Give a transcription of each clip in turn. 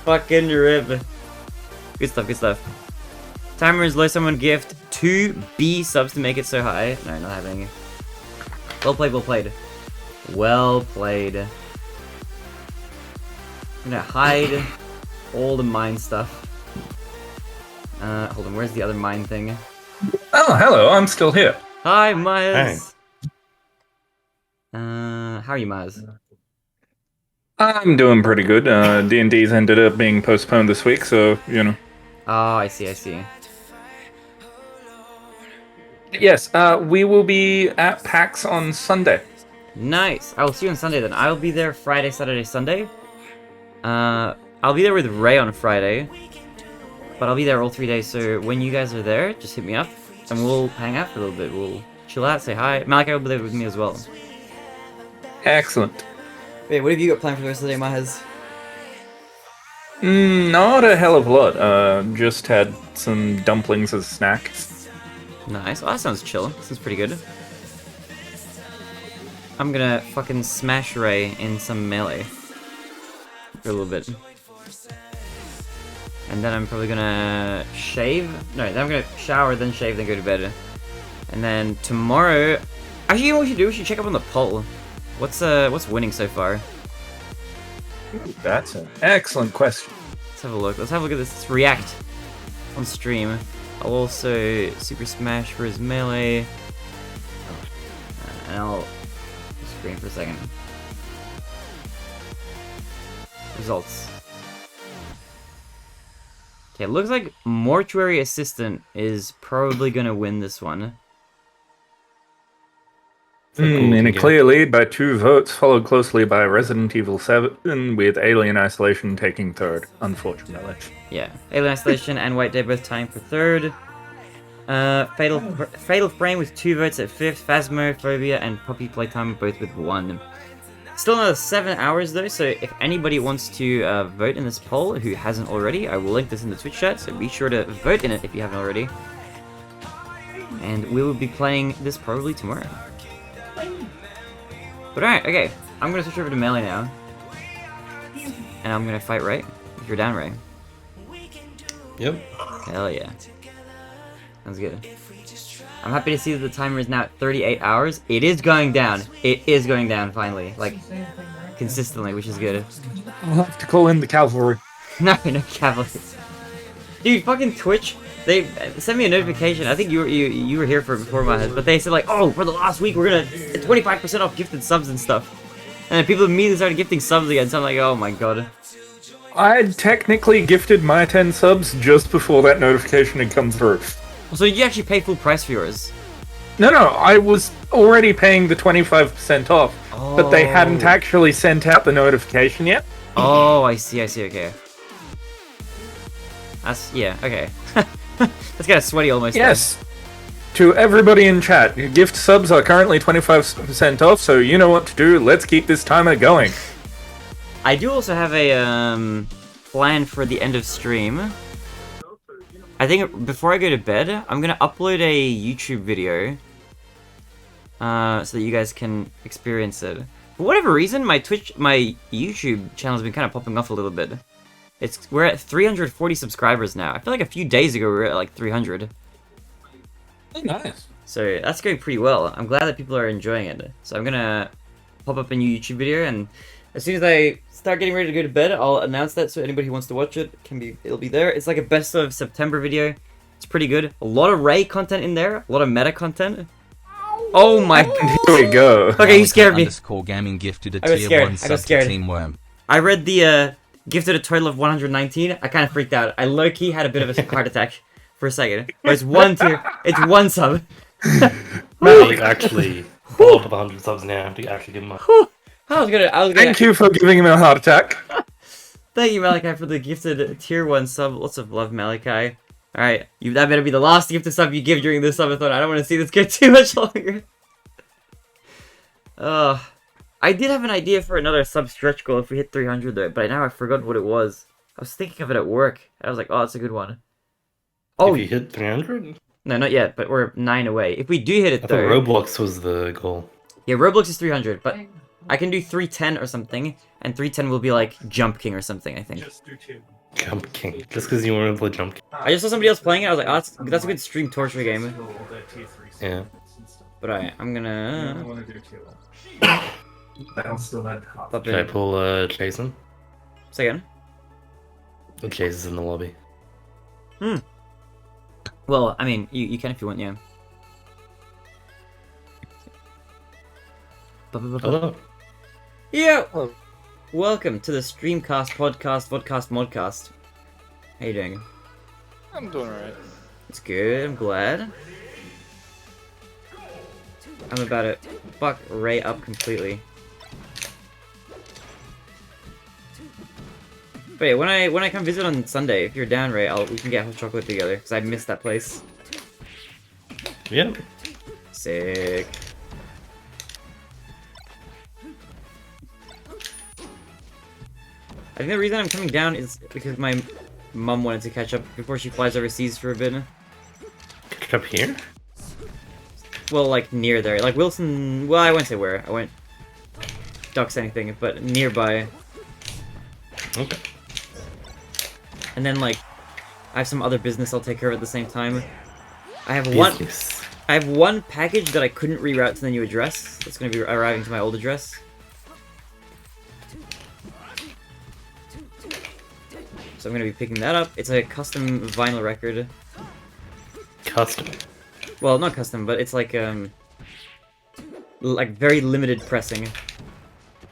fucking rib. Good stuff, good stuff. Timer is low, someone gift 2 B subs to make it so high. No, not happening. Well played, well played. Well played. I'm gonna hide all the mine stuff. Hold on, where's the other mine thing? Oh, hello, I'm still here. Hi, Myers! How are you, Myers? I'm doing pretty good. D&D's ended up being postponed this week, so, you know. Oh, I see, I see. Yes, we will be at PAX on Sunday. Nice! I will see you on Sunday then. I'll be there Friday, Saturday, Sunday. I'll be there with Ray on Friday. But I'll be there all 3 days, so when you guys are there, just hit me up. And we'll hang out for a little bit. We'll chill out, say hi. Malachi will be there with me as well. Excellent. Wait, what have you got planned for the rest of the day, Mahaz? Not a hell of a lot. Just had some dumplings as a snack. Nice. Oh, that sounds chill. Sounds pretty good. I'm gonna fucking smash Ray in some melee. For a little bit. And then I'm probably gonna shave. No, then I'm gonna shower, then shave, then go to bed. And then tomorrow... Actually, you know what we should do? We should check up on the poll. What's winning so far? That's an excellent question. Let's have a look. Let's have a look at this. Let's react on stream. I'll also Super Smash for his melee. And I'll screen for a second. Results. Okay, it looks like Mortuary Assistant is probably gonna win this one. In a clear lead by 2 votes, followed closely by Resident Evil 7, with Alien Isolation taking third, unfortunately. Yeah, Alien Isolation and White Dead both tying for third. Fatal Frame with 2 votes at 5th, Phasmophobia and Puppy Playtime both with 1. Still another 7 hours though, so if anybody wants to vote in this poll who hasn't already, I will link this in the Twitch chat, so be sure to vote in it if you haven't already. And we will be playing this probably tomorrow. But alright, okay, I'm gonna switch over to melee now. And I'm gonna fight Ray, if you're down, Ray. Yep. Hell yeah. Sounds good. I'm happy to see that the timer is now at 38 hours. It is going down. It is going down, finally. Like, consistently, which is good. I'll have to call in the cavalry. No cavalry. Dude, fucking Twitch, they sent me a notification. I think you were here for before my head, but they said like, oh, for the last week we're gonna 25% off gifted subs and stuff. And then people immediately started gifting subs again, so I'm like, oh my god. I had technically gifted my 10 subs just before that notification had come through. So you actually pay full price for yours? No, I was already paying the 25% off, but they hadn't actually sent out the notification yet. Oh, I see, okay. Yeah, okay. That's kind of sweaty almost. Yes. To everybody in chat, your gift subs are currently 25% off, so you know what to do. Let's keep this timer going. I do also have a plan for the end of stream. I think before I go to bed, I'm gonna upload a YouTube video so that you guys can experience it. For whatever reason, my YouTube channel has been kind of popping off a little bit. We're at 340 subscribers now. I feel like a few days ago we were at like 300. Oh, nice. So that's going pretty well. I'm glad that people are enjoying it. So I'm gonna pop up a new YouTube video, and as soon as I start getting ready to go to bed, I'll announce that so anybody who wants to watch it it'll be there. It's like a best of September video. It's pretty good. A lot of Ray content in there, a lot of meta content. Oh my! Here we go. Okay, you scared me. Gaming gifted a I got tier scared. 1 I sub got to scared. Team Worm. I read the gifted a total of 119. I kind of freaked out. I low-key had a bit of a heart attack for a second. But it's one tier. It's one sub. Like actually, all up to 100 subs now to actually give him a... I was gonna. Thank you for giving him a heart attack. Thank you, Malachi, for the gifted tier 1 sub. Lots of love, Malachi. Alright, that better be the last gifted sub you give during this subathon. I don't want to see this go too much longer. I did have an idea for another sub stretch goal if we hit 300 though, but now I forgot what it was. I was thinking of it at work. I was like, oh, that's a good one. Oh, if you hit 300? No, not yet, but we're 9 away. If we do hit it I though... thought Roblox was the goal. Yeah, Roblox is 300, but I can do 310 or something, and 310 will be like Jump King or something, I think. Just do 2. Jump King. Just because you want to play Jump King. I just saw somebody else playing it, I was like, oh, that's a good stream torture game. Yeah. But I'm gonna... want to do 2. That'll still add half. Pop Should I in. pull Jason? Say again? Jason's in the lobby. Well, I mean, you can if you want, yeah. Hello. Yeah! Welcome to the Streamcast Podcast Vodcast Modcast. How you doing? I'm doing alright. It's good, I'm glad. I'm about to fuck Ray up completely. But yeah, when I come visit on Sunday, if you're down, Ray, we can get hot chocolate together, because I missed that place. Yeah. Sick. I think the reason I'm coming down is because my mum wanted to catch up before she flies overseas for a bit. Catch up here? Well, like, near there. Like, Wilson... Well, I won't say where. I won't dox anything, but nearby. Okay. And then, like, I have some other business I'll take care of at the same time. I have one... Business. I have one package that I couldn't reroute to the new address. That's going to be arriving to my old address. So I'm going to be picking that up. It's a custom vinyl record. Custom. Well, not custom, but it's like very limited pressing.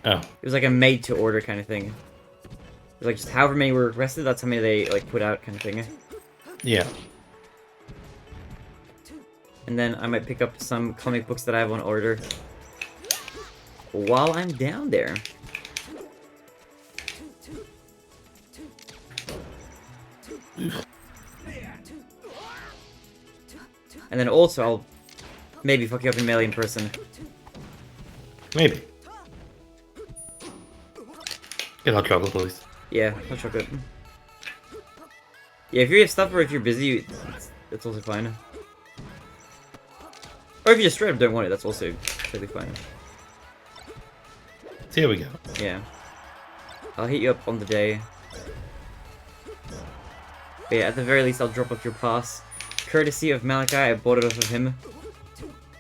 Oh. It was like a made-to-order kind of thing. It was like just however many were requested, that's how many they like put out kind of thing. Yeah. And then I might pick up some comic books that I have on order while I'm down there. And then also I'll maybe fuck you up in Melee in person. Maybe. Get hot chocolate, please. Yeah, hot chocolate. Yeah, if you have stuff or if you're busy, it's also fine. Or if you just straight up don't want it, that's also totally fine. So here we go. Yeah. I'll hit you up on the day. But yeah, at the very least I'll drop off your pass. Courtesy of Malachi, I bought it off of him.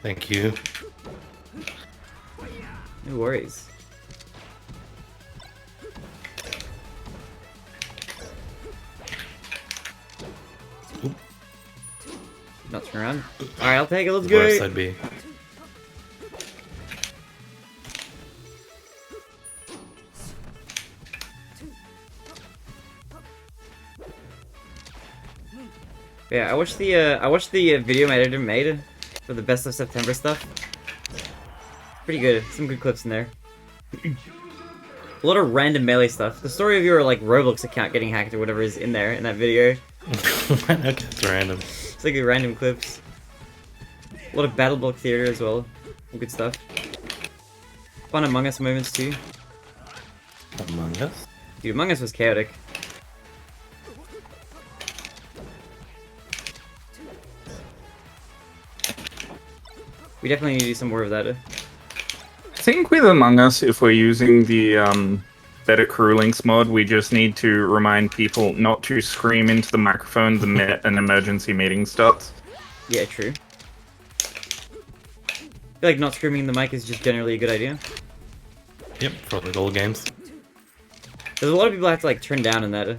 Thank you. No worries. Oop. Not turn around. Alright, I'll take it, let's Where else go! I'd be. Yeah, I watched the video my editor made for the best of September stuff. Pretty good. Some good clips in there. A lot of random Melee stuff. The story of your like Roblox account getting hacked or whatever is in there in that video. Okay, it's random. It's like random clips. A lot of Battle Block Theater as well. Some good stuff. Fun Among Us moments too. Among Us? Dude, Among Us was chaotic. We definitely need to do some more of that. I think with Among Us, if we're using the better crew links mod, we just need to remind people not to scream into the microphone the minute an emergency meeting starts. Yeah, true. I feel like not screaming in the mic is just generally a good idea. Yep, for like old games. There's a lot of people I have to like turn down in that.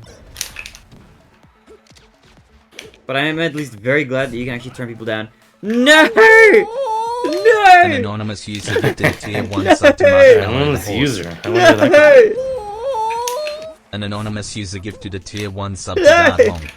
But I am at least very glad that you can actually turn people down. No! No! An anonymous user gifted a tier 1 sub to Mark Anonymous user. I wonder where that could An anonymous user gifted a tier 1 sub to Dart Hong.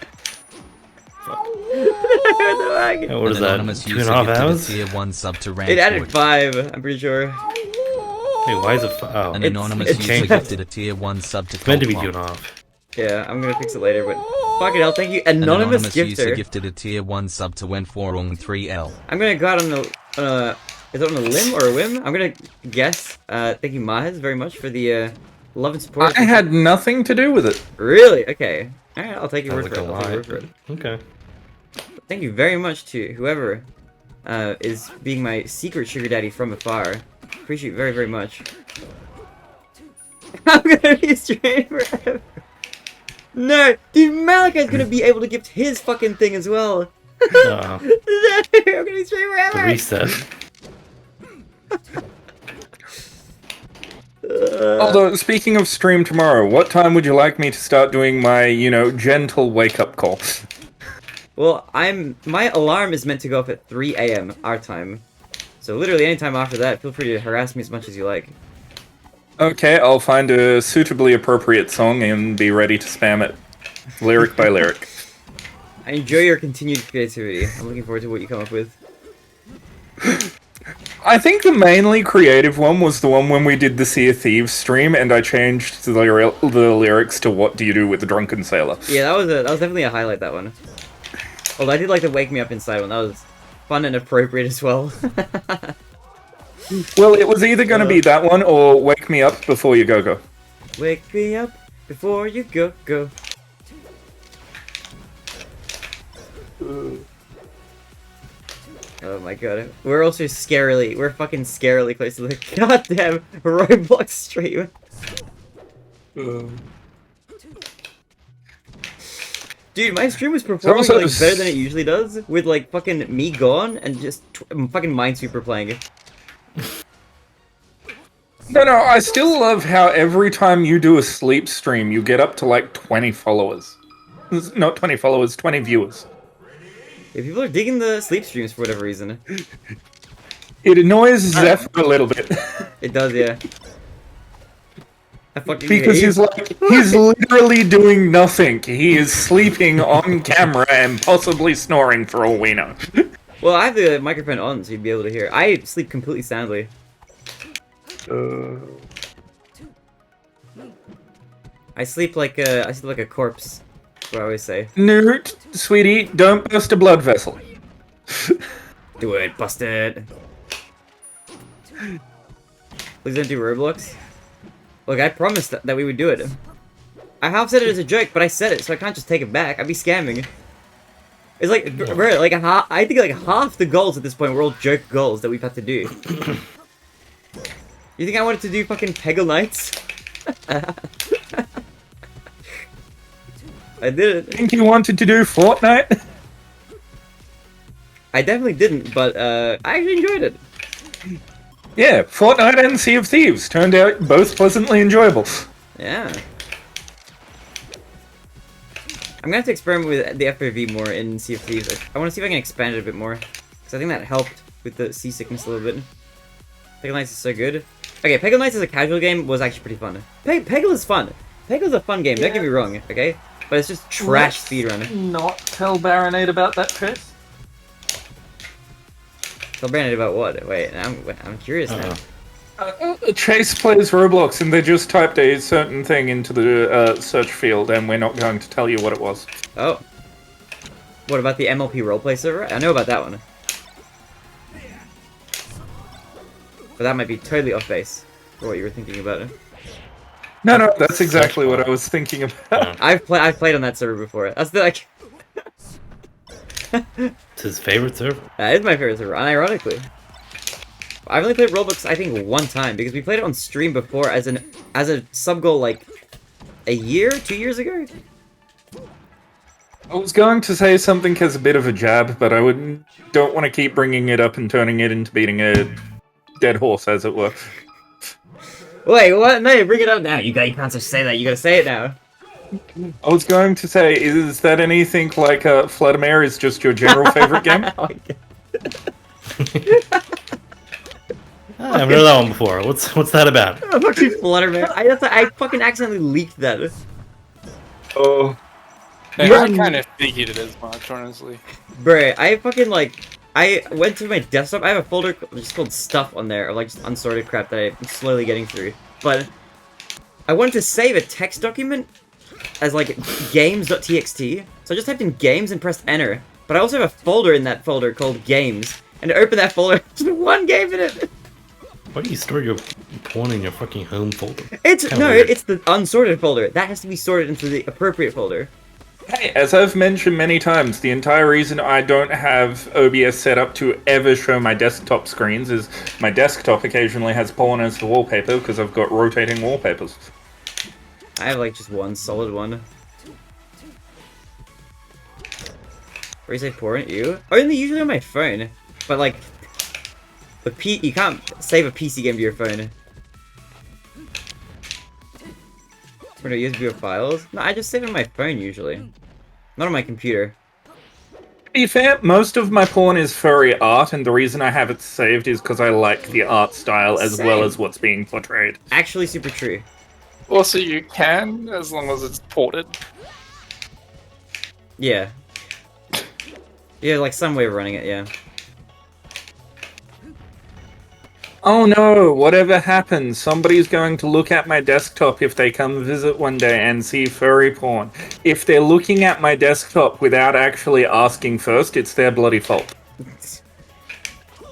Oh, what is An that? anonymous 2.5 user gifted hours? a tier 1 sub to It added Ranchwood. 5, I'm pretty sure. Hey, why is it? Oh, An It's- anonymous it's user changed. gifted a tier 1 sub to it's meant to be Cold Pop. 2.5. Yeah, I'm gonna fix it later, but fucking hell, thank you, An anonymous user gifter. gifted a tier 1 sub to Wenforong 3L. I'm gonna go out on a, is it on a limb or a whim? I'm gonna guess. Thank you, Mahez, very much for the love and support. I had nothing to do with it. Really? Okay. Alright, I'll take your Sounds word like for a it. I'll take your lie. word for it. Okay. Thank you very much to whoever is being my secret sugar daddy from afar. Appreciate it very, very much. I'm gonna be streaming forever. No, dude, Malachi's gonna be able to gift his fucking thing as well. I'm gonna be streaming forever. The reset. Although, speaking of stream tomorrow, what time would you like me to start doing my, gentle wake-up call? Well, my alarm is meant to go off at 3 a.m. our time. So literally any time after that, feel free to harass me as much as you like. Okay, I'll find a suitably appropriate song and be ready to spam it, lyric by lyric. I enjoy your continued creativity. I'm looking forward to what you come up with. I think the mainly creative one was the one when we did the Sea of Thieves stream, and I changed the lyrics to "What do you do with a drunken sailor?" Yeah, that was definitely a highlight, that one. Although I did like the Wake Me Up Inside one. That was fun and appropriate as well. Well, it was either going to be that one or "Wake Me Up Before You Go." Wake me up before you go. Oh my god. We're fucking scarily close to the goddamn Roblox stream. Dude, my stream was performing also- like better than it usually does, with like fucking me gone and just fucking Minesweeper playing. No, I still love how every time you do a sleep stream, you get up to like 20 followers. Not 20 followers, 20 viewers. Yeah, people are digging the sleep streams for whatever reason. It annoys Zeph a little bit. It does, yeah. I fucking Because hate he's literally doing nothing. He is sleeping on camera and possibly snoring for all we know. Well, I have the microphone on, so you'd be able to hear. I sleep completely soundly. I sleep like a corpse. That's what I always say. Newt, sweetie, don't burst a blood vessel. Do it, bust it. Please don't do Roblox. Look, I promised that we would do it. I half said it as a joke, but I said it, so I can't just take it back. I'd be scamming. It's like, bro, like I think like half the goals at this point were all joke goals that we've had to do. You think I wanted to do fucking Peggle Nights? I didn't. Think you wanted to do Fortnite? I definitely didn't, but I actually enjoyed it. Yeah, Fortnite and Sea of Thieves turned out both pleasantly enjoyable. Yeah. I'm gonna have to experiment with the FOV more in Sea of Thieves. I want to see if I can expand it a bit more, because I think that helped with the seasickness a little bit. Peggle Nights is so good. Okay, Peggle Nights as a casual game was actually pretty fun. Peggle is fun. Peggle's a fun game, don't get me wrong, okay? But it's just trash speedrun. Not tell Baronade about that, Chris. Tell Brandon about what? Wait, I'm curious now. Chase plays Roblox and they just typed a certain thing into the search field and we're not going to tell you what it was. Oh. What about the MLP roleplay server? I know about that one. But that might be totally off base for what you were thinking about it. No, that's exactly what I was thinking about. I've played on that server before. That's the, like... It's his favorite server. That is my favorite server, unironically. I've only played Roblox, I think, one time, because we played it on stream before as a sub-goal, like, a year? 2 years ago? I was going to say something as a bit of a jab, but don't want to keep bringing it up and turning it into beating a dead horse, as it were. Wait, what? No, bring it up now. You can't just say that. You gotta say it now. I was going to say, is that anything like Vladimir is just your general favorite game? Oh my God. I've heard that one before. What's that about? Oh, fucking Flutterman. I fucking accidentally leaked that. Oh. Hey, I kind of figured it as much, honestly. Bruh, I went to my desktop. I have a folder just called stuff on there, of like just unsorted crap that I'm slowly getting through. But I wanted to save a text document as like games.txt. So I just typed in games and pressed enter. But I also have a folder in that folder called games. And to open that folder, there's one game in it. Why do you store your porn in your fucking home folder? It's Kinda weird. it's the unsorted folder. That has to be sorted into the appropriate folder. Hey, as I've mentioned many times, the entire reason I don't have OBS set up to ever show my desktop screens is my desktop occasionally has porn as the wallpaper because I've got rotating wallpapers. I have like just one solid one. Where you say porn? You? Only usually on my phone, but like, you can't save a PC game to your phone. For no USB files? No, I just save it on my phone usually, not on my computer. To be fair, most of my porn is furry art, and the reason I have it saved is because I like the art style as well as what's being portrayed. Actually, super true. Also, you can, as long as it's ported. Yeah. Yeah, like some way of running it, yeah. Oh no, whatever happens, somebody's going to look at my desktop if they come visit one day and see furry porn. If they're looking at my desktop without actually asking first, it's their bloody fault.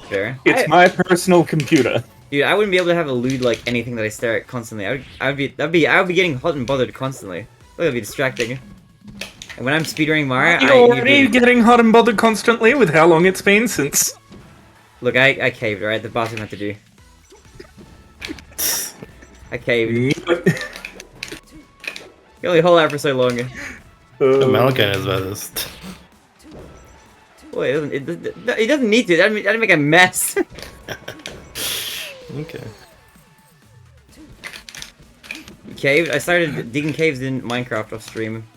Fair. It's my personal computer. Dude, I wouldn't be able to have a lewd like anything that I stare at constantly. I would be getting hot and bothered constantly. That would be distracting. And when I'm speedrunning Mario, You're already getting hot and bothered constantly with how long it's been since. Look, I caved, alright? The boss didn't have to do. I caved. You only hold out for so long. The Malachi is about this. Well, it doesn't need to. That'd make a mess. Okay. You caved? I started digging caves in Minecraft off stream.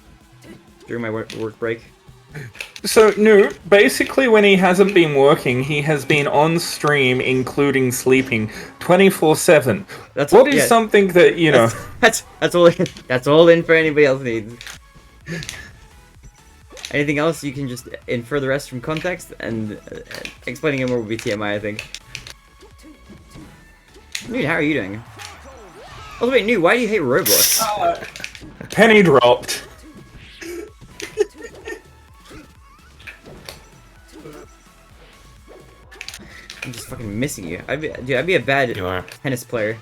During my work break. So, no, basically when he hasn't been working, he has been on stream, including sleeping, 24/7. What is something that, you know... That's all in for anybody else needs. Anything else you can just infer the rest from context, and explaining it more would be TMI, I think. Nude, how are you doing? Oh wait, Nude, why do you hate Roblox? Penny dropped. I'm just fucking missing you. I'd be a bad tennis player.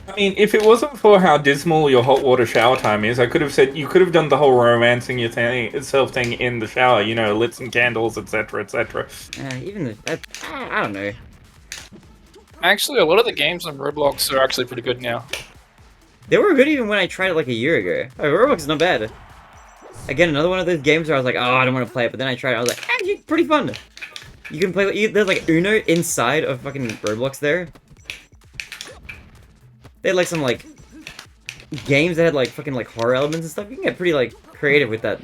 I mean, if it wasn't for how dismal your hot water shower time is, I could have said you could have done the whole romancing yourself thing in the shower, you know, lit some candles, etc., etc. Even I don't know. Actually, a lot of the games on Roblox are actually pretty good now. They were good even when I tried it like a year ago. Oh, Roblox is not bad. Again, another one of those games where I was like, oh, I don't want to play it, but then I tried it, I was like, actually, pretty fun. You can play, there's like Uno inside of fucking Roblox there. They had like some like games that had like fucking like horror elements and stuff. You can get pretty like creative with that.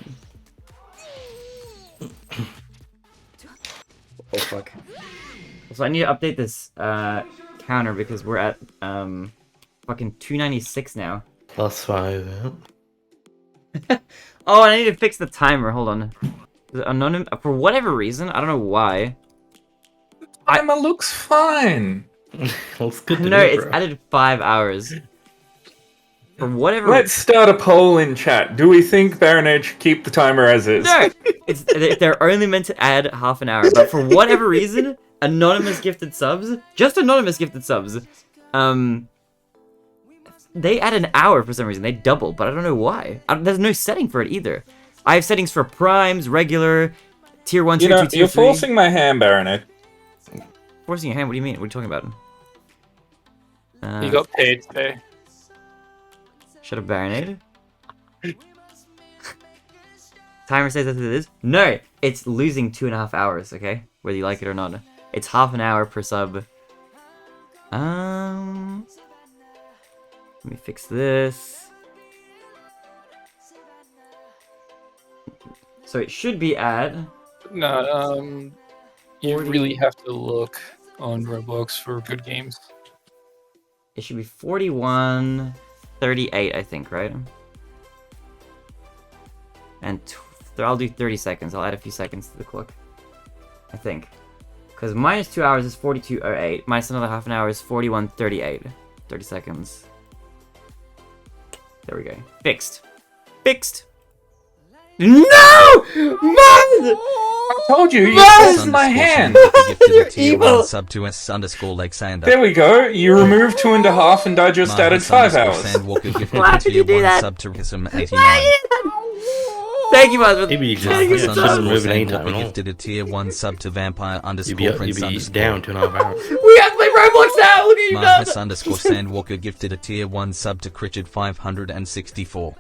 Oh fuck. So I need to update this counter because we're at fucking 296 now. +5, yeah. Oh, I need to fix the timer. Hold on. For whatever reason, I don't know why. The timer looks fine. Looks good to No, me, it's bro. added 5 hours. For whatever. Let's start a poll in chat. Do we think Baronet should keep the timer as is? No, they're only meant to add half an hour, but for whatever reason, anonymous gifted subs, just anonymous gifted subs, they add an hour for some reason. They double, but I don't know why. There's no setting for it either. I have settings for primes, regular, tier 1, tier 2, tier 3. You're forcing my hand, Baronet. Forcing your hand? What do you mean? What are you talking about? You got paid today. Shut up, Baronet. Timer says that it is. No, it's losing 2.5 hours, okay? Whether you like it or not. It's half an hour per sub. Let me fix this. So it should be at... No, you really have to look on Roblox for good games. It should be 41:38, I think, right? And I'll do 30 seconds. I'll add a few seconds to the clock. I think. Because minus 2 hours is 42:08. Minus another half an hour is 41:38. 30 seconds. There we go. Fixed. Fixed. No! Man! I told you, you What? forced my hand. Gifted You're a tier evil. 1 sub to S_Alexander. There we go. You removed 2.5 and I just added 5 hours. Sandwalker gifted Why a did you tier do 1 that? sub to Rism Why 89. Thank you, Maz. Maybe you just Thank you, yeah, Maz. just remove it anytime Sandwalker at all. gifted a tier 1 sub to vampire You'd be _prince down 2.5 hours. We have to play Roblox now. Look at you Marcus guys. _Sandwalker gifted a tier 1 sub to Critchard 564.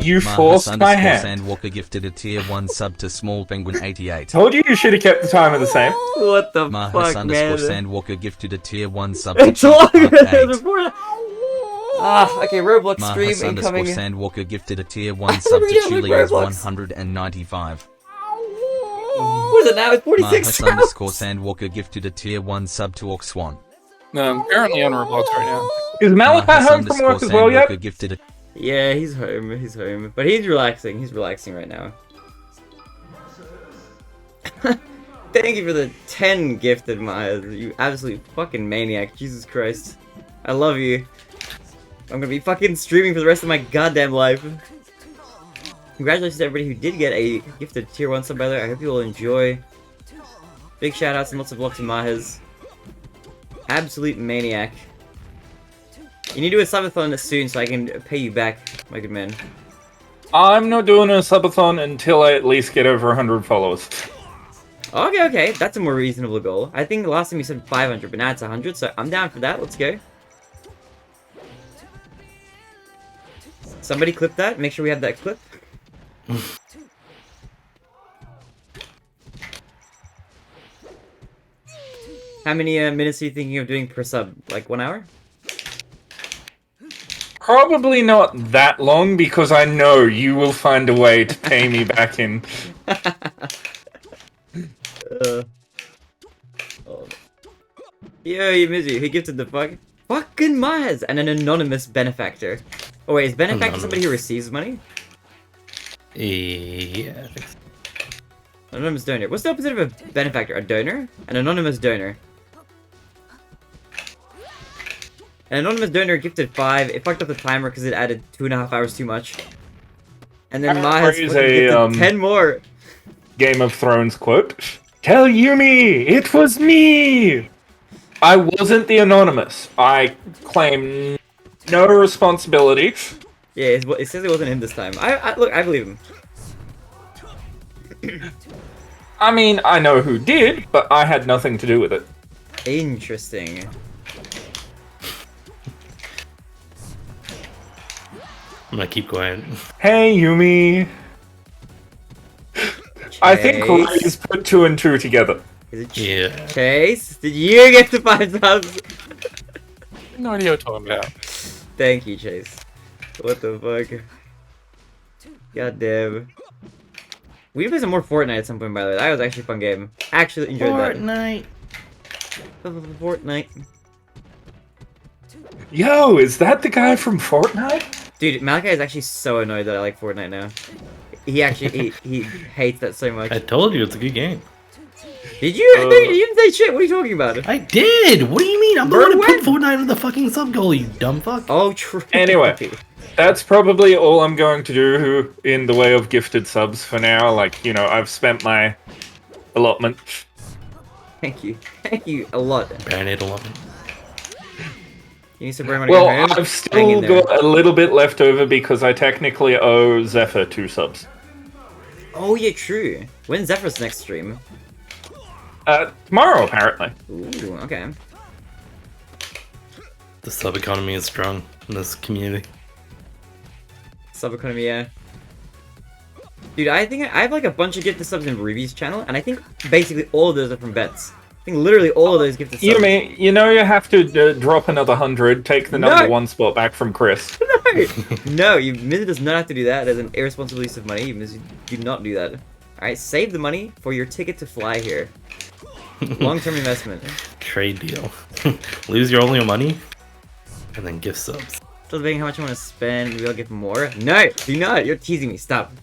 You Marcus forced my hand. Sandwalker gifted a tier 1 sub to Small Penguin 88. Told you should have kept the timer the same. What the Marcus fuck, man? Sandwalker gifted a tier 1 sub to It's longer Cheap Punk than 8. before. Ah, okay, Roblox Marcus stream incoming. Sandwalker gifted a tier 1 sub to we don't like Julia's Roblox. 195. What is it now? It's 46 Marcus hours. Sandwalker gifted a tier 1 sub to Oxswan. No, I'm currently on Roblox right now. Is Malachi home from work as well yet? Sandwalker gifted a Yeah, he's home. He's home. But he's relaxing. He's relaxing right now. Thank you for the 10 gifted, Maya. You absolute fucking maniac. Jesus Christ. I love you. I'm gonna be fucking streaming for the rest of my goddamn life. Congratulations to everybody who did get a gifted tier 1 sub, by the way. I hope you will enjoy. Big shout outs and lots of love to Mahez. Absolute maniac. You need to do a subathon soon so I can pay you back, my good man. I'm not doing a subathon until I at least get over 100 followers. Okay, okay, that's a more reasonable goal. I think the last time you said 500, but now it's 100, so I'm down for that. Let's go. Somebody clip that. Make sure we have that clip. How many minutes are you thinking of doing per sub? Like 1 hour? Probably not that long because I know you will find a way to pay me back in. Oh. Yo, you Mizu, who gifted the fuck? Fucking Maz! And an anonymous benefactor. Oh wait, is benefactor somebody who receives money? Yeah, I think so. Anonymous donor. What's the opposite of a benefactor? A donor? An anonymous donor. An anonymous donor gifted 5. It fucked up the timer because it added 2.5 hours too much. And then Maz Praise gifted 10 more. Game of Thrones quote. Tell Yumi, it was me! I wasn't the anonymous. I claim no responsibility. Yeah, it says it wasn't him this time. Look, I believe him. I mean, I know who did, but I had nothing to do with it. Interesting. I'm gonna keep going. Hey, Yumi. I think Ray's put 2 and 2 together. Is it Yeah. Chase? Did you get to 5 subs? No idea what you're talking about. Thank you, Chase. What the fuck? God damn. We need to play some more Fortnite at some point, by the way. That was actually a fun game. Actually enjoyed Fortnite. that. Fortnite. Yo, is that the guy from Fortnite? Dude, Malachi is actually so annoyed that I like Fortnite now. He actually, he hates that so much. I told you it's a good game. Did you? No, you didn't say shit. What are you talking about? I did! What do you mean? I'm the Bro, one who put when? Fortnite in the fucking sub goal, you dumb fuck. Oh, true. Anyway, that's probably all I'm going to do in the way of gifted subs for now. Like, you know, I've spent my allotment. Thank you. Thank you a lot. Baronade 11. You need to bring money Well, home. I've Hang still in there. got a little bit left over because I technically owe Zephyr 2 subs. Oh, yeah, true. When's Zephyr's next stream? Tomorrow, apparently. Ooh, okay. The sub economy is strong in this community. Sub economy, yeah. Dude, I think I have like a bunch of gifted subs in Ruby's channel, and I think basically all of those are from bets. I think literally all of those gifted subs. You know you have to drop another 100, take the number 1 spot back from Chris. No, you Miz does not have to do that. That's an irresponsible use of money. Miz, do not do that. Alright, save the money for your ticket to fly here. Long-term investment. Trade deal. Lose your only money, and then gift subs. Still debating how much I want to spend. Maybe I'll give more. No, do not. You're teasing me. Stop.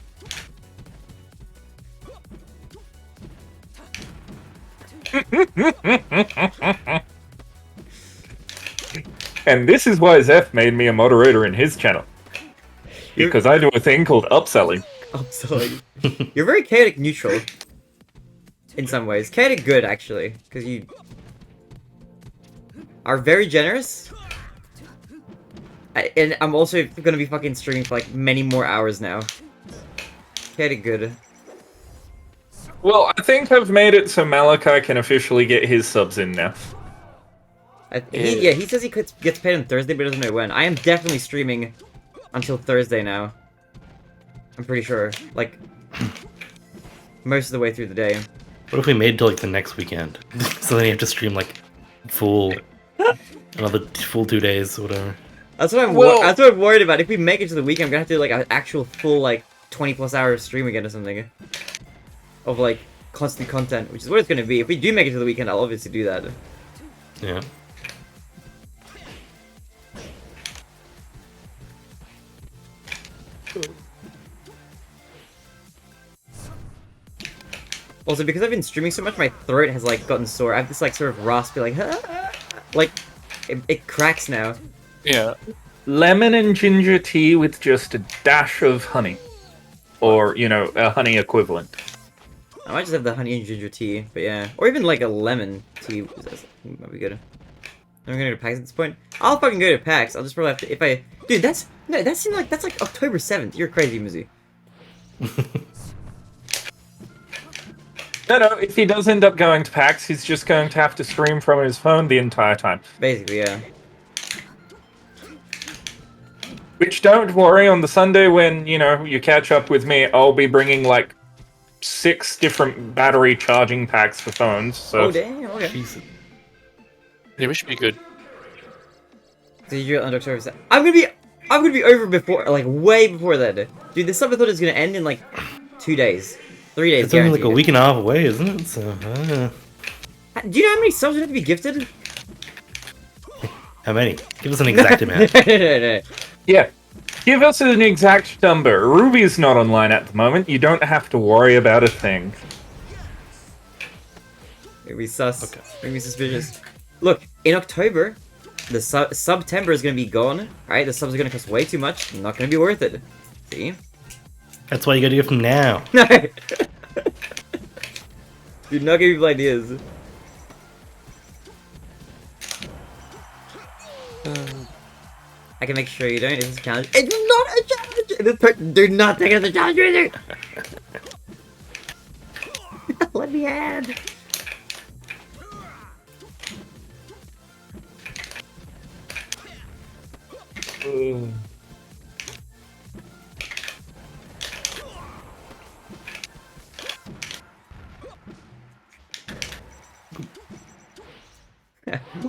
And this is why Zeph made me a moderator in his channel. Because I do a thing called upselling. Absolutely. You're very chaotic neutral. In some ways. Chaotic good, actually. Because you are very generous. And I'm also gonna be fucking streaming for like many more hours now. Chaotic good. Well, I think I've made it so Malachi can officially get his subs in now. He says he gets paid on Thursday, but doesn't know when. I am definitely streaming until Thursday now. I'm pretty sure. Like, most of the way through the day. What if we made it to like the next weekend? So then you have to stream like another full 2 days or whatever. That's what that's what I'm worried about. If we make it to the weekend, I'm gonna have to do like an actual full like 20+ hour stream again or something. Of like constant content, which is what it's gonna be. If we do make it to the weekend, I'll obviously do that. Yeah. Also, because I've been streaming so much, my throat has like gotten sore. I have this like sort of raspy like it cracks now. Yeah. Lemon and ginger tea with just a dash of honey. Or, you know, a honey equivalent. I might just have the honey and ginger tea, but yeah. Or even like a lemon tea. Might be good. I'm gonna go to PAX at this point. I'll fucking go to PAX. I'll just probably have to if I dude, that's like October 7th. You're crazy, Mizu. No, if he does end up going to PAX, he's just going to have to stream from his phone the entire time. Basically, yeah. Which, don't worry, on the Sunday when, you know, you catch up with me, I'll be bringing, like, 6 different battery charging packs for phones, so... Oh, damn, okay. Jesus. Yeah, we should be good. So you're on October 7th. I'm gonna be over before, like, way before that. Dude, the Subathon is gonna end in, like, 2 days. 3 days, It's only like a guaranteed. week and a half away, isn't it? So, Do you know how many subs would have to be gifted? how many? Give us an exact amount. No. Yeah. Give us an exact number. Ruby's not online at the moment. You don't have to worry about a thing. Maybe sus. Okay. Maybe suspicious. Look, in October, the September is gonna be gone. Alright, the subs are gonna cost way too much. Not gonna be worth it. See? That's why you gotta get from now. No! Dude, not giving people ideas. I can make sure you don't. It's a challenge. It's not a challenge! Do not take it as a challenge either! Let me add.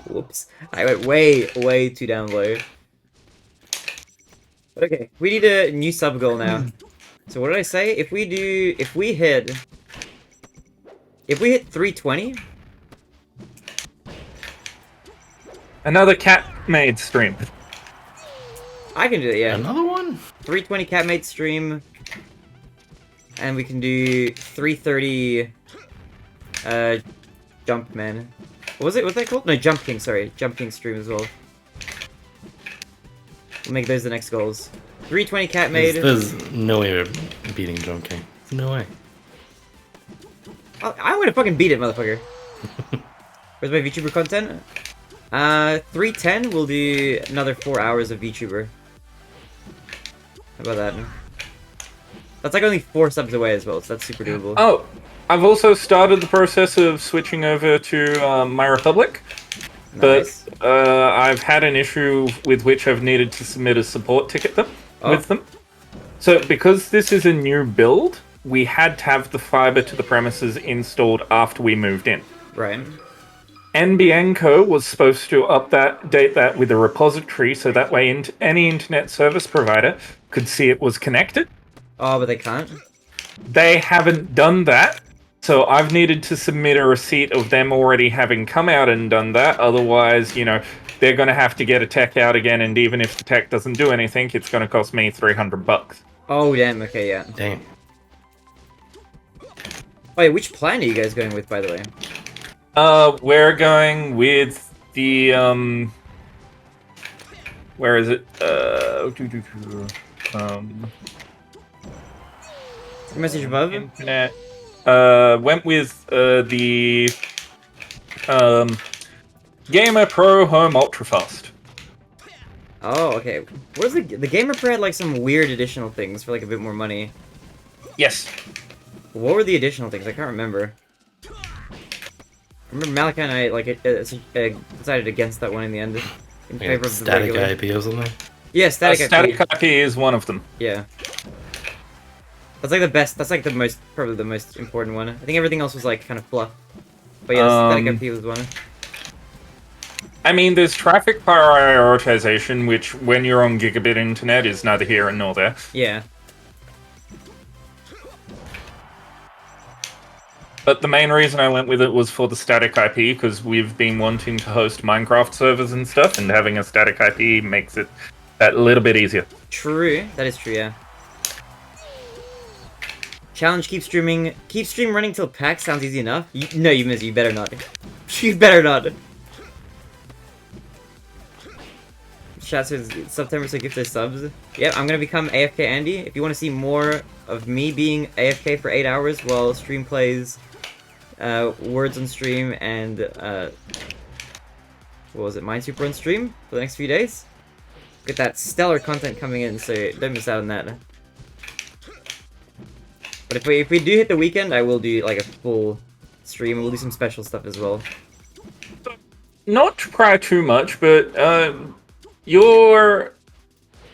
Whoops. I went way too down low. Okay, we need a new sub goal now. So what did I say? If we hit 320, Another cat-made stream. I can do it, yeah. Another one? 320 catmate stream. And we can do 330 Jump Man. What was it? What's that called? No, Jump King, sorry. Jump King stream as well. We'll make those the next goals. 320 catmate. There's no way of beating Jump King. There's no way. I'm gonna fucking beat it, motherfucker. Where's my VTuber content? 310, we'll do another 4 hours of VTuber. How about that? That's like only 4 subs away as well, so that's super doable. Oh, I've also started the process of switching over to My Republic. Nice. But I've had an issue with which I've needed to submit a support ticket with them. So because this is a new build, we had to have the fiber to the premises installed after we moved in. Right. NBN was supposed to update that with a repository so that way any internet service provider could see it was connected. Oh, but they can't? They haven't done that, so I've needed to submit a receipt of them already having come out and done that. Otherwise, you know, they're going to have to get a tech out again, and even if the tech doesn't do anything, it's going to cost me $300. Oh, damn, okay, yeah. Damn. Wait, which plan are you guys going with, by the way? We're going with the, where is it? Message above. Internet. Went with the Gamer Pro Home Ultra Fast. Oh, okay. What is the Gamer Pro had like some weird additional things for like a bit more money. Yes. What were the additional things? I can't remember. I remember Malachi and I like decided against that one in the end, in favor of the static regular. IP or something. Yeah, static IP. Static IP is one of them. Yeah. That's like the best. That's like the most, probably the most important one. I think everything else was like kind of fluff. But yeah, static IP was one. I mean, there's traffic prioritization, which when you're on gigabit internet is neither here nor there. Yeah. But the main reason I went with it was for the static IP, because we've been wanting to host Minecraft servers and stuff, and having a static IP makes it that little bit easier. True. That is true, yeah. Challenge, keep streaming. Keep stream running till PAX sounds easy enough. No, you miss. You better not. You better not. Shout out to September so gift their subs. Yep, I'm gonna become AFK Andy. If you want to see more of me being AFK for 8 hours while stream plays, words on stream, and what was it, Minesweeper on stream for the next few days? Get that stellar content coming in, so don't miss out on that. But if we do hit the weekend, I will do like a full stream, and we'll do some special stuff as well. Not to cry too much, but your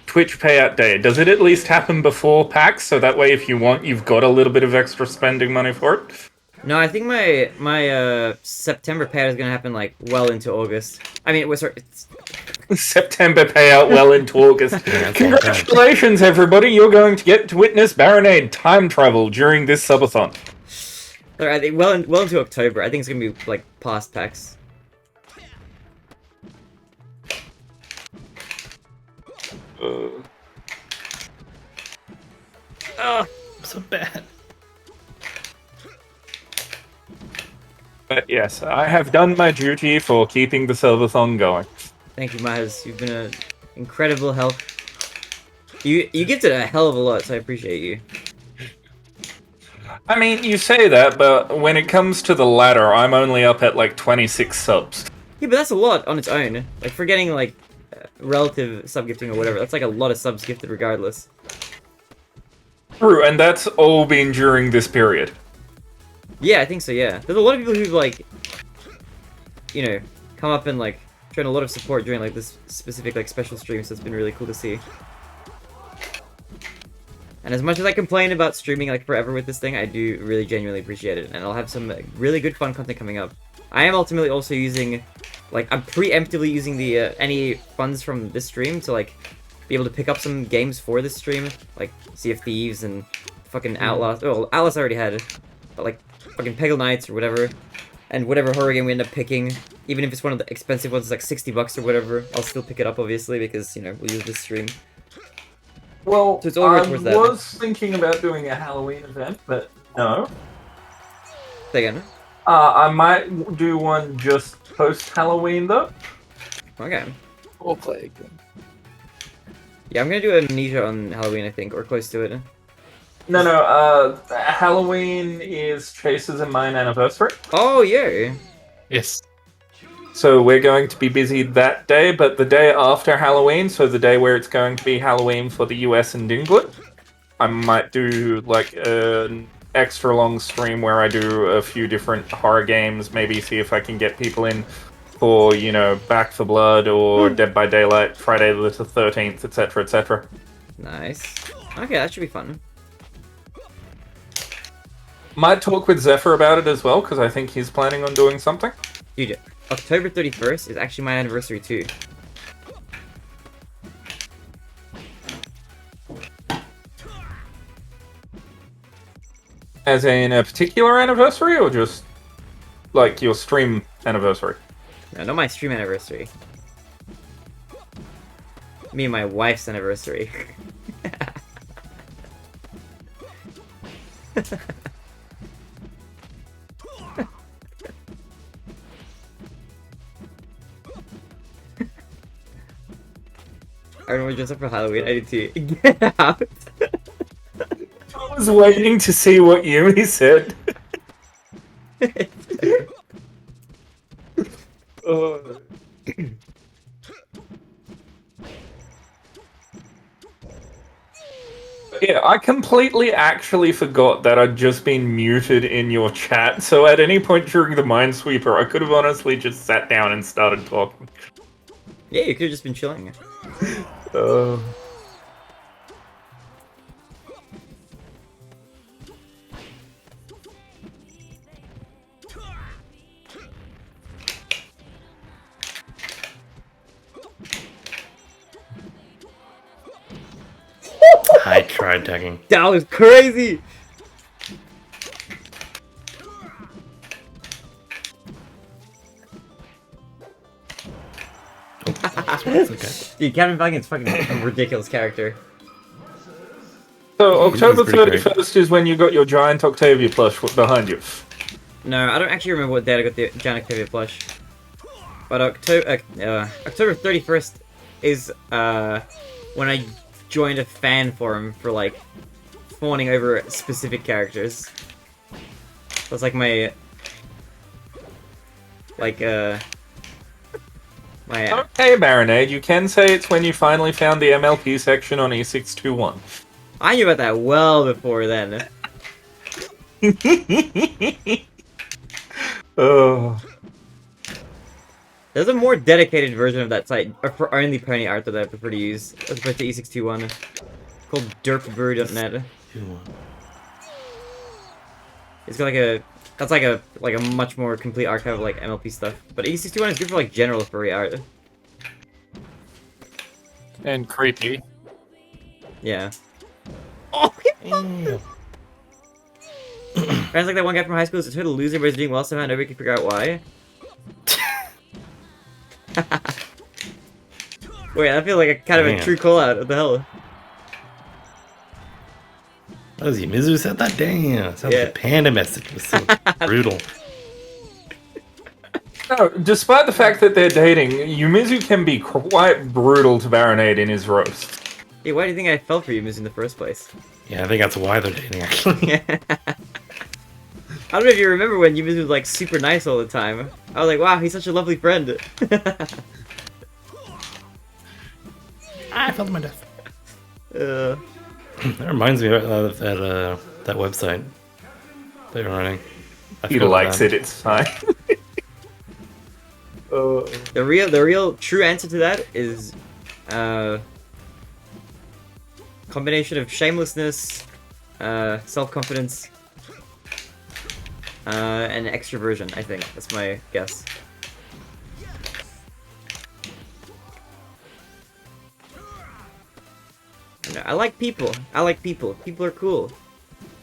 Twitch payout day, does it at least happen before PAX? So that way, if you want, you've got a little bit of extra spending money for it? No, I think my September payout is gonna happen like well into August. I mean, it's September payout well into August. Congratulations, everybody! You're going to get to witness Baronade time travel during this subathon. I think well into October. I think it's gonna be like past PAX. So bad. But yes, I have done my duty for keeping the subathon going. Thank you, Maz. You've been an incredible help. You gifted a hell of a lot, so I appreciate you. I mean, you say that, but when it comes to the latter, I'm only up at like 26 subs. Yeah, but that's a lot on its own. Like, for getting, like, relative sub-gifting or whatever, that's like a lot of subs gifted regardless. True, and that's all been during this period. Yeah, I think so, yeah. There's a lot of people who've, like, you know, come up and, like, shown a lot of support during, like, this specific, like, special stream, so it's been really cool to see. And as much as I complain about streaming, like, forever with this thing, I do really genuinely appreciate it, and I'll have some really good fun content coming up. I am ultimately also using, like, I'm preemptively using the, any funds from this stream to, like, be able to pick up some games for this stream, like Sea of Thieves and fucking Outlast. Oh, Outlast I already had, but, like, fucking Peggle Knights or whatever, and whatever horror game we end up picking, even if it's one of the expensive ones, like $60 or whatever, I'll still pick it up, obviously, because, you know, we'll use this stream. Well, So it's all I towards that. was thinking about doing a Halloween event, but no. Say again. I might do one just post-Halloween, though. Okay. We'll play again. Yeah, I'm gonna do Amnesia on Halloween, I think, or close to it. No, Halloween is Chase's and mine anniversary. Oh, yeah! Yes. So we're going to be busy that day, but the day after Halloween, so the day where it's going to be Halloween for the US and England, I might do like an extra long stream where I do a few different horror games, maybe see if I can get people in for, you know, Back for Blood or Dead by Daylight, Friday the 13th, etc., etc. Nice. Okay, that should be fun. Might talk with Zephyr about it as well, because I think he's planning on doing something. Dude, October 31st is actually my anniversary too. As in a particular anniversary, or just like your stream anniversary? No, not my stream anniversary. Me and my wife's anniversary. I remember dressed up for Halloween. I did too. Get out! I was waiting to see what Yumi said. Yeah, I completely actually forgot that I'd just been muted in your chat, so at any point during the Minesweeper, I could have honestly just sat down and started talking. Yeah, you could have just been chilling. I tried tagging. That was crazy! It's okay. Dude, Captain Falcon's fucking a ridiculous character. So, October pretty great. 31st is when you got your giant Octavia plush behind you. No, I don't actually remember what date I got the Giant Octavia plush. But October 31st is when I joined a fan forum for like fawning over specific characters. That's like my Okay, Marinade, you can say it's when you finally found the MLP section on E621. I knew about that well before then. Oh. There's a more dedicated version of that site for only pony art that I prefer to use as opposed to E621 called derpbrew.net. It's got like a much more complete archive of like MLP stuff. But E621 is good for like general furry art. And creepy. Yeah. Oh, Guys like that one guy from high school is a total loser, but he's doing well somehow. Nobody can figure out why. Wait, I feel like a kind of a true call out. What the hell? What was he? Mizu said that? Damn. Sounds Yeah. like a panda message. It was so brutal. No, despite the fact that they're dating, Yumizu can be quite brutal to Baronade in his roast. Hey, why do you think I fell for you in the first place? Yeah, I think that's why they're dating, actually. I don't know if you remember when Yumizu was like super nice all the time. I was like, wow, he's such a lovely friend. I fell to my death. uh, That reminds me of that website that you're running. He likes it, it's fine. the real true answer to that is combination of shamelessness, self-confidence, and extroversion. I think that's my guess. I like people. I like people. People are cool.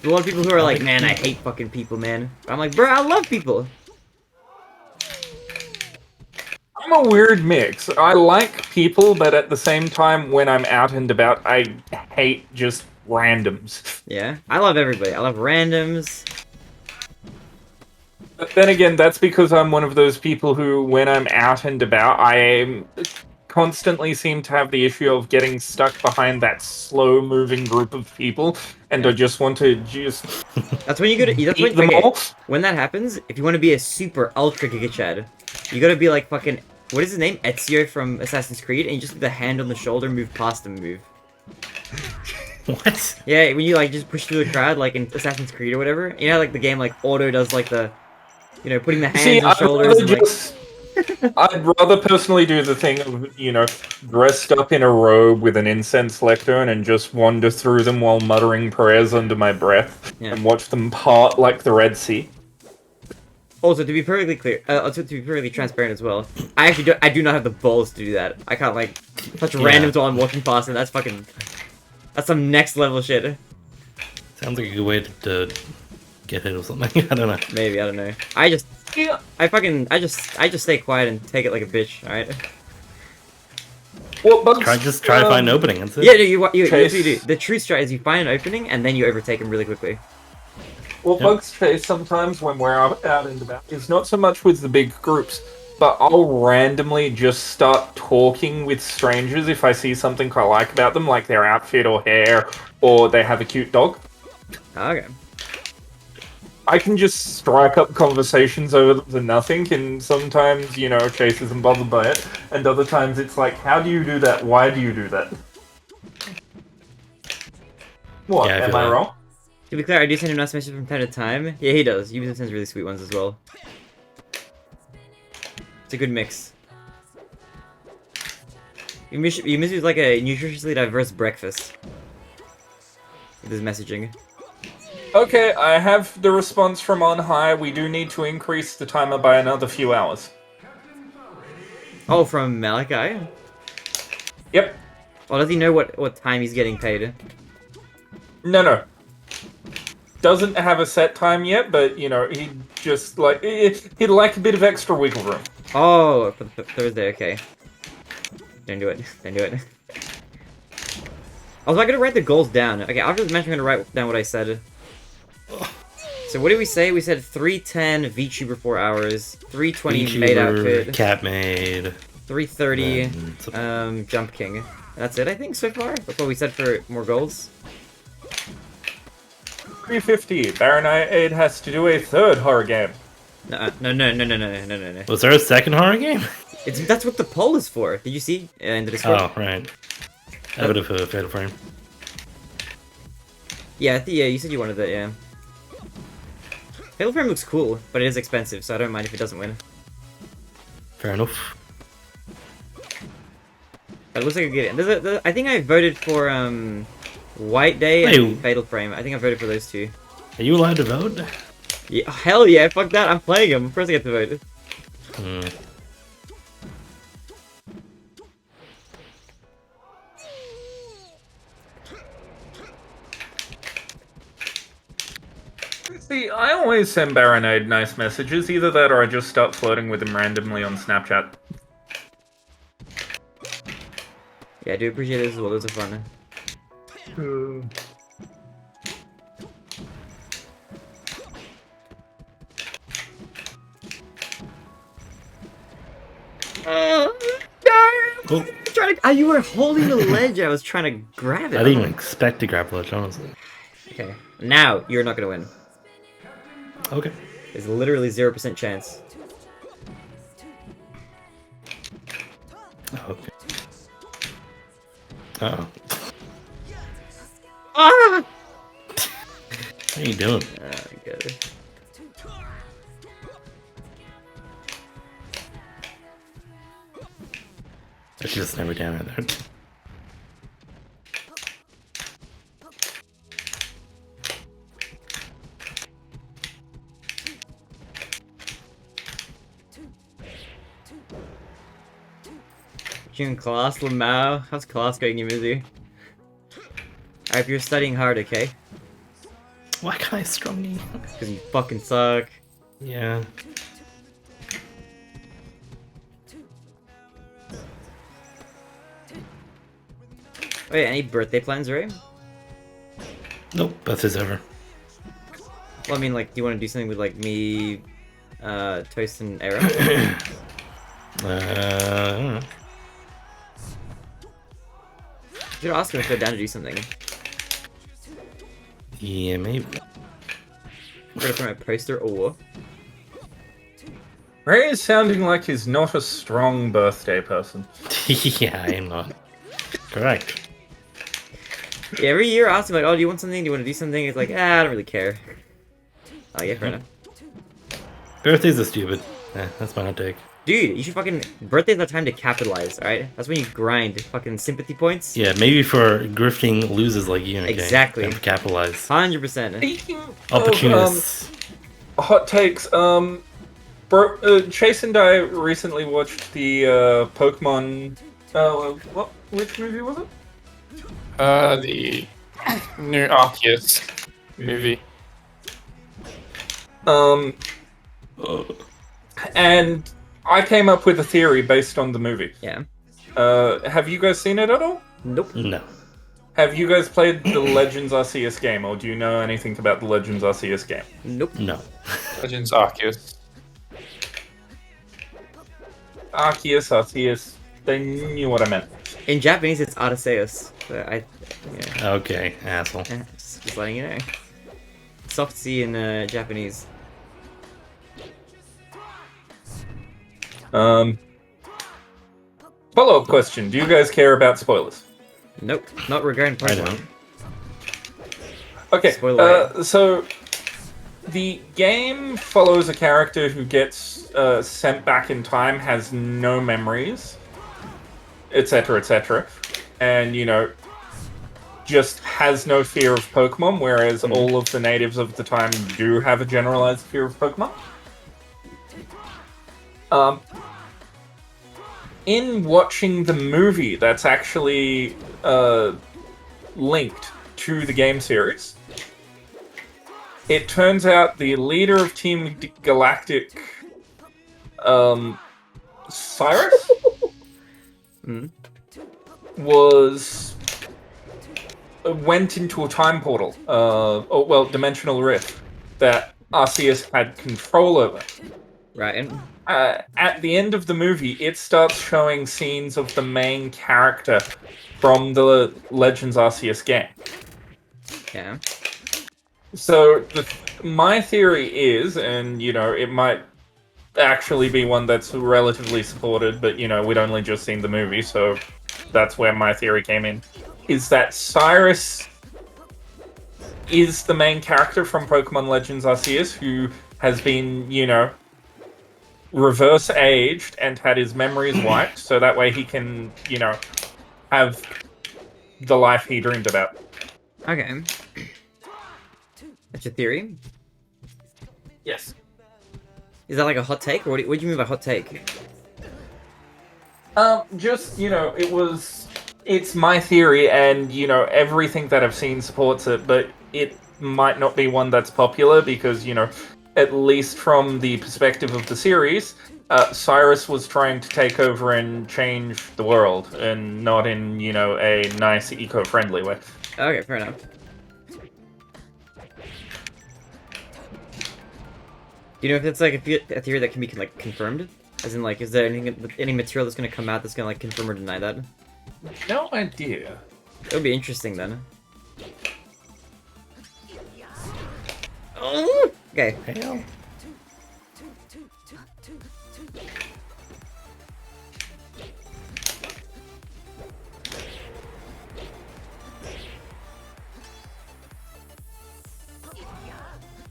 There's a lot of people who are like, man, I hate fucking people, man. But I'm like, bro, I love people. I'm a weird mix. I like people, but at the same time, when I'm out and about, I hate just randoms. Yeah, I love everybody. I love randoms. But then again, that's because I'm one of those people who, when I'm out and about, I constantly seem to have the issue of getting stuck behind that slow-moving group of people, and I just want to just That's when you go to. That's when, eat them okay, all. when that happens, if you want to be a super ultra Giga Chad, you gotta be like fucking. What is his name? Ezio from Assassin's Creed, and you just do the hand on the shoulder, move past him, move. What? Yeah, when you like just push through the crowd, like in Assassin's Creed or whatever. You know, like the game, like auto does like the, you know, putting the hands on shoulders. And, like... I'd rather personally do the thing of, you know, dressed up in a robe with an incense lectern and just wander through them while muttering prayers under my breath and watch them part like the Red Sea. Also, to be perfectly clear, to be perfectly transparent as well, I do not have the balls to do that. I can't like touch randoms while I'm walking past them. That's fucking, that's some next level shit. Sounds like a good way to get hit or something. I don't know. Maybe, I don't know. I just stay quiet and take it like a bitch. All right. Well, but Try to find an opening. That's it. Yeah, you do. The true strat is you find an opening and then you overtake them really quickly. What bugs Chase sometimes when we're out and about is not so much with the big groups, but I'll randomly just start talking with strangers if I see something I like about them, like their outfit or hair, or they have a cute dog. Okay. I can just strike up conversations over the nothing, and sometimes, you know, Chase isn't bothered by it, and other times it's like, how do you do that? Why do you do that? What, Yeah, I am feel I that. wrong? To be clear, I do send him nice messages from time to time. Yeah, he does. Ubisoft sends really sweet ones as well. It's a good mix. You miss with like a nutritiously diverse breakfast. With his messaging. Okay, I have the response from on high. We do need to increase the timer by another few hours. Oh, from Malachi? Yep. Well, does he know what time he's getting paid? No. Doesn't have a set time yet, but, you know, he just, like, he'd like a bit of extra wiggle room. Oh, for Thursday, okay. Don't do it. Don't do it. I was not gonna write the goals down. Okay, after the match, I'm gonna write down what I said. So what did we say? We said 310 VTuber 4 hours, 320 maid outfit, Cat maid. 330 then Jump King. That's it, I think, so far. That's what we said for more goals. 350. Baronite has to do a third horror game. No. Was there a second horror game? That's what the poll is for. Did you see in the Discord? Oh, right. I would have Fatal Frame. Yeah, yeah, you said you wanted that, yeah. Fatal Frame looks cool, but it is expensive, so I don't mind if it doesn't win. Fair enough. But it looks like a good. I think I voted for White Day and Fatal Frame. I think I voted for those two. Are you allowed to vote? Yeah, hell yeah! Fuck that! I'm playing them. First, I get to vote. Hmm. See, I always send Baronade nice messages. Either that or I just start flirting with him randomly on Snapchat. Yeah, I do appreciate this as well. Those are fun. Oh, You were holding the ledge. I was trying to grab it. I didn't even expect to grab ledge, honestly. Okay, now you're not gonna win. Okay. There's literally 0% chance. Okay. Uh-oh. Ah! What are you doing? Good. I should just never down there. You in class, Lamau? How's class going, Yamizu? I hope you're studying hard, okay? Why can't I strong you? Because you fucking suck. Yeah. Wait, any birthday plans, right? Nope, that's his ever. Well, I mean, like, do you want to do something with, like, me, Toast, and Era? I don't know. You should ask him if they're down to do something. Yeah, maybe. I'm gonna throw my poster or... Ray is sounding like he's not a strong birthday person. Yeah, I am not. Correct. Yeah, every year I ask him, like, oh, do you want something? Do you want to do something? He's like, I don't really care. Oh, yeah, fair enough. Birthdays are stupid. That's my hot take. Dude, you should fucking... Birthday's not time to capitalize, alright? That's when you grind fucking sympathy points. Yeah, maybe for grifting losers like you in a game. Exactly. Time to capitalize. 100%. Speaking Opportunists. of hot takes, Chase and I recently watched the Pokemon. Which movie was it? The new Arceus movie. And I came up with a theory based on the movie. Yeah. Have you guys seen it at all? Nope. No. Have you guys played the Legends Arceus game, or do you know anything about the Legends Arceus game? Nope. No. Legends Arceus. Arceus, they knew what I meant. In Japanese, it's Arceus. But yeah. Okay, asshole. Just letting you know. soft C in Japanese? Follow-up question: do you guys care about spoilers? Nope, not regarding I Pokemon. don't. Okay, Spoiler. so the game follows a character who gets sent back in time, has no memories, etc., etc., and just has no fear of Pokemon, whereas all of the natives of the time do have a generalized fear of Pokemon. In watching the movie that's actually linked to the game series, it turns out the leader of Team Galactic, Cyrus, went into a time portal, dimensional rift, that Arceus had control over. Right. At the end of the movie, it starts showing scenes of the main character from the Legends Arceus game. Yeah. So my theory is, and it might actually be one that's relatively supported, but we'd only just seen the movie, so that's where my theory came in, is that Cyrus is the main character from Pokemon Legends Arceus who has been, reverse aged and had his memories wiped, so that way he can, have the life he dreamed about. Okay. That's your theory? Yes. Is that like a hot take, or what do you mean by hot take? It's my theory, and everything that I've seen supports it, but it might not be one that's popular because at least from the perspective of the series, Cyrus was trying to take over and change the world, and not in a nice eco-friendly way. Okay, fair enough. Do you know if it's like a theory that can be like confirmed? As in, like, is there any material that's gonna come out that's gonna like confirm or deny that? No idea. It would be interesting then. Oh! Okay. Hell.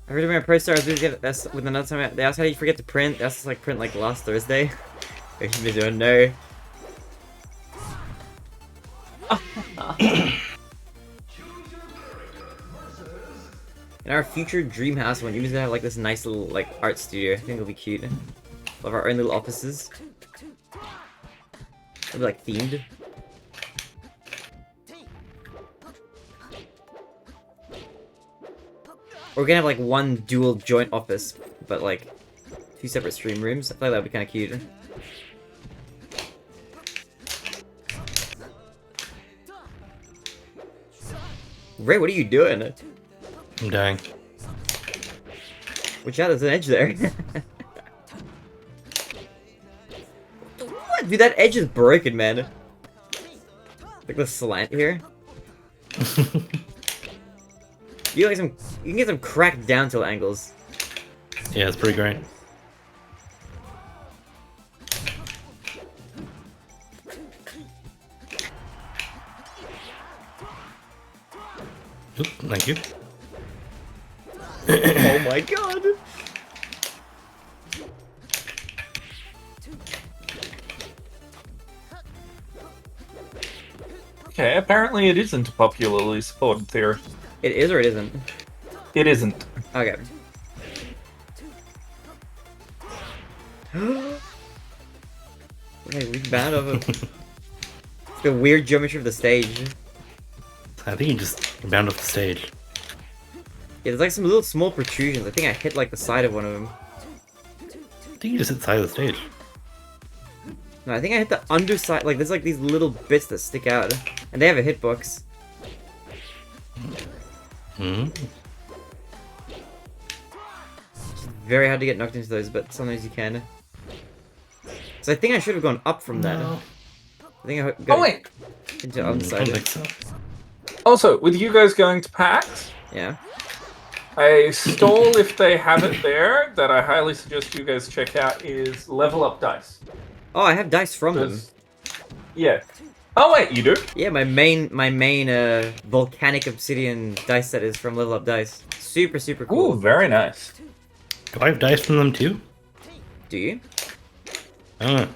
I heard my pro star was busy with another time. They asked how do you forget to print? They asked us like print like last Thursday. I should be doing no. In our future dream house, when you're gonna have like this nice little like art studio, I think it'll be cute. We'll have our own little offices. It'll be like themed. We're gonna have like one dual joint office, but like 2 separate stream rooms. I feel like that'd be kind of cute. Ray, what are you doing? I'm dying. Watch out, there's an edge there. What? Dude, that edge is broken, man. Like the slant here. You can get some cracked down tilt angles. Yeah, it's pretty great. Oop, thank you. Oh my god! Okay, apparently it isn't a popularly supported theory. It is or it isn't? It isn't. Okay. Okay, we bad of it. The weird geometry of the stage. I think you just bound off the stage. Yeah, there's like some little small protrusions. I think I hit like the side of one of them. I think you just hit the side of the stage. No, I think I hit the underside. Like, there's like these little bits that stick out. And they have a hitbox. Hmm. Very hard to get knocked into those, but sometimes you can. So I think I should have gone up from that. No. I think I got wait! into the I don't underside. think so. Also, with you guys going to PAX, Yeah. A stall, if they have it there, that I highly suggest you guys check out is Level Up Dice. Oh, I have dice from them. Yeah. Oh wait, you do? Yeah, my main volcanic obsidian dice set is from Level Up Dice. Super, super cool. Ooh, very nice. Do I have dice from them too? Do you? I don't know.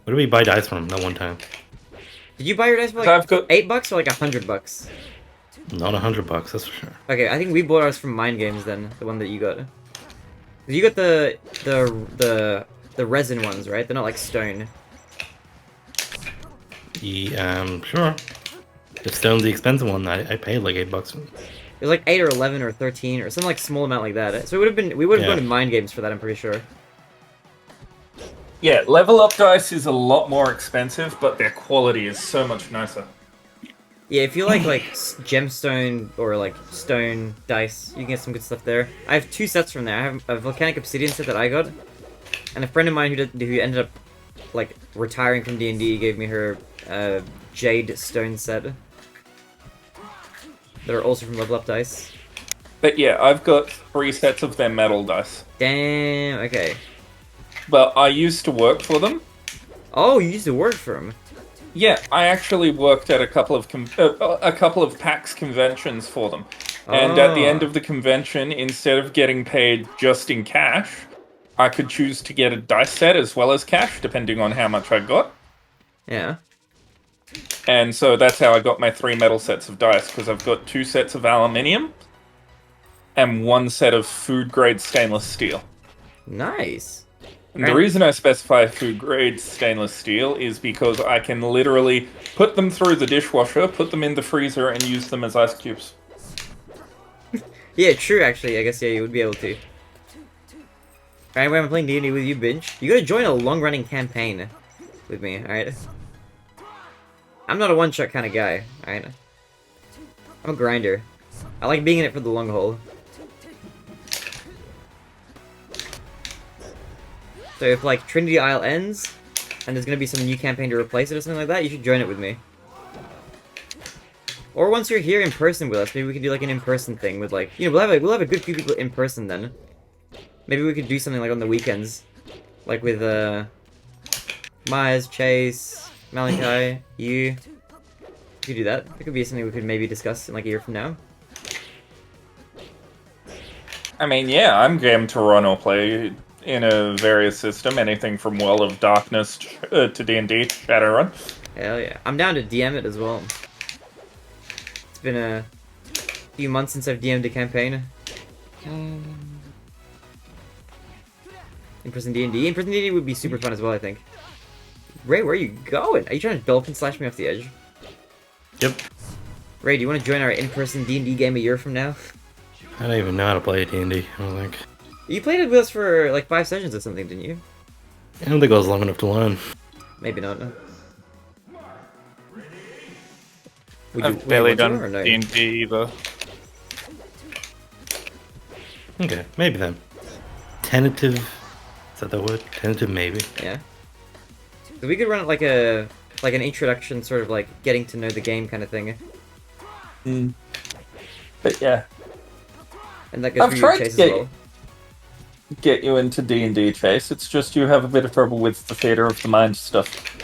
Where do we buy dice from that one time? Did you buy your dice for like I've got- $8 or like $100? Not $100, that's for sure. Okay, I think we bought ours from Mind Games then, the one that you got. You got the resin ones, right? They're not like stone. Sure. If stone's the expensive one, I paid like $8 for it. It was like 8 or 11 or 13 or some like small amount like that. So we would have Yeah. gone to Mind Games for that, I'm pretty sure. Yeah, Level Up Dice is a lot more expensive, but their quality is so much nicer. Yeah, if you like gemstone or like stone dice, you can get some good stuff there. I have 2 sets from there. I have a volcanic obsidian set that I got, and a friend of mine who ended up like retiring from D&D gave me her jade stone set. That are also from Level Up Dice. But yeah, I've got 3 sets of their metal dice. Damn. Okay. But I used to work for them. Oh, you used to work for him. Yeah, I actually worked at a couple of PAX conventions for them. And at the end of the convention, instead of getting paid just in cash, I could choose to get a dice set as well as cash, depending on how much I got. Yeah. And so that's how I got my 3 metal sets of dice, because I've got 2 sets of aluminium and 1 set of food-grade stainless steel. Nice. And the reason I specify food-grade stainless steel is because I can literally put them through the dishwasher, put them in the freezer, and use them as ice cubes. Yeah, true, actually. I guess, yeah, you would be able to. Alright, when I'm playing D&D with you, Binge, you gotta join a long-running campaign with me, alright? I'm not a one-shot kind of guy, alright? I'm a grinder. I like being in it for the long haul. So if, like, Trinity Isle ends, and there's gonna be some new campaign to replace it or something like that, you should join it with me. Or once you're here in person with us, maybe we can do, like, an in-person thing with, like... You know, we'll have a good few people in person then. Maybe we could do something, like, on the weekends. Like with, Myers, Chase, Malachi, you... We could do that. That could be something we could maybe discuss in, like, a year from now. I mean, yeah, I'm game to run or play in a various system, anything from World of Darkness to D&D, Shadowrun. Hell yeah. I'm down to DM it as well. It's been a few months since I've DM'd a campaign. In-person D&D? In-person D&D would be super fun as well, I think. Ray, where are you going? Are you trying to dolphin slash me off the edge? Yep. Ray, do you want to join our in-person D&D game a year from now? I don't even know how to play D&D, I don't think. You played it with us for like 5 sessions or something, didn't you? I don't think I was long enough to learn. Maybe not. I've barely done or no? D&D either. Okay, maybe then. Tentative... Is that the word? Tentative, maybe. Yeah. So we could run it like an introduction, sort of like getting to know the game kind of thing. But yeah, And that goes I've for you, tried Chase, to as well. get you into D&D, Chase. It's just you have a bit of trouble with the theater of the mind stuff.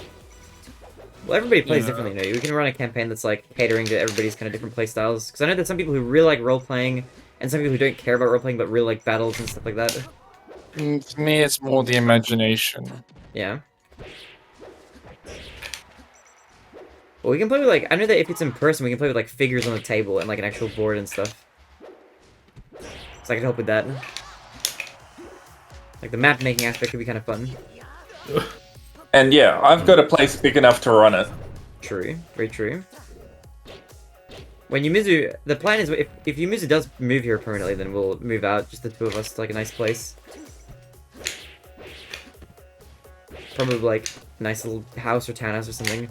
Well, everybody plays differently, you know. We can run a campaign that's like catering to everybody's kind of different play styles. Because I know that some people who really like role playing, and some people who don't care about role playing but really like battles and stuff like that. For me, it's more the imagination. Yeah. Well, we can play with like, I know that if it's in person, we can play with like figures on the table and like an actual board and stuff. So I can help with that. Like the map making aspect could be kind of fun. And yeah, I've got a place big enough to run it. True, very true. When Yumizu, the plan is if Yumizu does move here permanently, then we'll move out, just the 2 of us, to like a nice place. Probably like a nice little house or townhouse or something.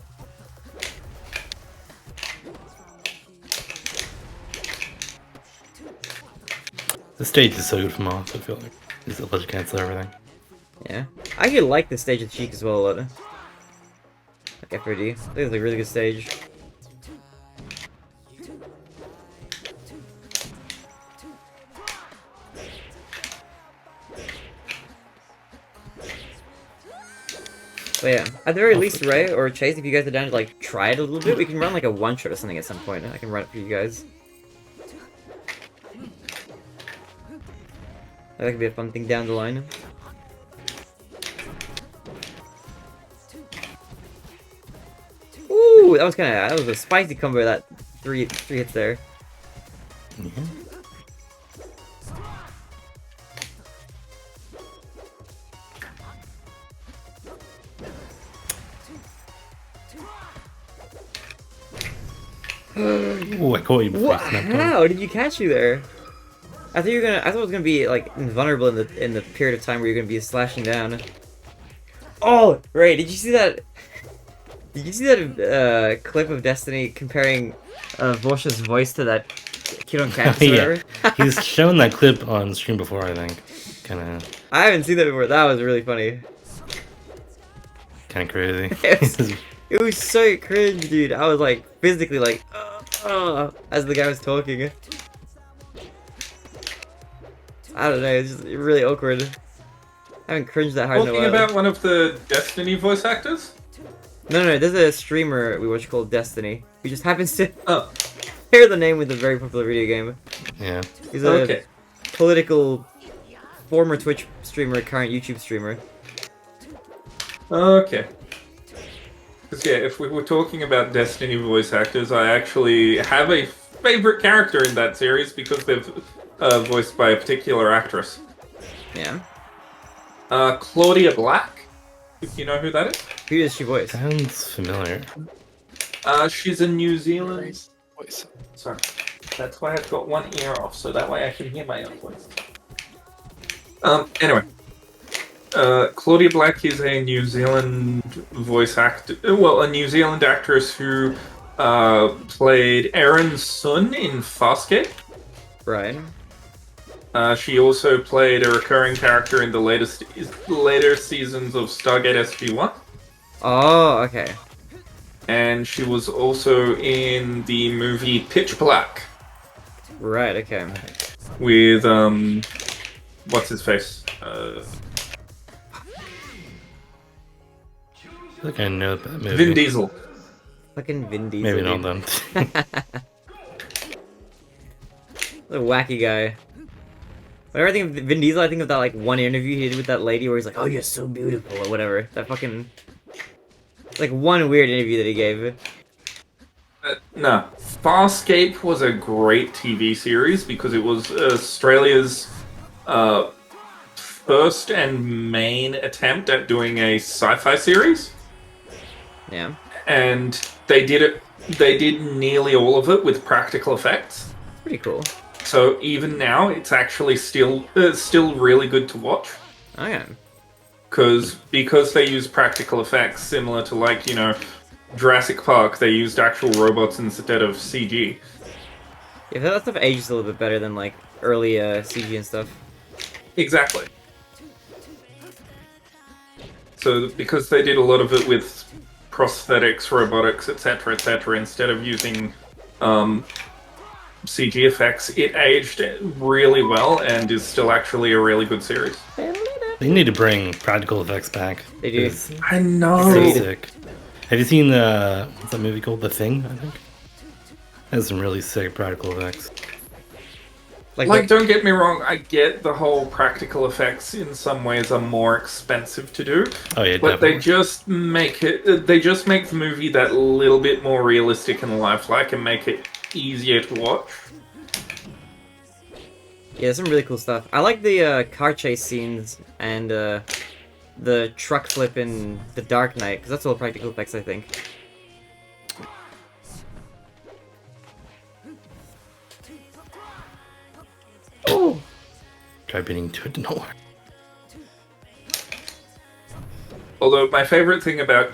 The stage is so good for Mars, I feel like. Just let you cancel everything. Yeah. I actually like the stage of Cheek as well a lot. Like FRD. I think it's like a really good stage. But yeah, at the very least, Ray or Chase, if you guys are down to like try it a little bit, we can run like a one shot or something at some point. I can run it for you guys. That could be a fun thing down the line. Ooh, that was a spicy combo. That three hits there. Ooh, I caught you before you snapped on. How did you catch you there? I thought it was gonna be like invulnerable in the period of time where you're gonna be slashing down. Oh, Ray, did you see that? Did you see that clip of Destiny comparing Vosh's voice to that kid on campus? Yeah, he's shown that clip on stream before, I think. I haven't seen that before. That was really funny. Kind of crazy. It was so cringe, dude. I was like physically like, as the guy was talking. I don't know. It's just really awkward. I haven't cringed that hard in a while. Talking about one of the Destiny voice actors? No, there's a streamer we watch called Destiny. Who just happens to share the name with a very popular video game. Yeah. He's a political former Twitch streamer, current YouTube streamer. Okay. Because yeah, if we were talking about Destiny voice actors, I actually have a favorite character in that series because they're voiced by a particular actress. Yeah. Claudia Black, if you know who that is. Who does she voice? Sounds familiar. She's a New Zealand... Voice. Sorry. That's why I've got one ear off, so that way I can hear my own voice. Anyway. Claudia Black is a New Zealand voice actor... Well, a New Zealand actress who played Erin Sun in Farscape. Right. She also played a recurring character in the later seasons of Stargate SG-1. Oh, okay. And she was also in the movie Pitch Black. Right, okay. With, what's his face? I feel like I know that movie. Vin Diesel. Fucking Vin Diesel. Maybe not them. The wacky guy. Whenever I think of Vin Diesel, I think of that like one interview he did with that lady where he's like, "Oh, you're so beautiful," or whatever. That fucking like one weird interview that he gave. No, Farscape was a great TV series because it was Australia's first and main attempt at doing a sci-fi series. Yeah. And they did nearly all of it with practical effects. Pretty cool. So even now, it's actually still really good to watch. Oh yeah. Because they use practical effects, similar to like, you know, Jurassic Park, they used actual robots instead of CG. Yeah, that stuff ages a little bit better than like early CG and stuff. Exactly. So because they did a lot of it with prosthetics, robotics, etc., instead of using CG effects, it aged really well and is still actually a really good series. They need to bring practical effects back. They do. I know. So sick. Have you seen what's that movie called? The Thing, I think. It has some really sick practical effects. Like don't get me wrong, I get the whole practical effects in some ways are more expensive to do. Oh yeah, But definitely. they just make the movie that little bit more realistic and lifelike and make it easier to watch. Yeah, some really cool stuff. I like the car chase scenes and the truck flip in The Dark Knight, because that's all practical effects, I think. Oh! Try beating to it to nowhere. Although my favorite thing about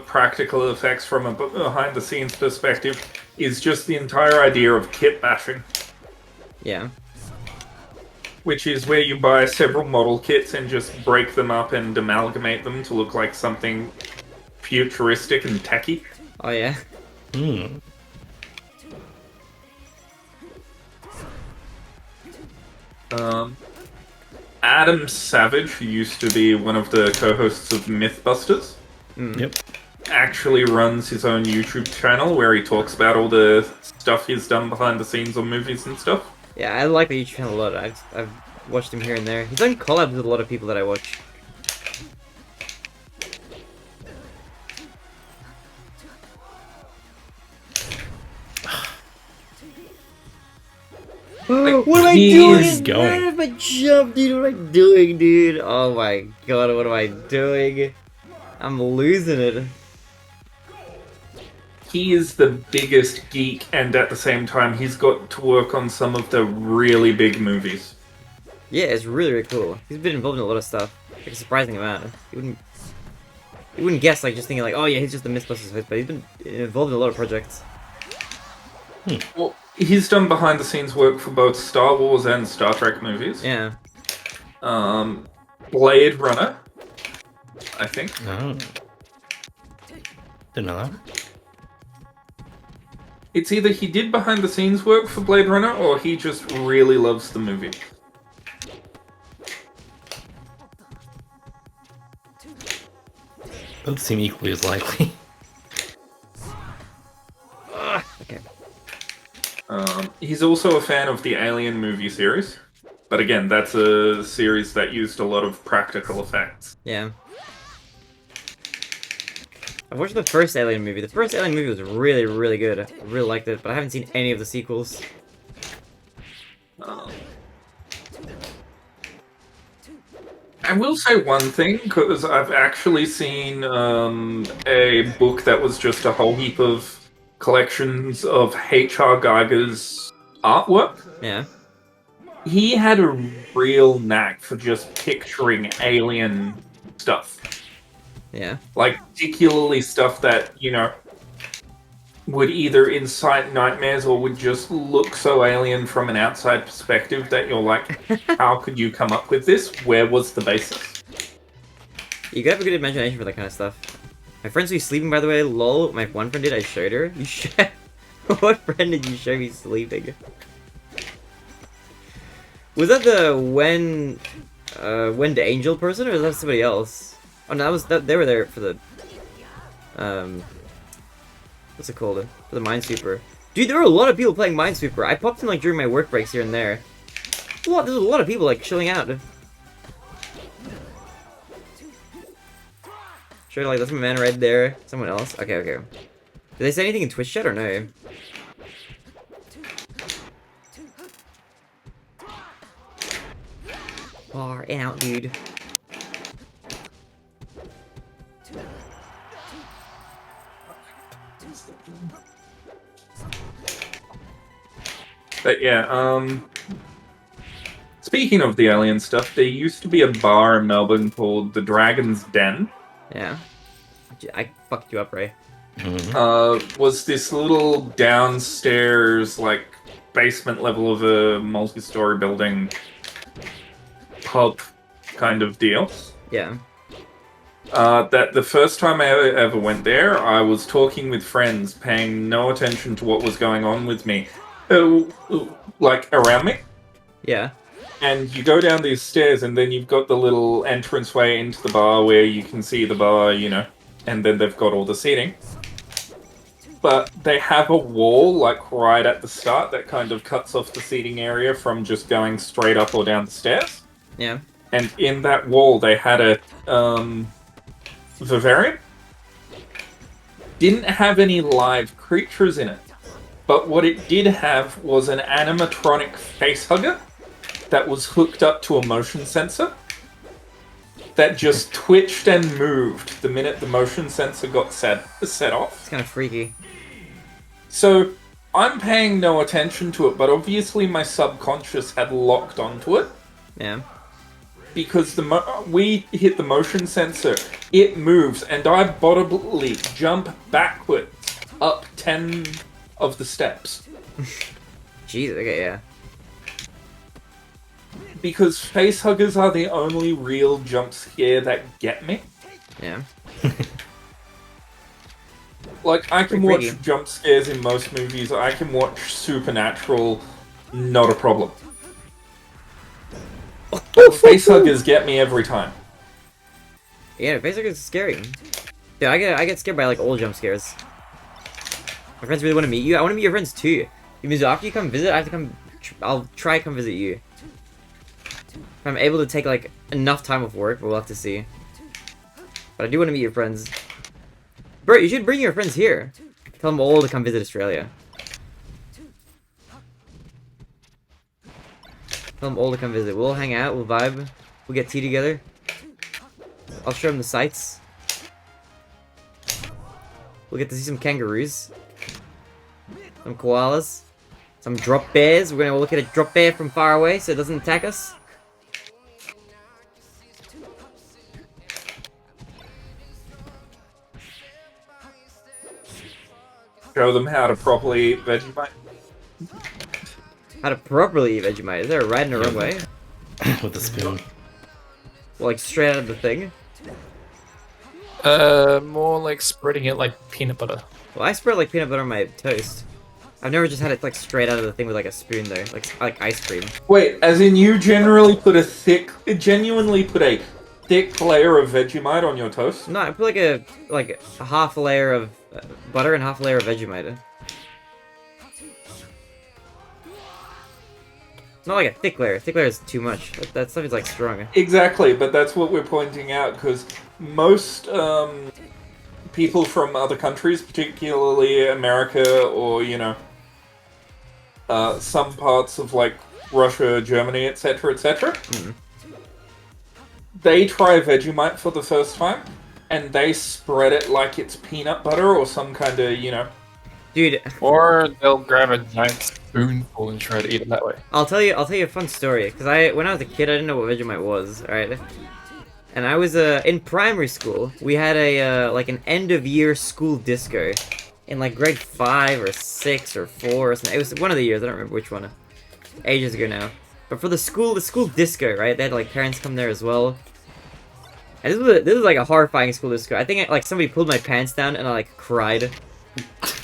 practical effects from a behind-the-scenes perspective is just the entire idea of kit bashing. Yeah. Which is where you buy several model kits and just break them up and amalgamate them to look like something futuristic and techy. Oh yeah. Hmm. Adam Savage, who used to be one of the co-hosts of Mythbusters, Yep. actually runs his own YouTube channel where he talks about all the stuff he's done behind the scenes on movies and stuff. Yeah, I like the YouTube channel a lot. I've watched him here and there. He's done collabs with a lot of people that I watch. What am I doing? is going. Where did I jump, dude? What am I doing, dude? Oh my god, what am I doing? I'm losing it. He is the biggest geek, and at the same time, he's got to work on some of the really big movies. Yeah, it's really, really cool. He's been involved in a lot of stuff. Like a surprising amount. You wouldn't guess, like, just thinking like, oh yeah, he's just the Mythbusters host, but he's been involved in a lot of projects. Well, he's done behind the scenes work for both Star Wars and Star Trek movies. Yeah. Blade Runner, I think. Oh. Didn't know that. It's either he did behind the scenes work for Blade Runner, or he just really loves the movie. Both seem equally as likely. Okay. He's also a fan of the Alien movie series. But again, that's a series that used a lot of practical effects. Yeah. I watched the first Alien movie. The first Alien movie was really, really good. I really liked it, but I haven't seen any of the sequels. I will say one thing, because I've actually seen a book that was just a whole heap of collections of H.R. Geiger's artwork. Yeah. He had a real knack for just picturing alien stuff. Yeah. Like, particularly stuff that, you know, would either incite nightmares or would just look so alien from an outside perspective that you're like, how could you come up with this? Where was the basis? You gotta have a good imagination for that kind of stuff. My friend's who's sleeping, by the way, lol. My one friend did, I showed her. You showed... What friend did you show me sleeping? Was that the When the Angel person, or was that somebody else? Oh no, they were there for the what's it called? For the Minesweeper. Dude, there were a lot of people playing Minesweeper. I popped in like during my work breaks here and there. There's a lot of people like chilling out. Sure, like that's my man right there. Someone else. Okay. Did they say anything in Twitch chat or no? Far out, dude. But yeah, speaking of the alien stuff, there used to be a bar in Melbourne called the Dragon's Den. Yeah. I fucked you up, Ray. Was this little downstairs, like, basement level of a multi-story building pub kind of deal. Yeah. That the first time I ever went there, I was talking with friends, paying no attention to what was going on with me. Like, around me. Yeah. And you go down these stairs, and then you've got the little entranceway into the bar where you can see the bar, you know, and then they've got all the seating. But they have a wall, like, right at the start that kind of cuts off the seating area from just going straight up or down the stairs. Yeah. And in that wall, they had a, vivarium. Didn't have any live creatures in it. But what it did have was an animatronic facehugger that was hooked up to a motion sensor that just twitched and moved the minute the motion sensor got set off. It's kind of freaky. So I'm paying no attention to it, but obviously my subconscious had locked onto it. Yeah. Because we hit the motion sensor, it moves, and I bodily jump backwards up 10 of the steps. Jeez, okay, yeah. Because facehuggers are the only real jump scare that get me. Yeah. Like, I can Pretty watch freaky. jump scares in most movies, I can watch Supernatural, not a problem. But facehuggers get me every time. Yeah, basically it's scary. Dude, I get scared by like all jump scares. My friends really want to meet you. I want to meet your friends too. It means after you come visit, I have to come. I'll try to come visit you. If I'm able to take like enough time off work, we'll have to see. But I do want to meet your friends. Bro, you should bring your friends here. Tell them all to come visit Australia. Tell them all to come visit. We'll hang out, we'll vibe, we'll get tea together. I'll show them the sights. We'll get to see some kangaroos. Some koalas. Some drop bears. We're gonna look at a drop bear from far away so it doesn't attack us. Show them how to properly eat Vegemite. How to properly eat Vegemite. Is there a right and a wrong way? With a spoon. Well, like straight out of the thing? More like spreading it like peanut butter. Well, I spread like peanut butter on my toast. I've never just had it like straight out of the thing with like a spoon though, like ice cream. Wait, as in you genuinely put a thick layer of Vegemite on your toast? No, I put like a half a layer of butter and half a layer of Vegemite. Not like a thick layer. Thick layer is too much. That stuff is like strong. Exactly, but that's what we're pointing out, because most people from other countries, particularly America or, you know, some parts of like Russia, Germany, etc., they try Vegemite for the first time, and they spread it like it's peanut butter or some kind of, you know... Dude, Or they'll grab a giant spoonful and try to eat it that way. I'll tell you a fun story. Cause when I was a kid, I didn't know what Vegemite was, right? And I was in primary school. We had a like an end of year school disco, in like grade 5 or 6 or 4 or something. It was one of the years. I don't remember which one. Ages ago now. But for the school disco, right? They had like parents come there as well. And this was like a horrifying school disco. I think like somebody pulled my pants down and I like cried.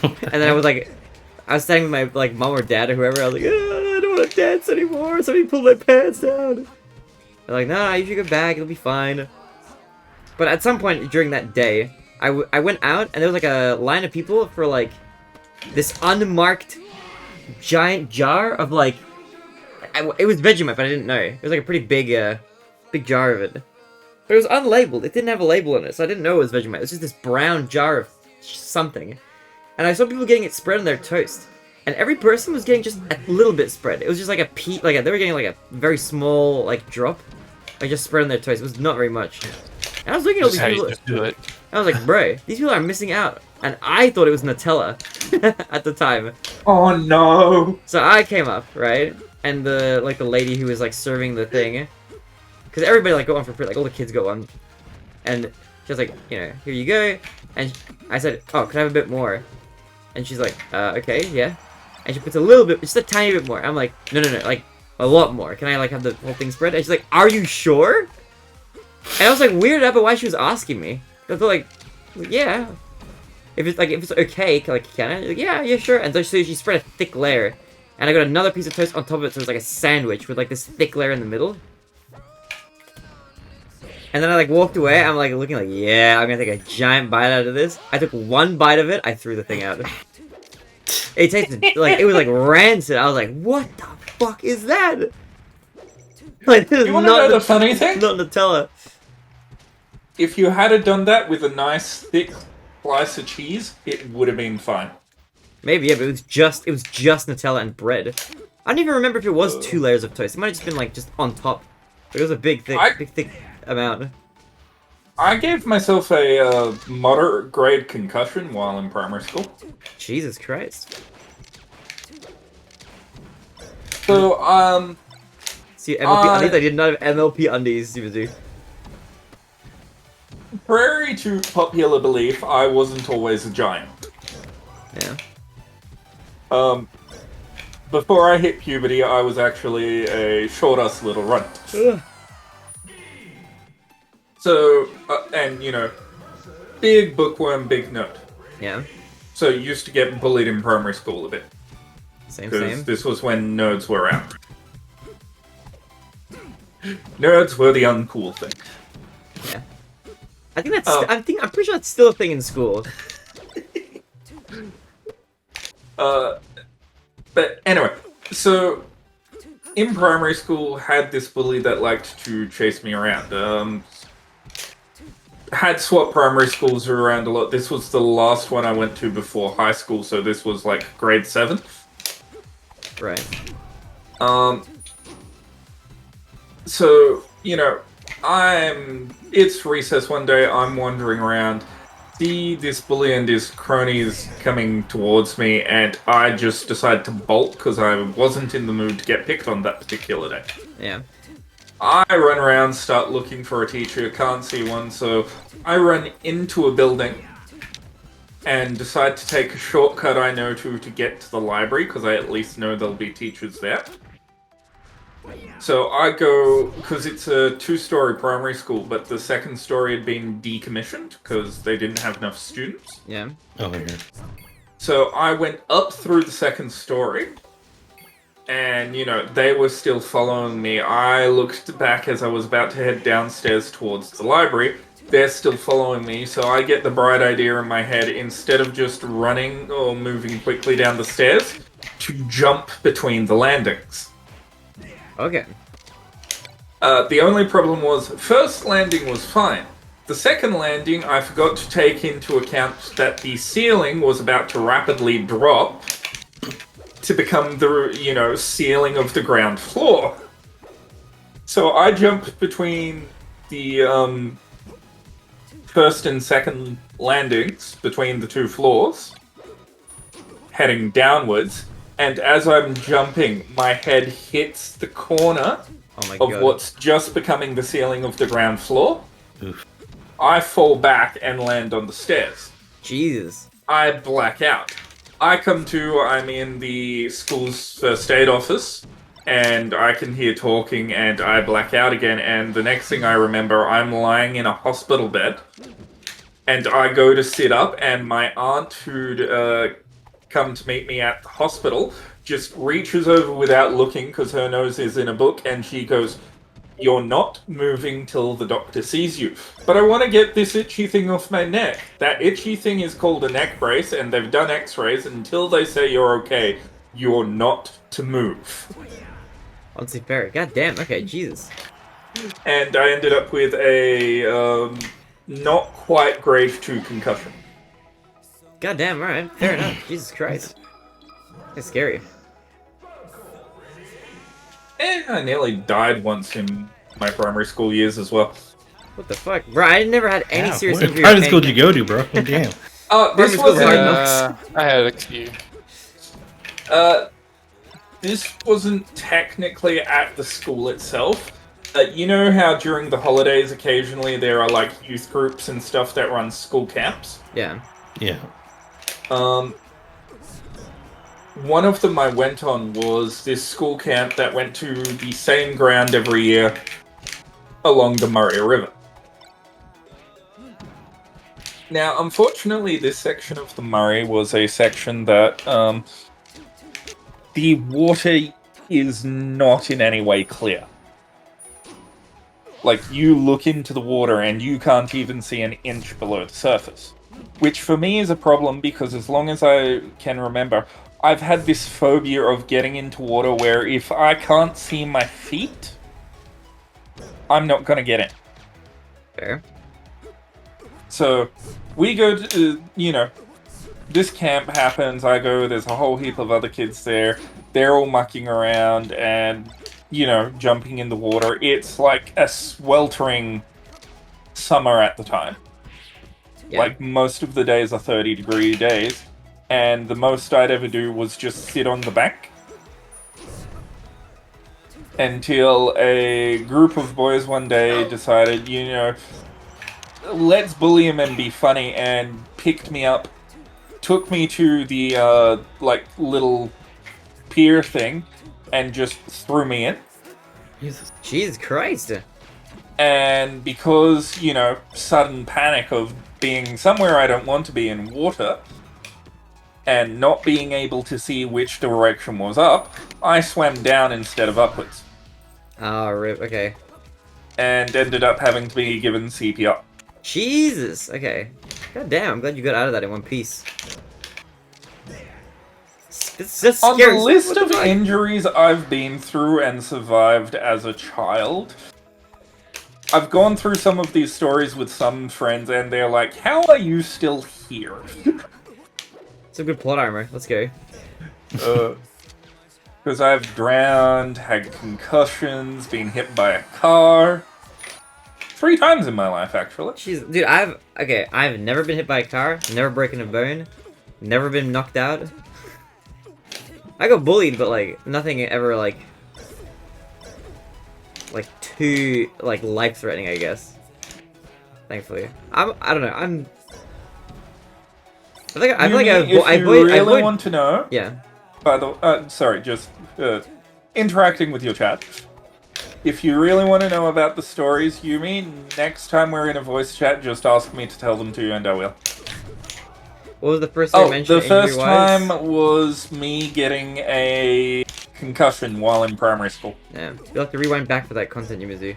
And then I was standing with my like mom or dad or whoever. I was like, I don't want to dance anymore. Somebody pulled my pants down. They're like, nah, you should go back. It'll be fine. But at some point during that day, I went out and there was like a line of people for like this unmarked giant jar of like it was Vegemite, but I didn't know. It was like a pretty big jar of it. But it was unlabeled. It didn't have a label on it, so I didn't know it was Vegemite. It was just this brown jar of something. And I saw people getting it spread on their toast. And every person was getting just a little bit spread. It was just like they were getting like a very small like drop. Like just spread on their toast. It was not very much. And I was looking at all these people. Just do it. I was like, bro, these people are missing out. And I thought it was Nutella at the time. Oh no! So I came up, right? And the lady who was like serving the thing, because everybody like got one for free, like all the kids got one. And she was like, you know, here you go. And I said, oh, can I have a bit more? And she's like, okay, yeah. And she puts a little bit, just a tiny bit more. I'm like, no, like a lot more. Can I like have the whole thing spread? And she's like, are you sure? And I was like weirded out by why she was asking me. I thought like, yeah. If it's okay, like can I? Like, yeah, sure. And so she spread a thick layer, and I got another piece of toast on top of it, so it was like a sandwich with like this thick layer in the middle. And then I like walked away. I'm like looking like, yeah, I'm gonna take a giant bite out of this. I took one bite of it. I threw the thing out. It tasted like it was like rancid. I was like, what the fuck is that? Like this is You want to know the funny thing? not Nutella. If you had done that with a nice thick slice of cheese, it would have been fine. Maybe, yeah, but it was just Nutella and bread. I don't even remember if it was 2 layers of toast. It might have just been like just on top. But it was a big thick amount. I gave myself a moderate grade concussion while in primary school. Jesus Christ. So, See, MLP undies, I did not have MLP undies, Subathon. contrary to popular belief, I wasn't always a giant. Yeah. Before I hit puberty, I was actually a short-ass little runt. Ugh. So, and, you know, big bookworm, big nerd. Yeah. So used to get bullied in primary school a bit. Same. Because this was when nerds were out. Nerds were the uncool thing. Yeah. I think that's. Oh. I'm pretty sure that's still a thing in school. But anyway, so in primary school, had this bully that liked to chase me around. Had swap primary schools around a lot. This was the last one I went to before high school, so this was like grade 7. Right. So, it's recess one day, I'm wandering around, see this bully and his cronies coming towards me, and I just decide to bolt because I wasn't in the mood to get picked on that particular day. Yeah. I run around, start looking for a teacher, can't see one, so I run into a building and decide to take a shortcut I know to get to the library, because I at least know there'll be teachers there. So I go, because it's a 2-story primary school, but the second story had been decommissioned because they didn't have enough students. Yeah. Oh, here. So I went up through the second story, and, they were still following me. I looked back as I was about to head downstairs towards the library. They're still following me, so I get the bright idea in my head, instead of just running or moving quickly down the stairs, to jump between the landings. Okay. The only problem was, first landing was fine. The second landing, I forgot to take into account that the ceiling was about to rapidly drop to become the, ceiling of the ground floor. So I jumped between the, first and second landings, between the 2 floors, heading downwards, and as I'm jumping, my head hits the corner of what's just becoming the ceiling of the ground floor. Oof. I fall back and land on the stairs. Jesus. I black out. I come to, I'm in the school's first aid office, and I can hear talking, and I black out again, and the next thing I remember, I'm lying in a hospital bed, and I go to sit up, and my aunt, who'd come to meet me at the hospital, just reaches over without looking, because her nose is in a book, and she goes, "You're not moving till the doctor sees you. But I want to get this itchy thing off my neck." That itchy thing is called a neck brace, and they've done x-rays. Until they say you're okay, you're not to move. Honestly, fair. God damn. Okay, Jesus. And I ended up with a not quite grade 2 concussion. God damn. All right. Fair enough. Jesus Christ. That's scary. I nearly died once in my primary school years as well. What the fuck, bro? I never had any Wow, serious what injury. private school did you go to, bro? Oh, damn. This Primary school was hard in, knocks. I had a few. this wasn't technically at the school itself. You know how during the holidays occasionally there are like youth groups and stuff that run school camps? Yeah. Yeah. One of them I went on was this school camp that went to the same ground every year along the Murray River. Now, unfortunately, this section of the Murray was a section that the water is not in any way clear. Like, you look into the water and you can't even see an inch below the surface. Which for me is a problem because as long as I can remember, I've had this phobia of getting into water where if I can't see my feet, I'm not going to get in. Fair. So, we go to, this camp happens, I go, there's a whole heap of other kids there, they're all mucking around and, jumping in the water. It's like a sweltering summer at the time. Yeah. Like, most of the days are 30-degree days, and the most I'd ever do was just sit on the bank until a group of boys one day decided, let's bully him and be funny, and picked me up, took me to the, little pier thing, and just threw me in. Jesus Christ. And because, sudden panic of being somewhere I don't want to be in water, and not being able to see which direction was up, I swam down instead of upwards. Oh, rip. Okay. And ended up having to be given CPR. Jesus. Okay. God damn. I'm glad you got out of that in one piece. It's just On scary. the list What the of fuck? injuries I've been through and survived as a child, I've gone through some of these stories with some friends, and they're like, "How are you still here?" Some good plot armor. Let's go. Because I've drowned, had concussions, been hit by a car. 3 times in my life, actually. Jeez, dude, I've never been hit by a car, never broken a bone, never been knocked out. I got bullied, but like nothing ever like too like life-threatening, I guess. Thankfully, I don't know. I feel like If you really want to know, yeah. by the sorry, just interacting with your chat. If you really want to know about the stories, Yumi, next time we're in a voice chat, just ask me to tell them to you, and I will. What was the first thing you mentioned? The first injury-wise? time was me getting a concussion while in primary school. Yeah, you'll have to rewind back for that content, Yumizu.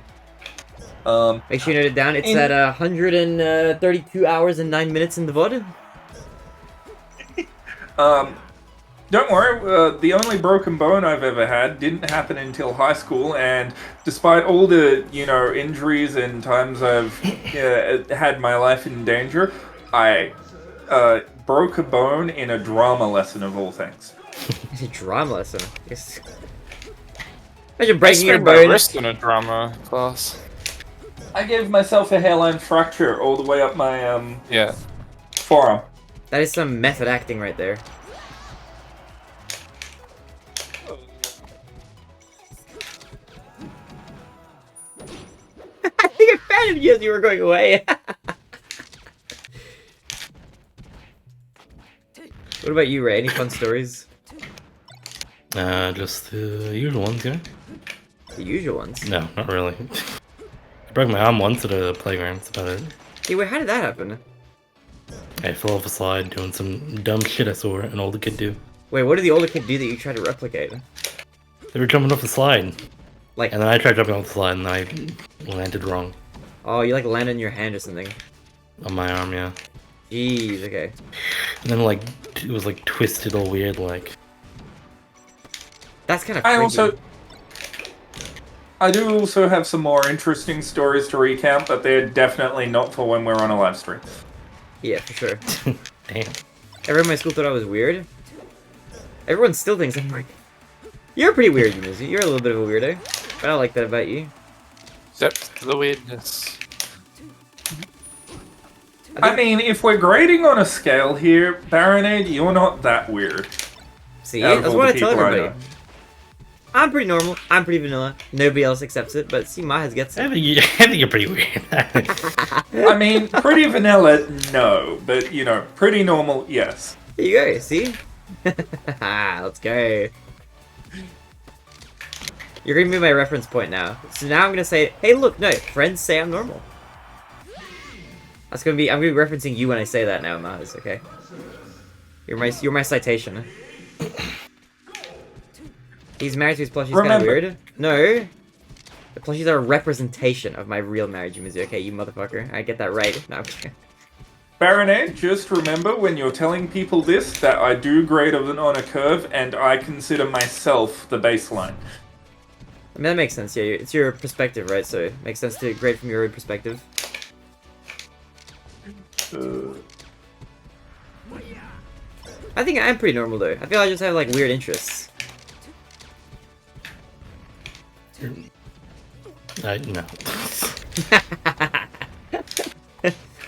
Um, Make sure you note it down. It's at 132 hours and 9 minutes in the VOD. Don't worry, the only broken bone I've ever had didn't happen until high school, and despite all the, injuries and times I've had my life in danger, I broke a bone in a drama lesson of all things. It's a drama lesson. Yes. Imagine I breaking your sprained my bone. wrist in a drama class. I gave myself a hairline fracture all the way up my Yeah. forearm. That is some method acting right there. I think I found you as you were going away. What about you, Ray? Any fun stories? Just the usual ones, yeah? The usual ones. No, not really. I broke my arm once at a playground, that's about it. Hey, wait, how did that happen? I fell off a slide doing some dumb shit I saw an older kid do. Wait, what did the older kid do that you tried to replicate? They were jumping off the slide, Like, and then I tried jumping off the slide and I landed wrong. oh, you like landed on your hand or something. On my arm, yeah. Jeez, okay. And then it was like twisted all weird, like. That's kind of freaky. I do also have some more interesting stories to recount, but they're definitely not for when we're on a live stream. Yeah, for sure. Damn. Everyone in my school thought I was weird. Everyone still thinks I'm weird. You're pretty weird, Yumizu. You're a little bit of a weirdo. But I like that about you. Except the weirdness. I mean, if we're grading on a scale here, Baronade, you're not that weird. See, Out of that's all what the I tell people I everybody. I'm pretty normal. I'm pretty vanilla. Nobody else accepts it, but see, Mahas gets I it. think you're pretty weird. I mean, pretty vanilla, no. But, pretty normal, yes. There you go, see? Let's go. You're giving me my reference point now. So now I'm gonna say, hey look, no, friends say I'm normal. I'm gonna be referencing you when I say that now, Mahas, okay? You're my citation. He's married to his plushies, kind of weird. No. The plushies are a representation of my real marriage, Yumizu. Okay, you motherfucker. I get that right. No, I'm kidding. Baronet, just remember when you're telling people this, that I do grade on a curve, and I consider myself the baseline. I mean, that makes sense, yeah. It's your perspective, right? So it makes sense to grade from your own perspective. I think I'm pretty normal, though. I feel I just have, like, weird interests. No.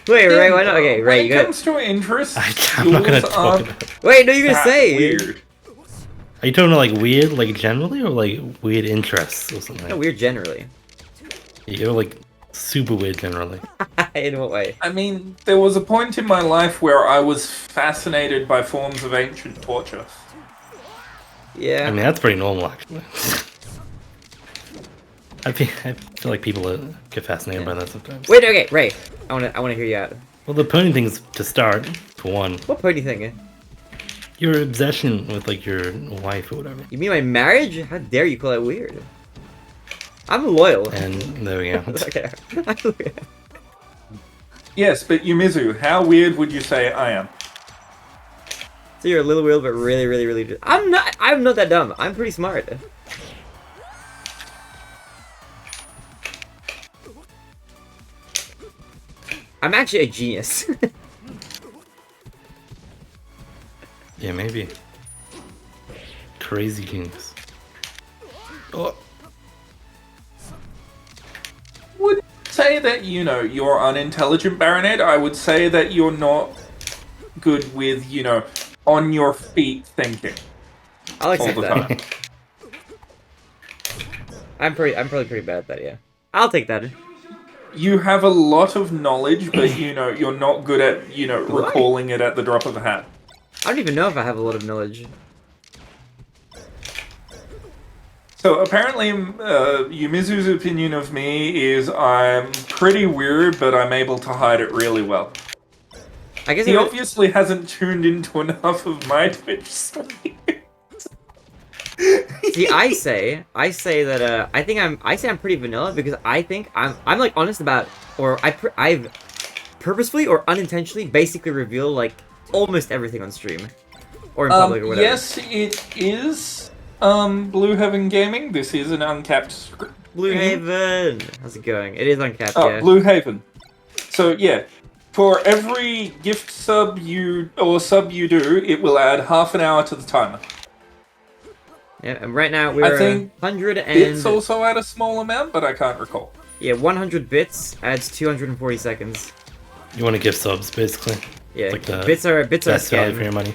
Wait, Ray, why not? Okay, Ray, you When it got. comes to interests, I'm not gonna yours talk aren't about it. Wait, no, you're gonna that say. weird. Are you talking about weird, generally, or weird interests or something? No, weird generally. You're super weird generally. In what way? I mean, there was a point in my life where I was fascinated by forms of ancient torture. Yeah. I mean, that's pretty normal, actually. I feel like people get fascinated by that sometimes. Wait, okay, Ray. I wanna hear you out. Well, the pony thing's to start, for one. What pony thing? Your obsession with your wife or whatever. You mean my marriage? How dare you call that weird? I'm loyal. And there we go. Okay. Yes, but Yumizu, how weird would you say I am? So you're a little weird, but really, really, really. I'm not that dumb. I'm pretty smart. I'm actually a genius. Yeah, maybe. Crazy genius. Oh. Would say that, you know, you're unintelligent, Baronet. I would say that you're not good with, you know, on your feet thinking I'll all accept the that. time. I'm probably pretty bad at that. Yeah, I'll take that. You have a lot of knowledge, but, you know, you're not good at, you know, Do I? recalling it at the drop of a hat. I don't even know if I have a lot of knowledge. So apparently, Yumizu's opinion of me is I'm pretty weird, but I'm able to hide it really well. I guess He it obviously hasn't tuned into enough of my Twitch streams. See, I say that I say I'm pretty vanilla because I think I'm like honest about, or I've purposefully or unintentionally basically reveal like almost everything on stream or in public or whatever. Yes, it is. Blue Heaven Gaming. This is an uncapped script. Blue Haven, how's it going? It is uncapped, Oh, yeah. Blue Haven. So yeah, for every gift sub you do, it will add half an hour to the timer. Yeah, and right now we're I think 100 and It's also at a small amount, but I can't recall. yeah, 100 bits adds 240 seconds. You want to give subs, basically. Yeah, Like the bits are a best value for scam. your money.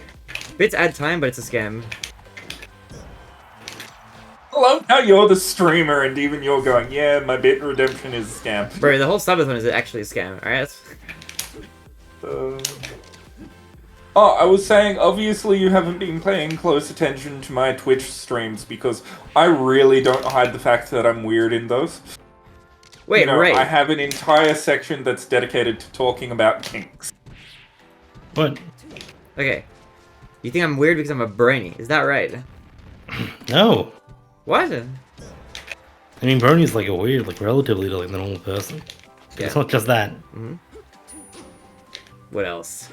Bits add time, but it's a scam. I love how you're the streamer and even you're going, yeah, my bit redemption is a scam. Bro, the whole Subathon is actually a scam. All right. Oh, I was saying, obviously you haven't been paying close attention to my Twitch streams because I really don't hide the fact that I'm weird in those. Wait, You know, right? I have an entire section that's dedicated to talking about kinks. What? Okay. You think I'm weird because I'm a brainy? Is that right? No. What? I mean, Bernie's like a weird, like relatively like the normal person. Yeah. It's not just that. What else?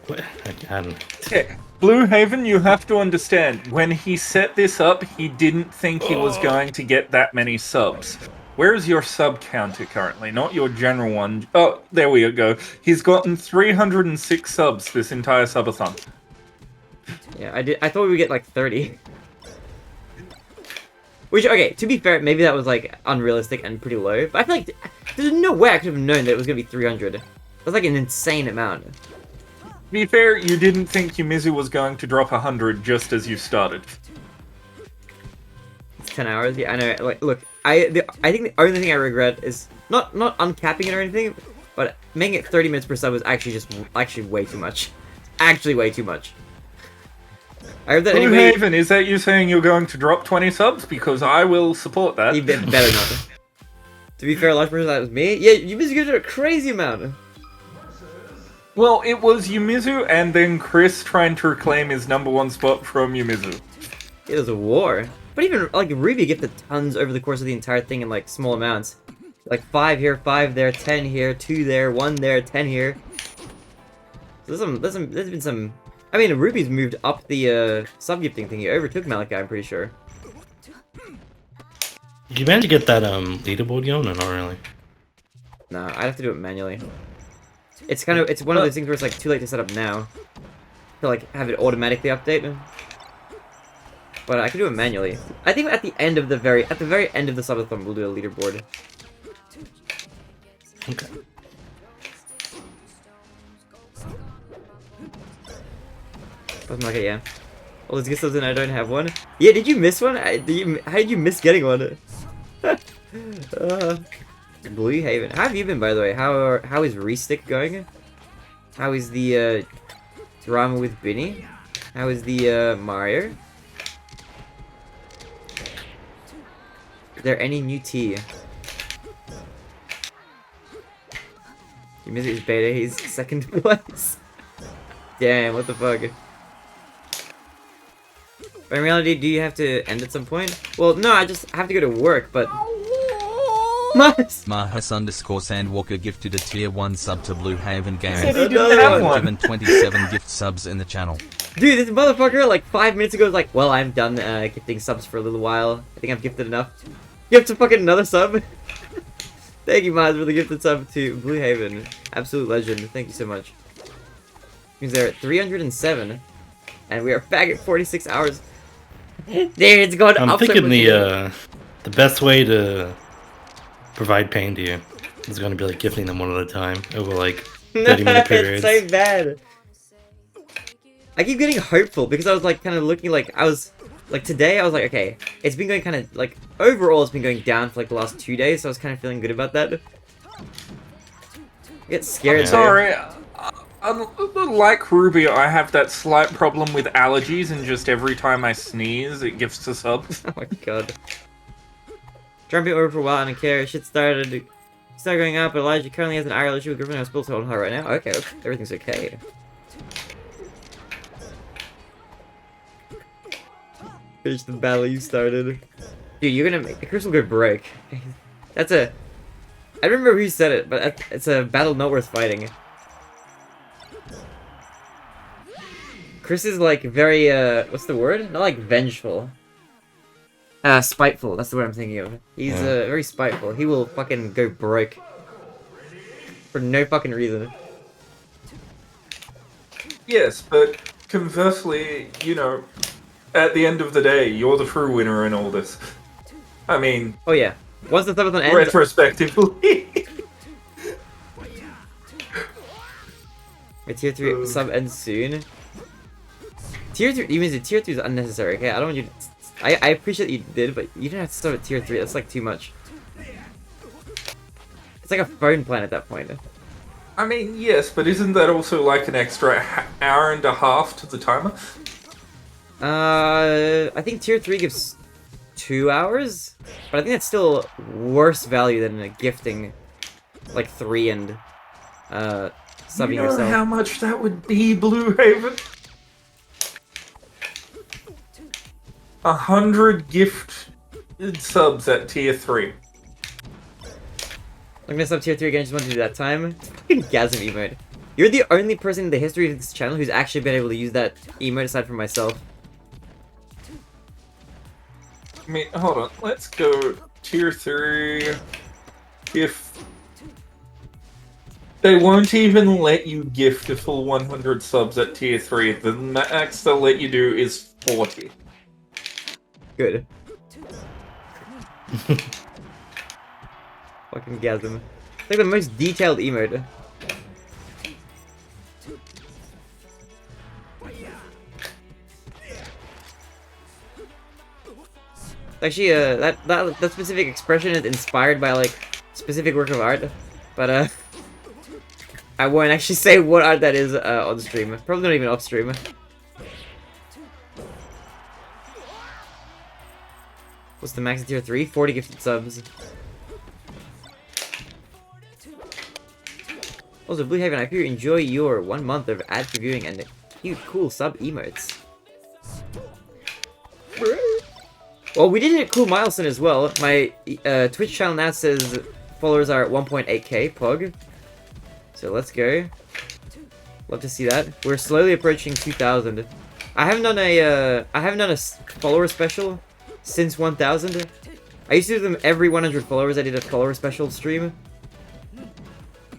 What? I don't. Yeah, Blue Haven, you have to understand, when he set this up, he didn't think he was going to get that many subs. Where is your sub counter currently? Not your general one. Oh, there we go. He's gotten 306 subs this entire subathon. Yeah, I thought we would get like 30. Which, okay, to be fair, maybe that was like unrealistic and pretty low. But I feel like there's no way I could have known that it was gonna be 300. That's like an insane amount. To be fair, you didn't think Yumizu was going to drop 100 just as you started. It's 10 hours. Yeah, I know. Like, look, I think the only thing I regret is not uncapping it or anything, but making it 30 minutes per sub was actually way too much. Actually, way too much. I hope that Blue anybody Haven, is that you saying you're going to drop 20 subs? Because I will support that. you better not. To be fair, last person that was me. Yeah, you missed a crazy amount. Well, it was Yumizu and then Chris trying to reclaim his #1 spot from Yumizu. It was a war. But even like Ruby gifted tons over the course of the entire thing in like small amounts. Like 5 here, 5 there, 10 here, 2 there, 1 there, 10 here. So there's been some. I mean, Ruby's moved up the sub-gifting thing. He overtook Malachi, I'm pretty sure. Did you manage to get that leaderboard going or not really? No, I'd have to do it manually. It's one of those things where it's like too late to set up now. To like have it automatically update. But I can do it manually. I think at the very end of the subathon we'll do a leaderboard. Okay. Okay, yeah. Well, let's get something I don't have one. Yeah, did you miss one? How did you miss getting one? Blue Haven. How have you been, by the way? How is Restick going? How is the drama with Binny? How is the Mario? Is there any new tea? You missed his beta. He's second place. Damn, what the fuck? But in reality, do you have to end at some point? Well, no, I just have to go to work, but... Mas! Mahas underscore Sandwalker gifted a tier 1 sub to Blue Haven Said Gaming. he didn't have one. one. Given 27 gift subs in the channel. Dude, this motherfucker, like 5 minutes ago, was like, well, I'm done gifting subs for a little while. I think I've gifted enough. Gift to fucking another sub. Thank you, Maz, for the gifted sub to Blue Haven. Absolute legend. Thank you so much. Means they're at 307, and we are back at 46 hours. Dude, it's going I'm up so thinking much. the best way to provide pain to you is going to be like gifting them one at a time over like 30-minute periods. It's so bad. I keep getting hopeful because I was like kind of looking like I was like today I was like, okay, it's been going kind of like overall it's been going down for like the last 2 days, so I was kind of feeling good about that. I get scared. I'm sorry. Like Ruby, I have that slight problem with allergies, and just every time I sneeze, it gifts a sub. Oh my god. Trying to be over for a while, I don't care. Shit started going up, but Elijah currently has an IRL issue with Griffin. I'm supposed to hold her right now. Okay, everything's okay. Finish the battle you started. Dude, you're gonna make the crystal go broke. That's a... I don't remember who said it, but it's a battle not worth fighting. Chris is like very, what's the word? Not like vengeful. Spiteful, that's the word I'm thinking of. He's very spiteful. He will fucking go broke. For no fucking reason. Yes, but conversely, you know, at the end of the day, you're the true winner in all this. I mean... Oh yeah. Once the Subathon ends... Retrospectively. My tier 3 sub ends soon. Tier 3, you mean the tier 3 is unnecessary, okay? I don't want you to... I appreciate you did, but you didn't have to sub at tier 3, that's like too much. It's like a phone plan at that point. I mean, yes, but isn't that also like an extra hour and a half to the timer? I think tier 3 gives 2 hours, but I think that's still worse value than gifting like 3 and subbing You know yourself. how much that would be, Blue Haven? 100 gift subs at tier 3. I'm gonna sub tier 3 again, just want to do that time. Fucking Gasm emote. You're the only person in the history of this channel who's actually been able to use that emote aside from myself. I mean, hold on. Let's go tier 3. If they won't even let you gift a full 100 subs at tier 3, the max they'll let you do is 40. Good. Fucking Gasm. It's like the most detailed emote. Actually, that specific expression is inspired by like specific work of art, but I won't actually say what art that is on stream. Probably not even off stream. What's the max in tier 3? 40 gifted subs. Also, Blue Haven, I hope you enjoy your 1 month of ad viewing and cute, cool sub emotes. Well, we did hit a cool milestone as well. My Twitch channel now says followers are at 1.8k pog. So let's go. Love to see that. We're slowly approaching 2,000. I haven't done a follower special since 1,000. I used to do them every 100 followers. I did a follower special stream.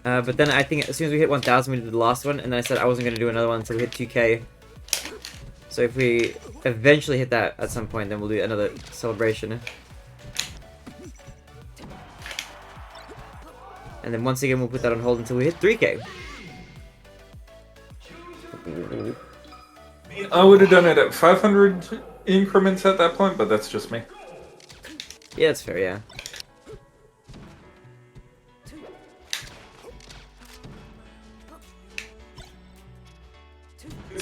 But then I think as soon as we hit 1,000, we did the last one, and then I said I wasn't going to do another one until we hit 2k. So if we eventually hit that at some point, then we'll do another celebration. And then once again, we'll put that on hold until we hit 3k. I would have done it at 500 increments at that point, but that's just me. Yeah, that's fair, yeah.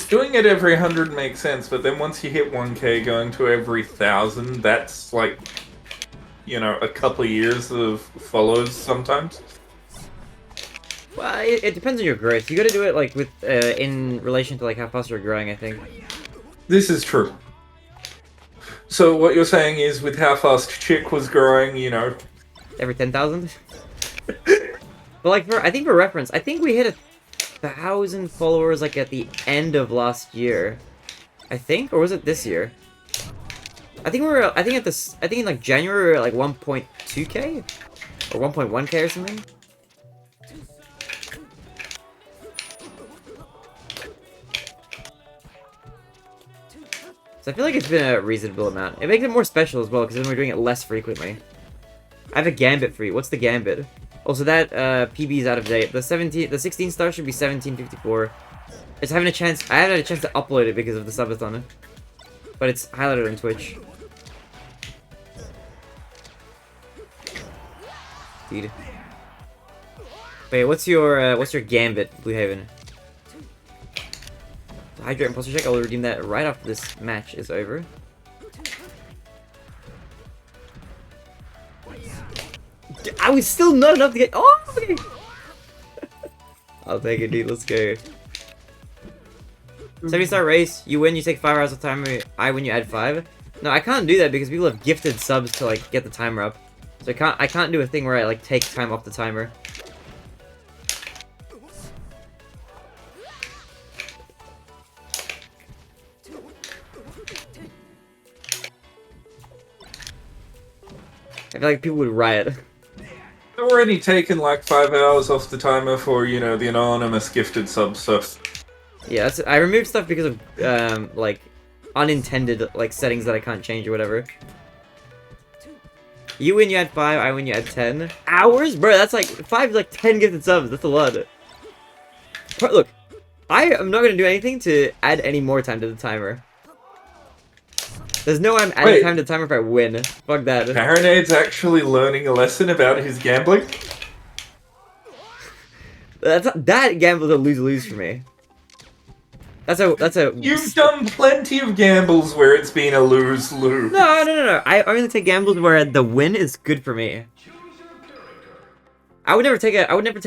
Doing it every 100 makes sense, but then once you hit 1k, going to every 1,000, that's like, you know, a couple of years of follows sometimes. Well, it depends on your growth. You gotta do it, like, with, in relation to, like, how fast you're growing, I think. This is true. So what you're saying is, with how fast Chick was growing, you know, every 10,000. But like I think for reference, I think we hit 1,000 followers like at the end of last year. I think, or was it this year? I think in like January we were at like 1.2k or 1.1k or something. So I feel like it's been a reasonable amount. It makes it more special as well because then we're doing it less frequently. I have a gambit for you. What's the gambit? Also, that PB is out of date. The 16 star should be 1754. It's having a chance. I haven't had a chance to upload it because of the subathon, but it's highlighted on Twitch. Dude. Wait, what's your gambit, Blue Haven? Hydrate Impulse check. I will redeem that right after this match is over. I was still not enough to get. Oh, okay. I'll take it, dude. Let's go. 70-star race. You win. You take 5 hours of timer. I win. You add 5. No, I can't do that because people have gifted subs to like get the timer up. So I can't do a thing where I like take time off the timer. I feel like people would riot. I've already taken like 5 hours off the timer for, you know, the anonymous gifted sub stuff. Yeah, I removed stuff because of, like, unintended, like, settings that I can't change or whatever. You win, you add 5, I win, you add 10. Hours? Bro, that's like, 5 is like 10 gifted subs, that's a lot. But look, I am not gonna do anything to add any more time to the timer. There's no way I'm adding time to the timer if I win. Fuck that. Paranoid's actually learning a lesson about his gambling. That gamble's a lose-lose for me. That's a. You've done plenty of gambles where it's been a lose-lose. No. I only take gambles where the win is good for me. I would never take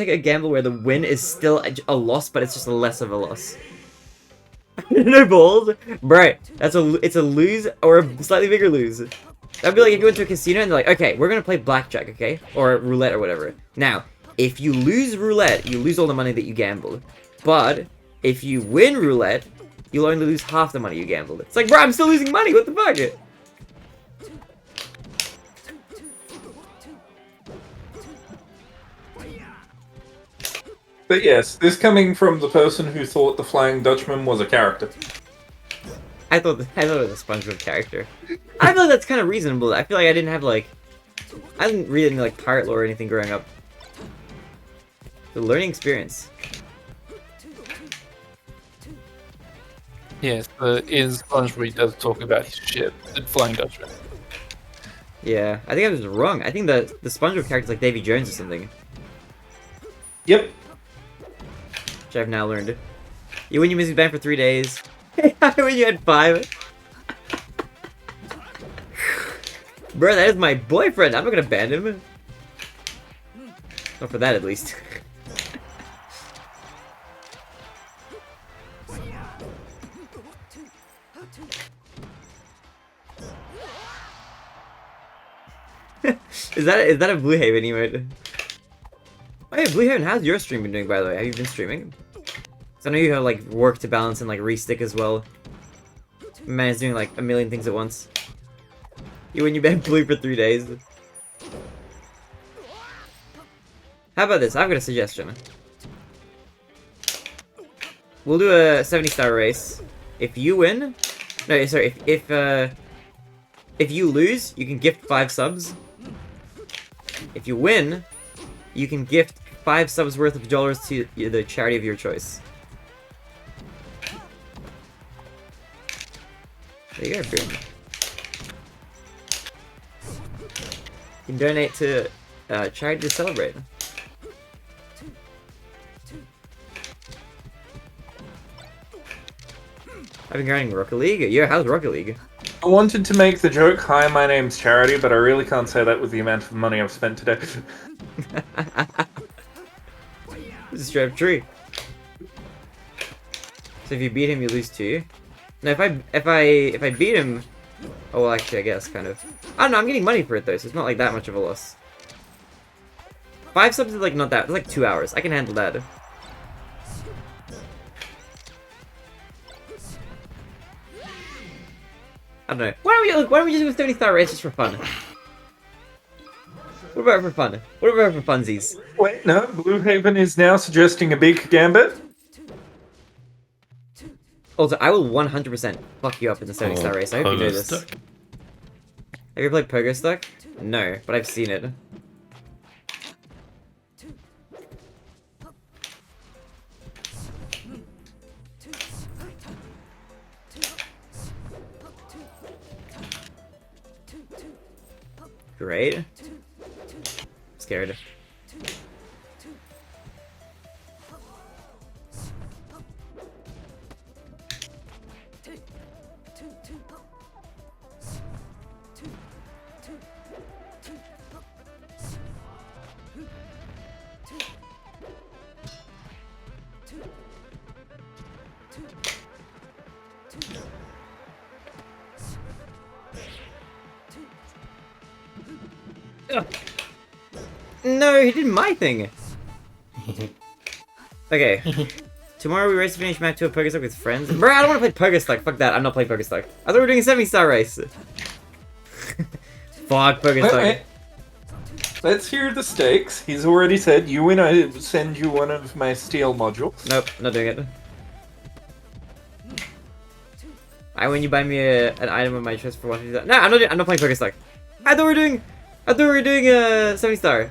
a gamble where the win is still a loss, but it's just less of a loss. No balls, bro. It's a lose or a slightly bigger lose. That'd be like if you went to a casino and they're like, okay, we're gonna play blackjack, okay, or roulette or whatever. Now, if you lose roulette, you lose all the money that you gambled. But if you win roulette, you'll only lose half the money you gambled. It's like, bro, I'm still losing money. What the fuck? But yes, this coming from the person who thought the Flying Dutchman was a character. I thought it was a SpongeBob character. I feel like that's kind of reasonable. I feel like I didn't read any like pirate lore or anything growing up. The learning experience. Yes, but in SpongeBob he does talk about his ship, the Flying Dutchman. Yeah, I think I was wrong. I think the SpongeBob character's like Davy Jones or something. Yep. Which I've now learned. You win, you miss his ban for 3 days. I win, you had 5. Bro, that is my boyfriend. I'm not gonna ban him. Not for that, at least. Is that a Blue Haven emote? Oh yeah, Blue Haven, how's your stream been doing, by the way? Have you been streaming? So I know you have like work to balance and like restick as well. Man is doing like a million things at once. You win, you ban Blue for 3 days. How about this? I've got a suggestion. We'll do a 70-star race. If you win, no, sorry. If you lose, you can gift 5 subs. If you win, you can gift 5 subs worth of dollars to the charity of your choice. There you go, boom. You can donate to charity to celebrate. I've been grinding Rocket League. Yeah, how's Rocket League? I wanted to make the joke, hi, my name's Charity, but I really can't say that with the amount of money I've spent today. This is straight up true. So if you beat him, you lose 2. No, if I beat him, oh well, actually, I guess kind of. I don't know. I'm getting money for it though, so it's not like that much of a loss. 5 subs is like not that. It's like 2 hours. I can handle that. I don't know. Why don't we just do a 70-star race just for fun? What about for fun? What about for funsies? Wait, no. Blue Haven is now suggesting a big gambit. Also, I will 100% fuck you up in the 70-star race. I hope you know this. Stuck. Have you ever played Pogo Stuck? No, but I've seen it. Great. Scared. Ugh. No, he did my thing. Okay. Tomorrow we race to finish map 2 of Pokestuck with friends. Bro, I don't want to play Pokestuck. Fuck that. I'm not playing Pokestuck. I thought we were doing a 70-star race. Fuck Pokestuck. Wait. Let's hear the stakes. He's already said you win, I send you one of my steel modules. Nope, not doing it. I when you buy me an item of my choice for 150. No, I'm not playing Pokestuck. I thought we were doing a 70-star.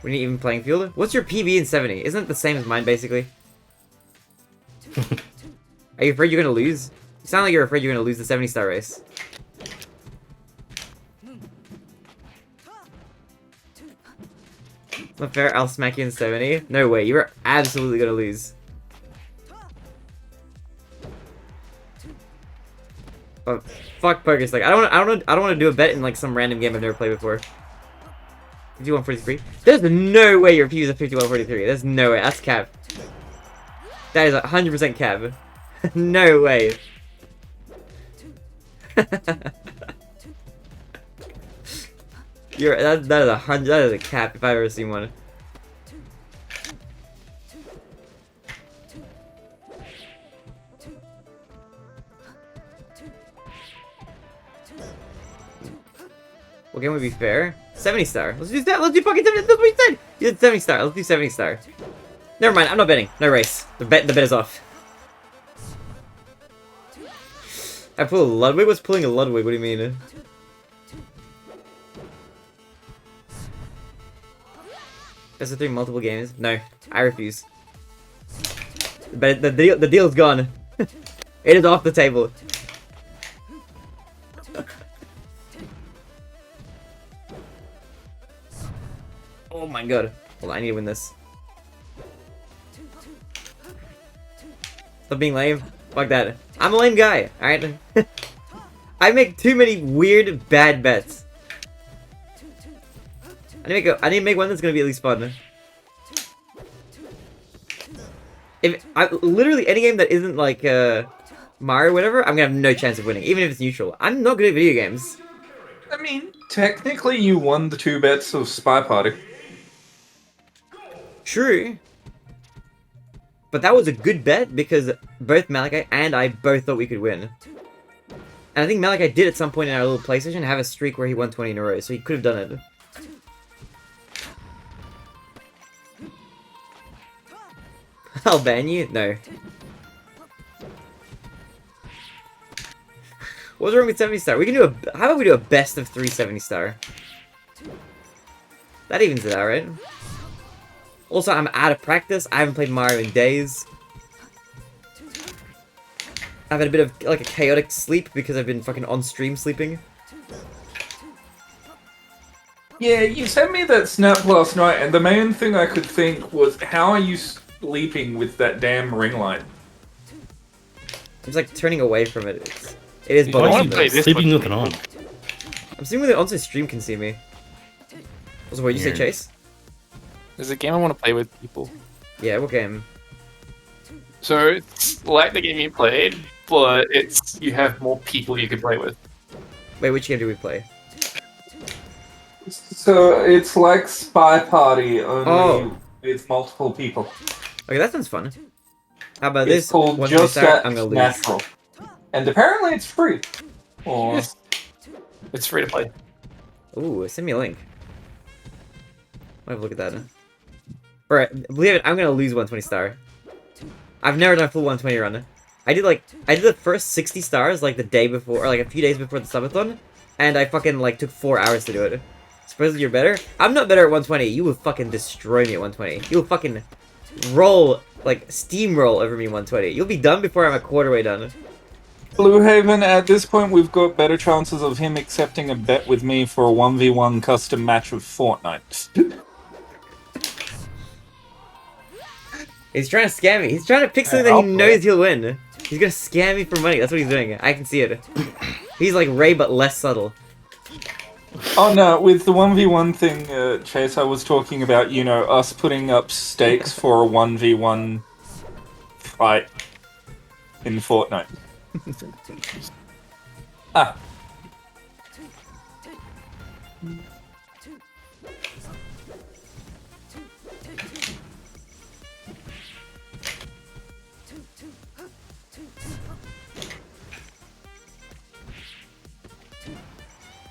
We need even playing field. What's your PB in 70? Isn't it the same as mine basically? Are you afraid you're gonna lose? You sound like you're afraid you're gonna lose the 70-star race. It's not fair, I'll smack you in 70. No way, you're absolutely gonna lose. Oh, fuck Pokestuck. I don't want to do a bet in like some random game I've never played before. 5143. There's no way your PB is a 5143. There's no way. That's cap. That is 100% cap. No way. That is 100. That is a cap if I've ever seen one. What game would be fair? 70-star. Let's do that. Let's do fucking 70. That's what you said. You did 70-star. Let's do 70-star. Never mind. I'm not betting. No race. The bet is off. I pull a Ludwig. What's pulling a Ludwig? What do you mean? Best of 3 multiple games? No, I refuse. But the deal's gone. It is off the table. Oh my god. Hold on, I need to win this. Stop being lame. Fuck that. I'm a lame guy, alright? I make too many weird, bad bets. I need to make one that's gonna be at least fun. Literally any game that isn't like Mario or whatever, I'm gonna have no chance of winning, even if it's neutral. I'm not good at video games. I mean, technically you won the 2 bets of Spy Party. True. But that was a good bet because both Malachi and I both thought we could win. And I think Malachi did at some point in our little PlayStation have a streak where he won 20 in a row, so he could have done it. I'll ban you? No. What's wrong with 70-star? We can do how about we do a best of 3 70-star? That evens it out, right? Also, I'm out of practice. I haven't played Mario in days. I've had a bit of, like, a chaotic sleep because I've been fucking on stream sleeping. Yeah, you sent me that snap last night, and the main thing I could think was, how are you sleeping with that damn ring light? I'm just, like, turning away from it. It is Why bothering are me. play you this sleeping one. with it on? I'm assuming that also stream can see me. Also, what did you say, Weird. Chase? There's a game I want to play with people. Yeah, what game? So it's like the game you played, but you have more people you can play with. Wait, which game do we play? So it's like Spy Party, only Oh. with multiple people. Okay, that sounds fun. How about It's this? called Once we Just start, At I'm gonna lose. Natural. And apparently it's free. Or Yes. It's free to play. Ooh, send me a link. I'll have a look at that. Alright, believe it, I'm gonna lose 120 star. I've never done a full 120 run. I did the first 60 stars like the day before, or like a few days before the subathon, and I fucking like took 4 hours to do it. Supposedly you're better? I'm not better at 120. You will fucking destroy me at 120. You will fucking roll, like steamroll over me 120. You'll be done before I'm a quarter way done. Blue Haven, at this point we've got better chances of him accepting a bet with me for a 1v1 custom match of Fortnite. He's trying to scam me. He's trying to pick something that he knows he'll win. He's gonna scam me for money. That's what he's doing. I can see it. He's like Ray, but less subtle. Oh no, with the 1v1 thing, Chase, I was talking about, you know, us putting up stakes for a 1v1 fight in Fortnite. Ah.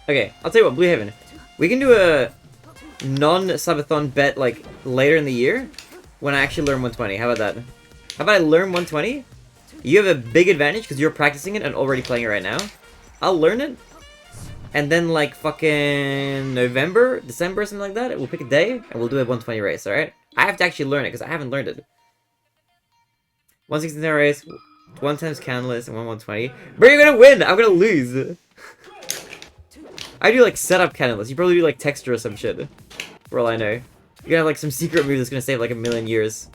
Okay, I'll tell you what, Blue Haven. We can do a non-subathon bet like later in the year when I actually learn 120. How about that? How about I learn 120? You have a big advantage because you're practicing it and already playing it right now. I'll learn it, and then like fucking November, December, something like that, we'll pick a day and we'll do a 120 race. All right? I have to actually learn it because I haven't learned it. 116 race, 1 times countless, and 120. But you're gonna win. I'm gonna lose. I do like setup cannonless. You probably do like texture or some shit. For all I know. You're gonna have like some secret move that's gonna save like a million years.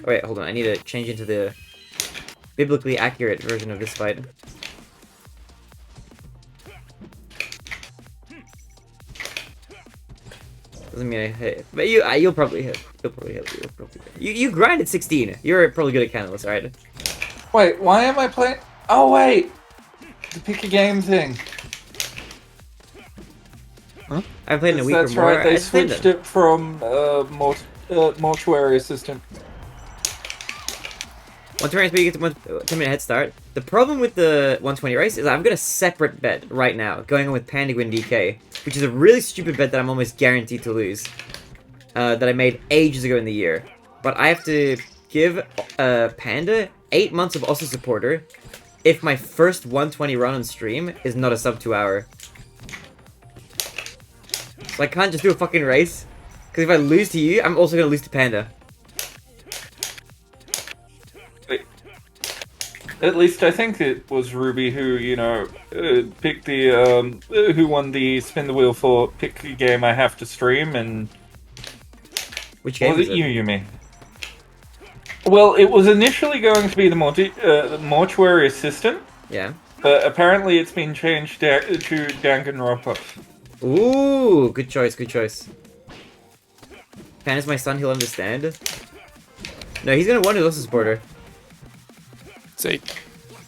Oh, wait, hold on. I need to change into the biblically accurate version of this fight. Doesn't mean I hit. But you'll probably hit. You'll probably hit. You grind at 16. You're probably good at cannonless, right? Wait, why am I playing? Oh wait! The pick a game thing. I haven't played in a week That's or more. right, they I just played switched it from Mortuary Assistant. 120 race, but you get to 10-minute head start. The problem with the 120 race is I've got a separate bet right now going on with Pandaguin DK, which is a really stupid bet that I'm almost guaranteed to lose. That I made ages ago in the year. But I have to give Panda 8 months of also supporter if my first 120 run on stream is not a sub 2 hour. So I can't just do a fucking race. Because if I lose to you, I'm also going to lose to Panda. At least I think it was Ruby who, you know, picked the, who won the spin the wheel for pick a game I have to stream, and... Which game was is it it? you mean? Well, it was initially going to be the Mortuary Assistant, Yeah. but apparently it's been changed to Danganronpa. Ooh, good choice, good choice. Panda's my son, he'll understand. No, he's gonna want to listen supporter. It's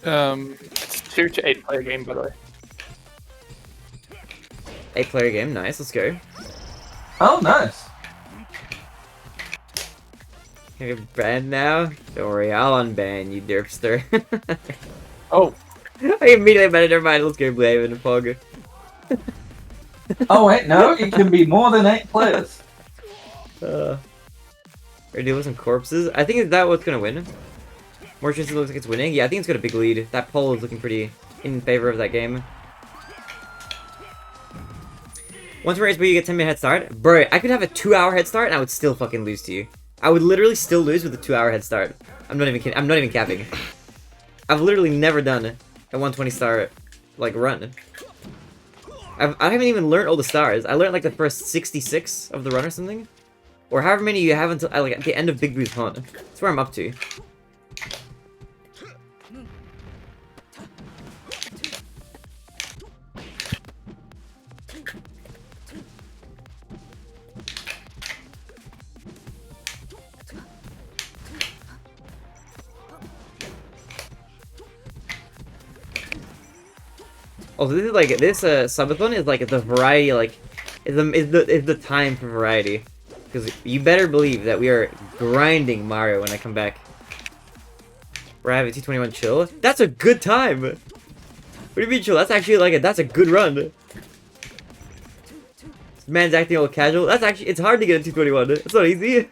it's 2 to 8 player game, by the way. 8-player game, nice, let's go. Oh, nice. Can I get banned now? Don't worry, I'll unban you, derpster. Oh, I immediately banned it, never mind, let's go Blue Haven and Pog. Oh wait, no, it can be more than 8 players. Are you dealing with some corpses? I think is that what's gonna win? Mortuary looks like it's winning. Yeah, I think it's got a big lead. That poll is looking pretty in favor of that game. Once we're race, but you get 10-minute head start. Bro, I could have a 2-hour head start and I would still fucking lose to you. I would literally still lose with a 2-hour head start. I'm not even kidding. I'm not even capping. I've literally never done a 120 star like run. I haven't even learned all the stars. I learned like the first 66 of the run or something. Or however many you have until like at the end of Big Boo's Hunt. That's where I'm up to. Oh, so this is like this subathon is like the variety, like is the time for variety, because you better believe that we are grinding Mario when I come back. We're having T21 chill. That's a good time. What do you mean chill? That's actually like that's a good run. This man's acting all casual. That's actually it's hard to get a T21. It's not easy.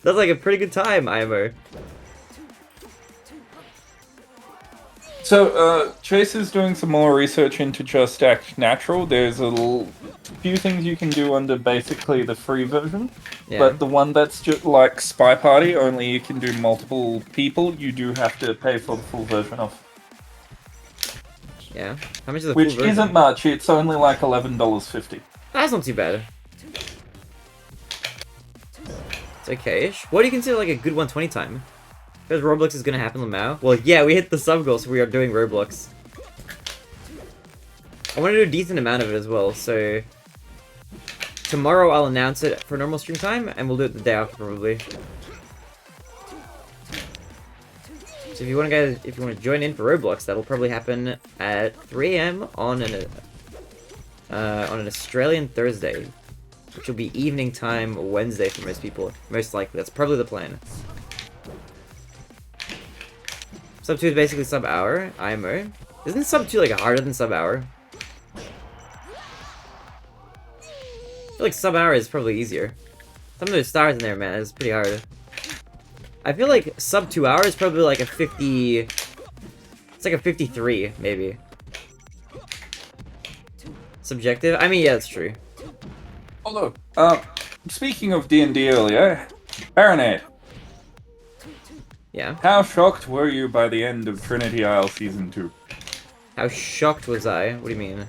That's like a pretty good time, IMO. So, Chase is doing some more research into Just Act Natural. There's few things you can do under basically the free version, Yeah. but the one that's just like Spy Party, only you can do multiple people. You do have to pay for the full version of, Yeah. How much is the which full version? isn't much. It's only like $11.50. That's not too bad. It's okay-ish. What do you consider like a good 120 time? Because Roblox is gonna happen now. Well, yeah, we hit the sub goal, so we are doing Roblox. I want to do a decent amount of it as well, so tomorrow I'll announce it for normal stream time, and we'll do it the day after probably. So if you want to join in for Roblox, that'll probably happen at 3 AM on an Australian Thursday, which will be evening time Wednesday for most people. Most likely, that's probably the plan. Sub 2 is basically sub hour, IMO. Isn't sub 2 like harder than sub hour? I feel like sub hour is probably easier. Some of those stars in there, man, it's pretty hard. I feel like sub 2 hours is probably like a 50... It's like a 53, maybe. Subjective? I mean, yeah, that's true. Although, speaking of D&D earlier, Baronade, Yeah. how shocked were you by the end of Trinity Isle Season 2? How shocked was I? What do you mean?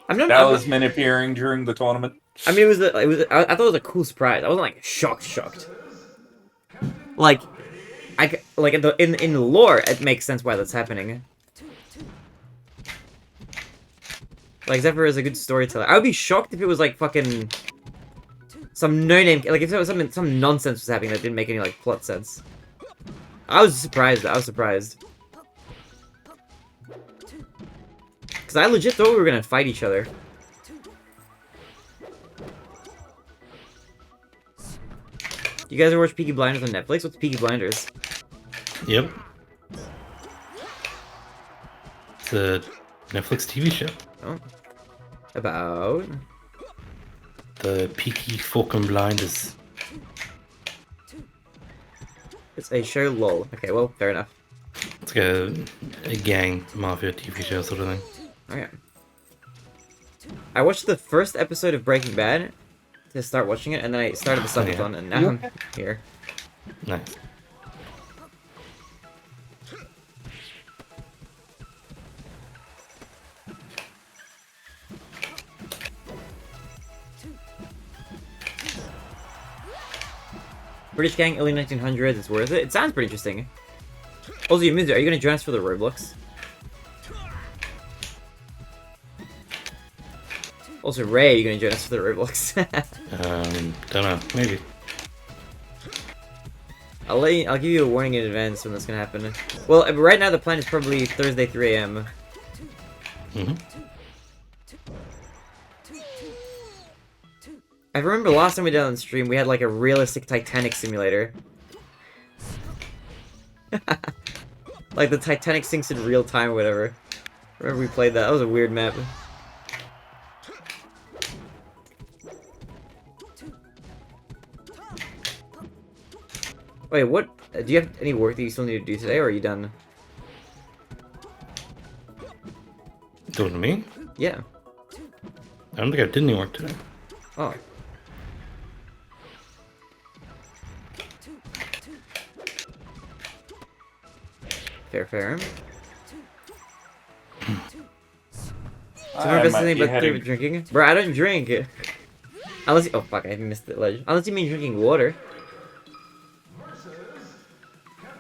That was men appearing during the tournament. I mean, I thought it was a cool surprise. I wasn't like shocked. Like, like in the lore, it makes sense why that's happening. Like, Zephyr is a good storyteller. I would be shocked if it was like fucking some no-name, like if there was some nonsense was happening that didn't make any like plot sense. I was surprised. Because I legit thought we were gonna fight each other. You guys ever watch Peaky Blinders on Netflix? What's Peaky Blinders? Yep. It's a Netflix TV show. Oh. About... The Peaky fucking Blinders. It's a show, lol. Okay, well, fair enough. It's like a gang mafia TV show sort of thing. Okay. I watched the first episode of Breaking Bad to start watching it, and then I started the Subathon, and now I'm here. Nice. British gang, early 1900s, it's worth it. It sounds pretty interesting. Also, Yamizu, are you gonna join us for the Roblox? Also, Ray, are you gonna join us for the Roblox? Don't know. Maybe. I'll give you a warning in advance when that's gonna happen. Well, right now the plan is probably Thursday 3 AM. Mm-hmm. I remember last time we did on the stream, we had like a realistic Titanic simulator. Like the Titanic sinks in real time or whatever. Remember we played that? That was a weird map. Wait, what? Do you have any work that you still need to do today, or are you done? Doing to me? Yeah. I don't think I did any work today. Oh. Fair. Someone missed anything but drinking? Bro, I don't drink. Unless you, oh fuck, I missed the ledge. Unless you mean drinking water.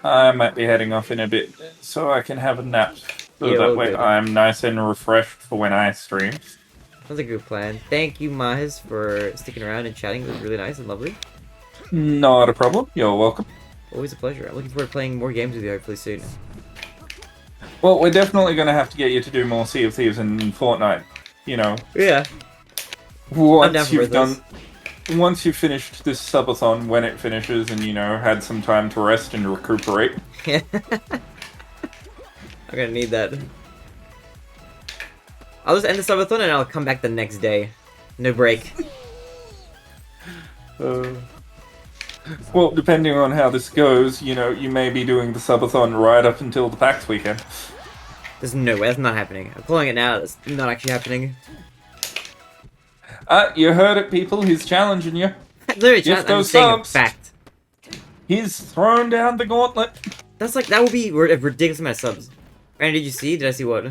I might be heading off in a bit, so I can have a nap. So Yeah, that all way good. I'm nice and refreshed for when I stream. Sounds like a good plan. Thank you, Mahiz, for sticking around and chatting. It was really nice and lovely. Not a problem. You're welcome. Always a pleasure. I'm looking forward to playing more games with you hopefully soon. Well, we're definitely going to have to get you to do more Sea of Thieves in Fortnite. You know, Yeah. down once for you've those. once you've finished this subathon, when it finishes, and had some time to rest and recuperate. I'm gonna need that. I'll just end the subathon and I'll come back the next day. No break. Well, depending on how this goes, you may be doing the subathon right up until the PAX weekend. There's no way, that's not happening. I'm calling it now, that's not actually happening. You heard it, people. He's challenging you. Literally, If I'm those saying a subs- fact. He's thrown down the gauntlet. That's like, that would be a ridiculous amount of subs. Randy, did you see? Did I see what?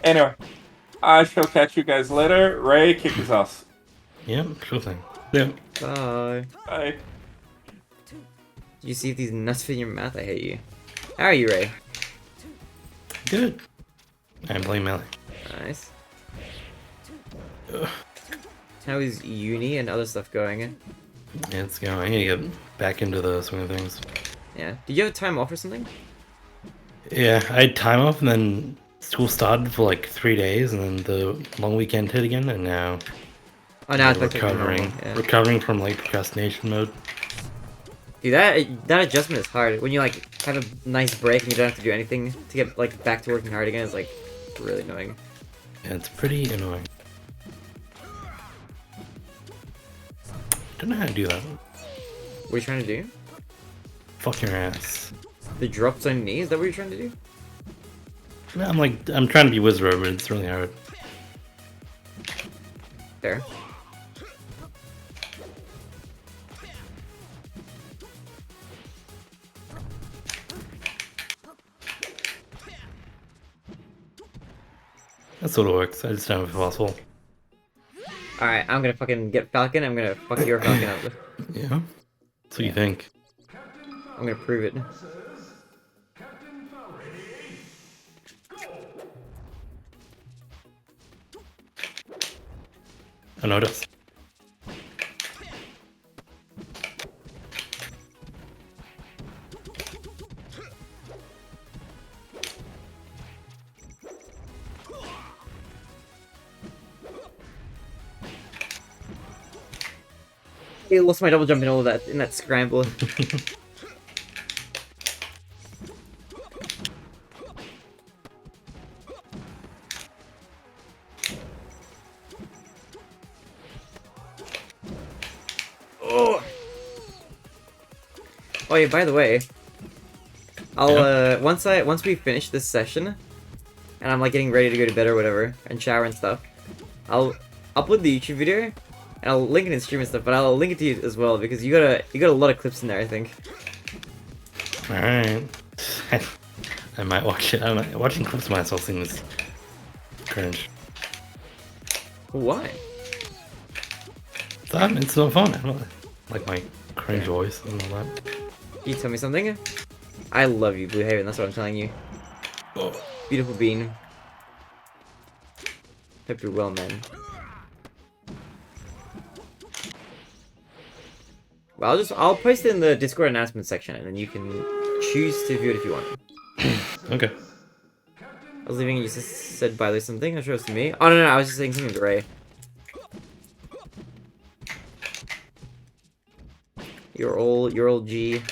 Anyway, I shall catch you guys later. Ray, kick his ass. Yeah, sure thing. Yeah. Bye. Bye. Did you see if these nuts fit in your mouth? I hate you. How are you, Ray? Good. I'm playing Melee. Nice. Ugh. How is uni and other stuff going? Yeah, it's going. I need to get back into the swing of things. Yeah. Did you have time off or something? Yeah, I had time off and then school started for like 3 days and then the long weekend hit again and now Oh, now it's I'm back to normal, yeah. recovering from like procrastination mode. Dude, that adjustment is hard. When you like have a nice break and you don't have to do anything to get like back to working hard again, it's like really annoying. Yeah, it's pretty annoying. Don't know how to do that. What are you trying to do? Fuck your ass. The drops on your knee? Is that what you're trying to do? No, I'm trying to be Wizard, but it's really hard. Fair. That sort of works. I just don't know if possible. Alright, I'm gonna fucking get Falcon, I'm gonna fuck your Falcon up. Yeah? That's what you think. I'm gonna prove it. I noticed. I lost my double jump in all of that, in that scramble. Oh! Oh yeah, by the way, I'll once we finish this session, and I'm like getting ready to go to bed or whatever, and shower and stuff, I'll upload the YouTube video, and I'll link it in stream and stuff, but I'll link it to you as well because you got a lot of clips in there, I think. Alright. I might watch it. I don't know. Watching clips of myself seems cringe. Why? It's not fun. I don't like my cringe voice and all that. Can you tell me something? I love you, Blue Haven, that's what I'm telling you. Oh. Beautiful bean. Hope you're well, man. Well, I'll post it in the Discord announcement section, and then you can choose to view it if you want. Okay. I was leaving, you said by something, I'm sure it was to me. Oh no, I was just saying something to Ray. You're old G.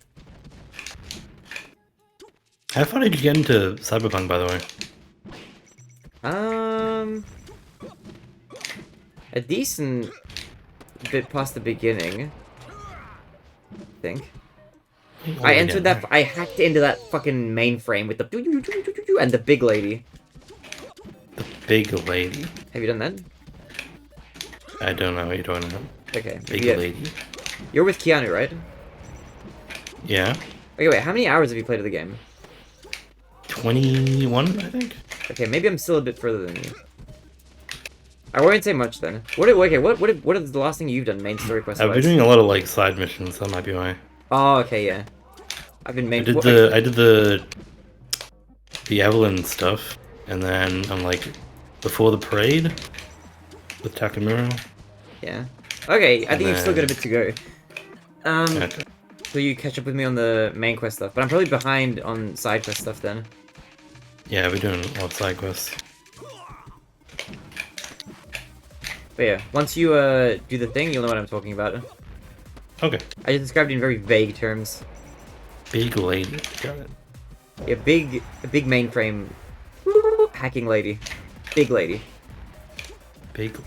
How far did you get into Cyberpunk, by the way? A decent bit past the beginning. I think. I entered that. I hacked into that fucking mainframe with the and the big lady. The big lady? Have you done that? I don't know what you're talking about. Okay. Big yeah. lady? You're with Keanu, right? Yeah. Okay, wait. How many hours have you played of the game? 21, I think. Okay, maybe I'm still a bit further than you. I won't say much then. What is the last thing you've done main story quest? I've been doing a lot of like side missions. That might be why. Oh, okay, yeah. I've been main. I did the Evelyn stuff, and then I'm like before the parade with Takamura. Yeah. Okay, I And think you've still got a bit to go. Okay. So you catch up with me on the main quest stuff, but I'm probably behind on side quest stuff then. Yeah, we're doing a lot of side quests. But yeah, once you do the thing, you'll know what I'm talking about. Okay. I just described it in very vague terms. Big lady. Got it. Yeah, a big mainframe hacking lady. Big lady. Big lady.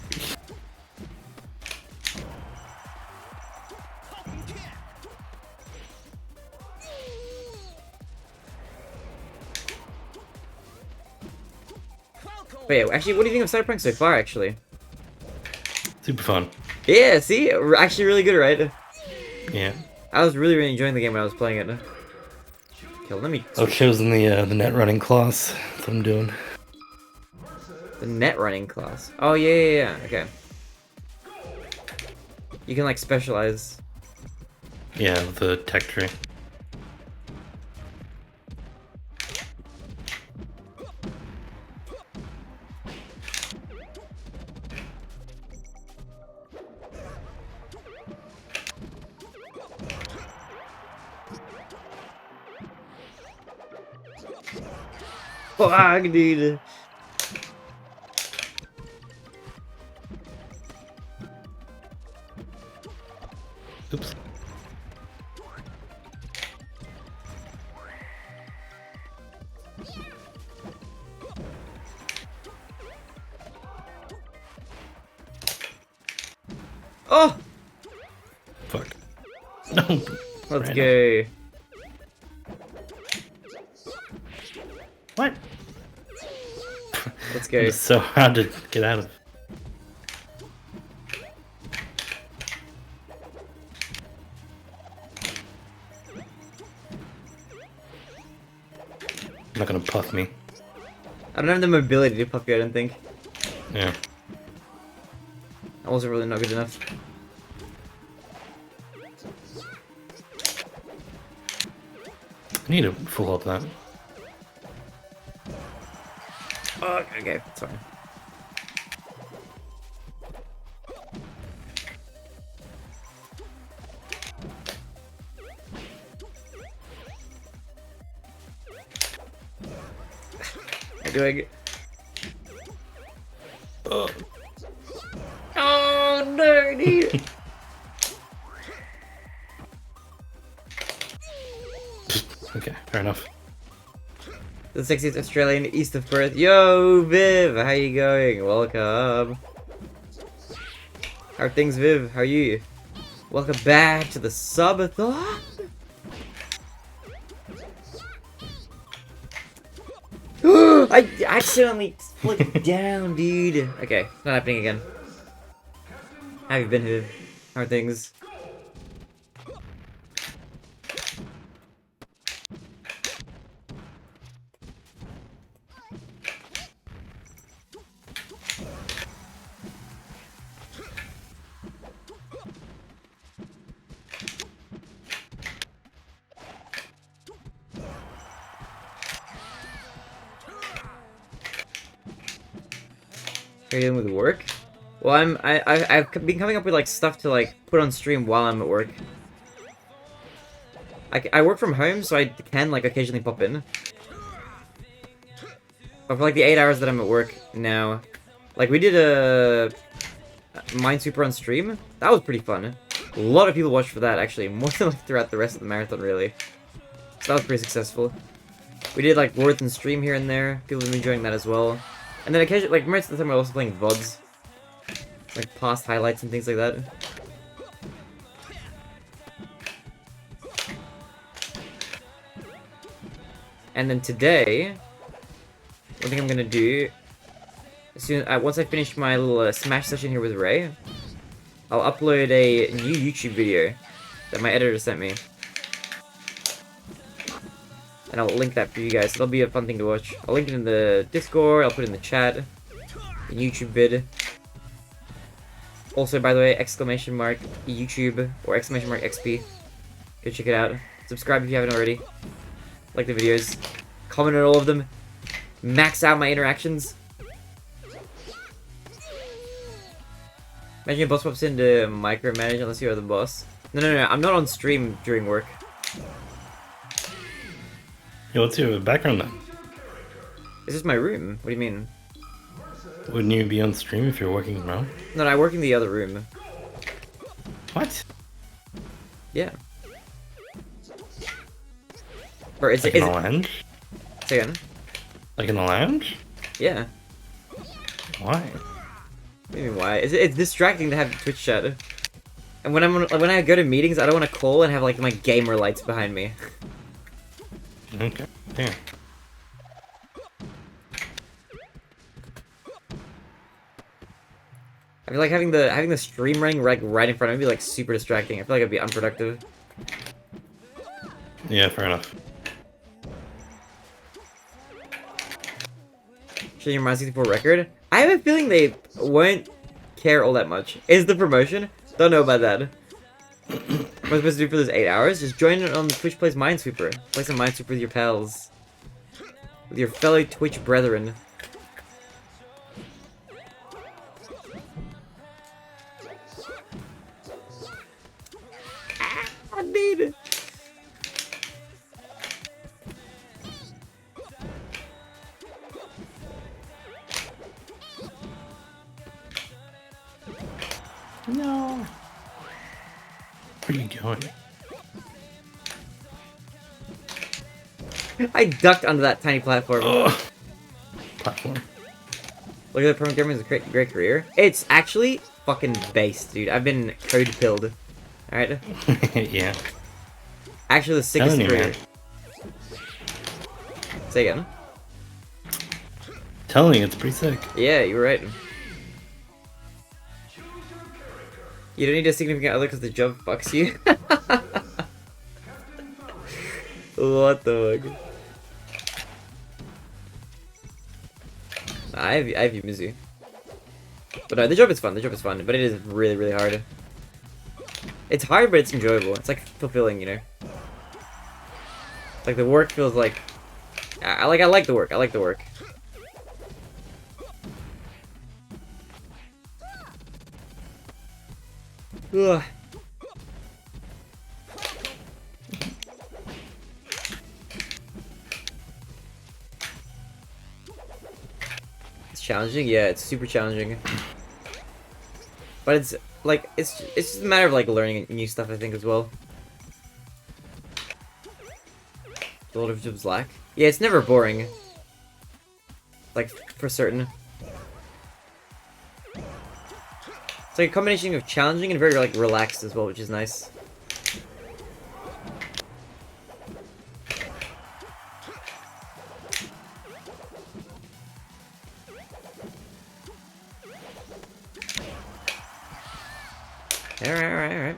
But yeah, actually, what do you think of Cyberpunk so far, actually? Super fun. Yeah, see? Actually really good, right? Yeah. I was really enjoying the game when I was playing it. Okay, let me... I've chosen the net running class. That's what I'm doing. The net running class. Oh, yeah, okay. You can, like, specialize. Yeah, with the tech tree. Fuck, dude. Oops. Oh! Fuck. No. Let's Ran go. What? Let's go. It's so hard to get out of. I'm not gonna puff me. I don't have the mobility to puff you, I don't think. Yeah. That wasn't really not good enough. I need to full up that. Oh, okay, it's fine. How do I get... Oh. Oh, no, dude! Okay, fair enough. The sexiest Australian east of Perth. Yo, Viv! How you going? Welcome. How are things, Viv? How are you? Welcome back to the Subathon! I accidentally flipped down, dude. Okay, not happening again. How have you been, Viv? How are things? Are you dealing with work? Well, I've been coming up with like stuff to like put on stream while I'm at work. I work from home, so I can like occasionally pop in. But for like the 8 hours that I'm at work now, like we did a Minesweeper on stream. That was pretty fun. A lot of people watched for that actually, more than like, throughout the rest of the marathon really. So that was pretty successful. We did like Worth and stream here and there. People have been enjoying that as well. And then occasionally, like most of the time, we're also playing VODs, like past highlights and things like that. And then today, one thing I'm gonna do, once I finish my little Smash session here with Ray, I'll upload a new YouTube video that my editor sent me. And I'll link that for you guys. It'll be a fun thing to watch. I'll link it in the Discord, I'll put it in the chat, the YouTube vid. Also, by the way, exclamation mark YouTube or exclamation mark XP. Go check it out. Subscribe if you haven't already. Like the videos. Comment on all of them. Max out my interactions. Imagine your boss pops in to micromanage unless you're the boss. No, I'm not on stream during work. Yo, what's your background then? This is my room. What do you mean? Wouldn't you be on stream if you're working from home? No, I work in the other room. What? Yeah. Or is Like it? in a lounge? Say again. Like in a lounge? Yeah. Why? What do you mean why? It's distracting to have Twitch chat. And when when I go to meetings, I don't want to call and have like my gamer lights behind me. Okay. Yeah. I feel like having the stream running right in front of me be like super distracting. I feel like it'd be unproductive. Yeah, fair enough. Should your Mario 64 record? I have a feeling they won't care all that much. Is the promotion? Don't know about that. What am I supposed to do for those 8 hours? Just join it on Twitch Plays Minesweeper. Play some Minesweeper with your pals. With your fellow Twitch brethren. Ah, dude! No. Where are you going? I ducked under that tiny platform. Ugh. Platform. Look at the Permanent Gaming is a great career. It's actually fucking based, dude. I've been code pilled. Alright? Yeah. Actually, the sickest Telling you, career. man. Say again. Telling you, it's pretty sick. Yeah, you're right. You don't need a significant other because the job fucks you. What the fuck? I have you, Mizu. But no, the job is fun. The job is fun, but it is really, really hard. It's hard, but it's enjoyable. It's like fulfilling, you know. Like the work feels like, I like the work. I like the work. Ugh. It's challenging, yeah, it's super challenging. But it's like it's just a matter of like learning new stuff, I think, as well. A lot of jobs lack. Yeah, it's never boring. Like for certain. It's like a combination of challenging and very like relaxed as well, which is nice. Alright.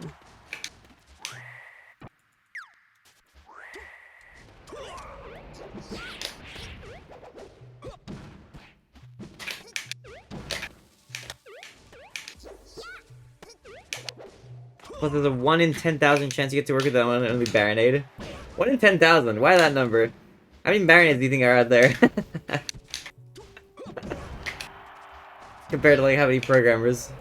But there's a 1 in 10,000 chance you get to work with that one and only Baronade. 1 in 10,000? Why that number? How many Baronades do you think are out there? Compared to like how many programmers?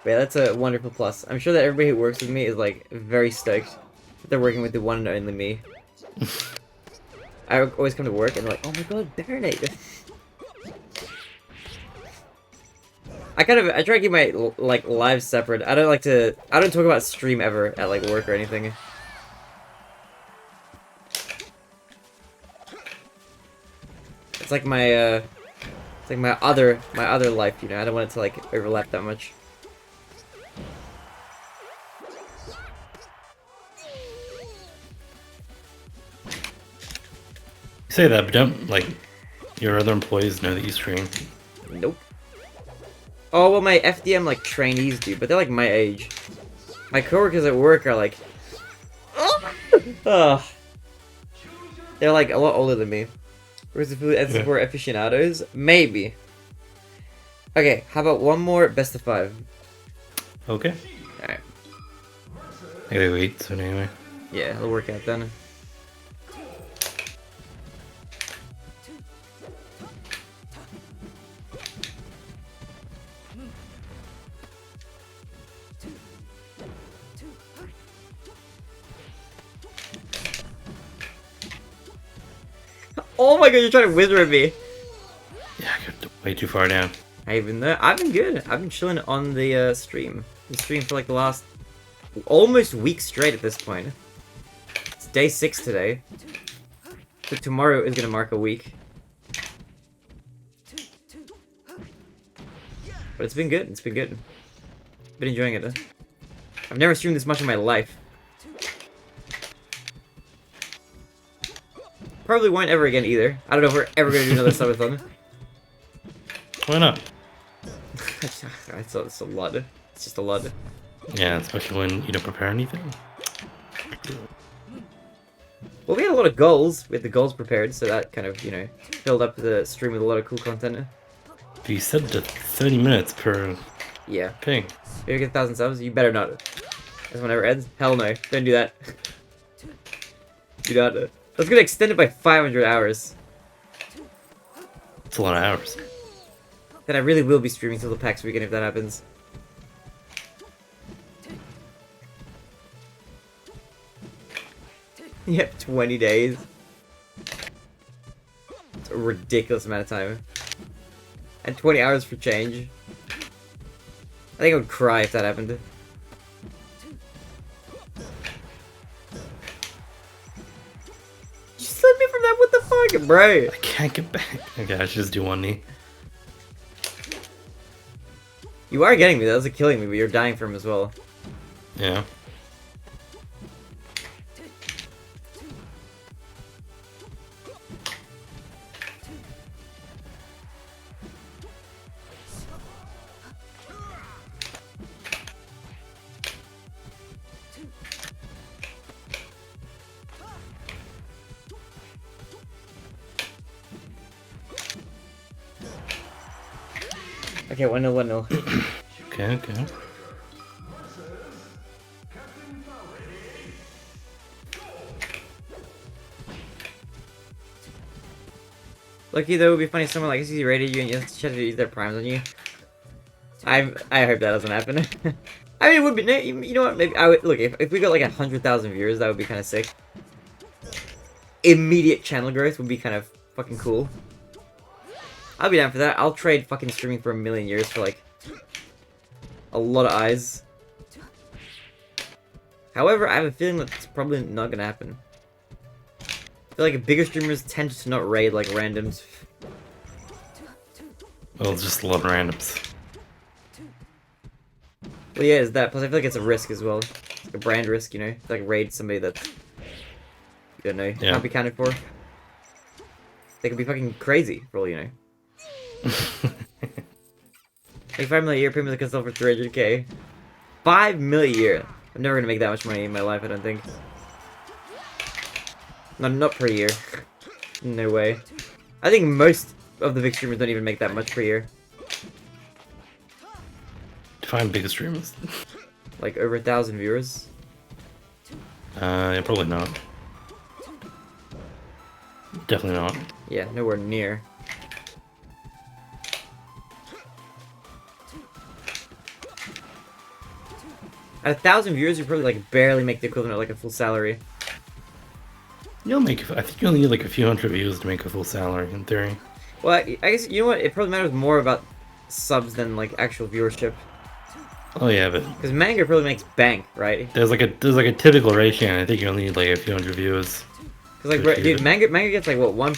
Yeah, that's a wonderful plus. I'm sure that everybody who works with me is like very stoked that they're working with the one and only me. I always come to work and they're like, oh my god, Baronade. I try to keep my like lives separate. I don't talk about stream ever at like work or anything. It's like my other life, you know. I don't want it to like overlap that much. You say that, but don't, like, your other employees know that you stream? Nope. Oh, well, my FDM, like, trainees do, but they're, like, my age. My coworkers at work are, like... Ugh. They're, like, a lot older than me. Whereas the food and for aficionados? Maybe. Okay, how about one more best of 5? Okay. Alright. I gotta wait, so anyway. Yeah, it'll work out then. Oh my god, you're trying to wither at me. Yeah, I got way too far down. I've been good. I've been chilling on the stream. The stream for like the last almost week straight at this point. It's day 6 today. So tomorrow is gonna mark a week. But it's been good. It's been good. Been enjoying it. I've never streamed this much in my life. Probably won't ever again either. I don't know if we're ever gonna do another subathon. Why not? It's a lot. It's just a lot. Yeah, especially when you don't prepare anything. Well, we had a lot of goals. We had the goals prepared, so that kind of, you know, filled up the stream with a lot of cool content. But you said that 30 minutes per Yeah. ping. If you get 1,000 subs, you better not. This one never ends? Hell no. Don't do that. Do not. That's gonna extend it by 500 hours. It's a lot of hours. Then I really will be streaming till the PAX weekend if that happens. Yep, 20 days. It's a ridiculous amount of time. And 20 hours for change. I think I would cry if that happened. You slid me from that? What the fuck, bro? I can't get back. Okay, I should just do one knee. You are getting me, that was killing me, but you're dying from him as well. Yeah. Okay, 1-0, 1-0. Okay, okay. Lucky though, it would be funny if someone like CC rated you and you try to use their primes on you. I hope that doesn't happen. I mean, it would be. You know what? Maybe I would look if we got like 100,000 viewers, that would be kind of sick. Immediate channel growth would be kind of fucking cool. I'll be down for that. I'll trade fucking streaming for 1,000,000 years for like a lot of eyes. However, I have a feeling that's probably not gonna happen. I feel like bigger streamers tend to not raid like randoms. Well, it's just a lot of randoms. Well, yeah, it's that. Plus, I feel like it's a risk as well. It's like a brand risk, you know? It's like raid somebody that you don't know, Yeah. can't be counted for. They could be fucking crazy, for all you know. Like 5 million a year, premium can sell for 300k. 5 million a year. I'm never gonna make that much money in my life, I don't think. Not per year. No way. I think most of the big streamers don't even make that much per year. Define biggest streamers. Like over 1,000 viewers. Yeah, probably not. Definitely not. Yeah, nowhere near. At 1,000 viewers, you probably like barely make the equivalent of like a full salary. You'll make. I think you only need like a few hundred views to make a full salary in theory. Well, I guess you know what? It probably matters more about subs than like actual viewership. Oh yeah, but Because manga probably makes bank, right? there's like a typical ratio, and I think you only need like a few hundred views. Because like, Good dude, views. manga gets like what 1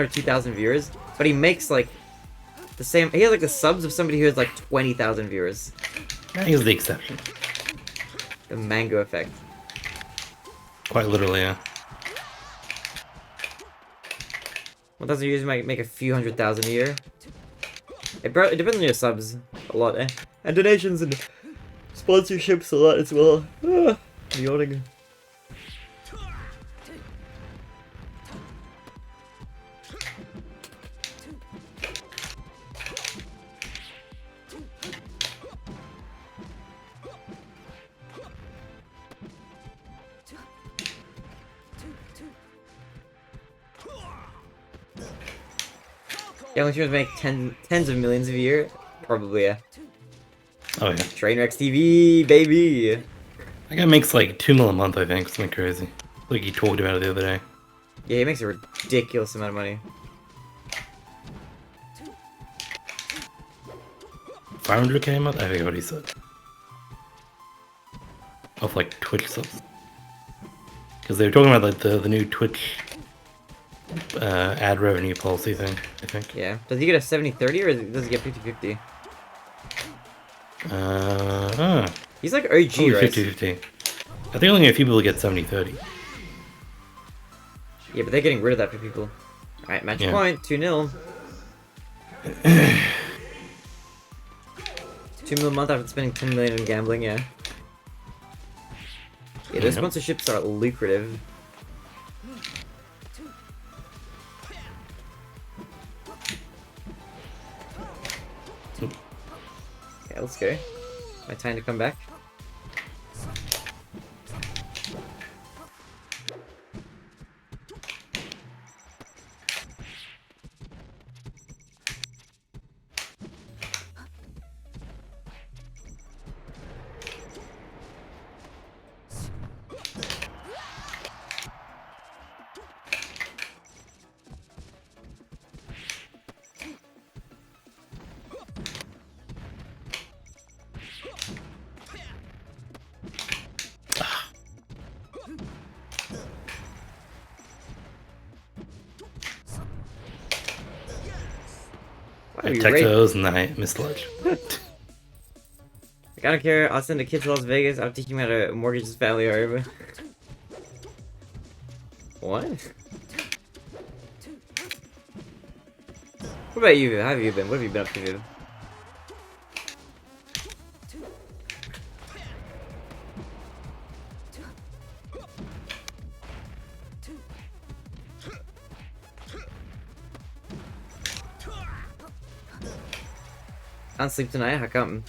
or 2,000 viewers, but he makes like the same. He has like the subs of somebody who has like 20,000 viewers. I think it's the exception. The mango effect. Quite literally, yeah. 1,000 viewers might make a few 100,000 a year. It depends on your subs a lot, eh? And donations and sponsorships a lot as well. I'm yawning. Young streamers make tens of millions a year? Probably, yeah. Oh yeah. Trainwrecks TV, baby! That guy makes like 2 mil a month, I think. Something crazy. Like he talked about it the other day. Yeah, he makes a ridiculous amount of money. 500k a month? I think what he said. Of like Twitch subs. Because they were talking about like the new Twitch ad revenue policy thing, I think. Yeah. Does he get a 70-30 or does he get 50-50? He's like OG, Probably right? 50-50. I think only a few people get 70-30. Yeah, but they're getting rid of that for people. Alright, match Yeah. point, 2-0. 2 mil a month after spending 10 million in gambling, yeah. Yeah, those Yep. sponsorships are lucrative. Okay, let's go. My time to come back. Why I are we attacked raid- those and then I mislodged. Like, I don't care, I'll send a kid to Las Vegas, I'll teach him how to mortgage his family home. What? What about you, Viv? How have you been? What have you been up to, Viv? Can't sleep tonight, how come?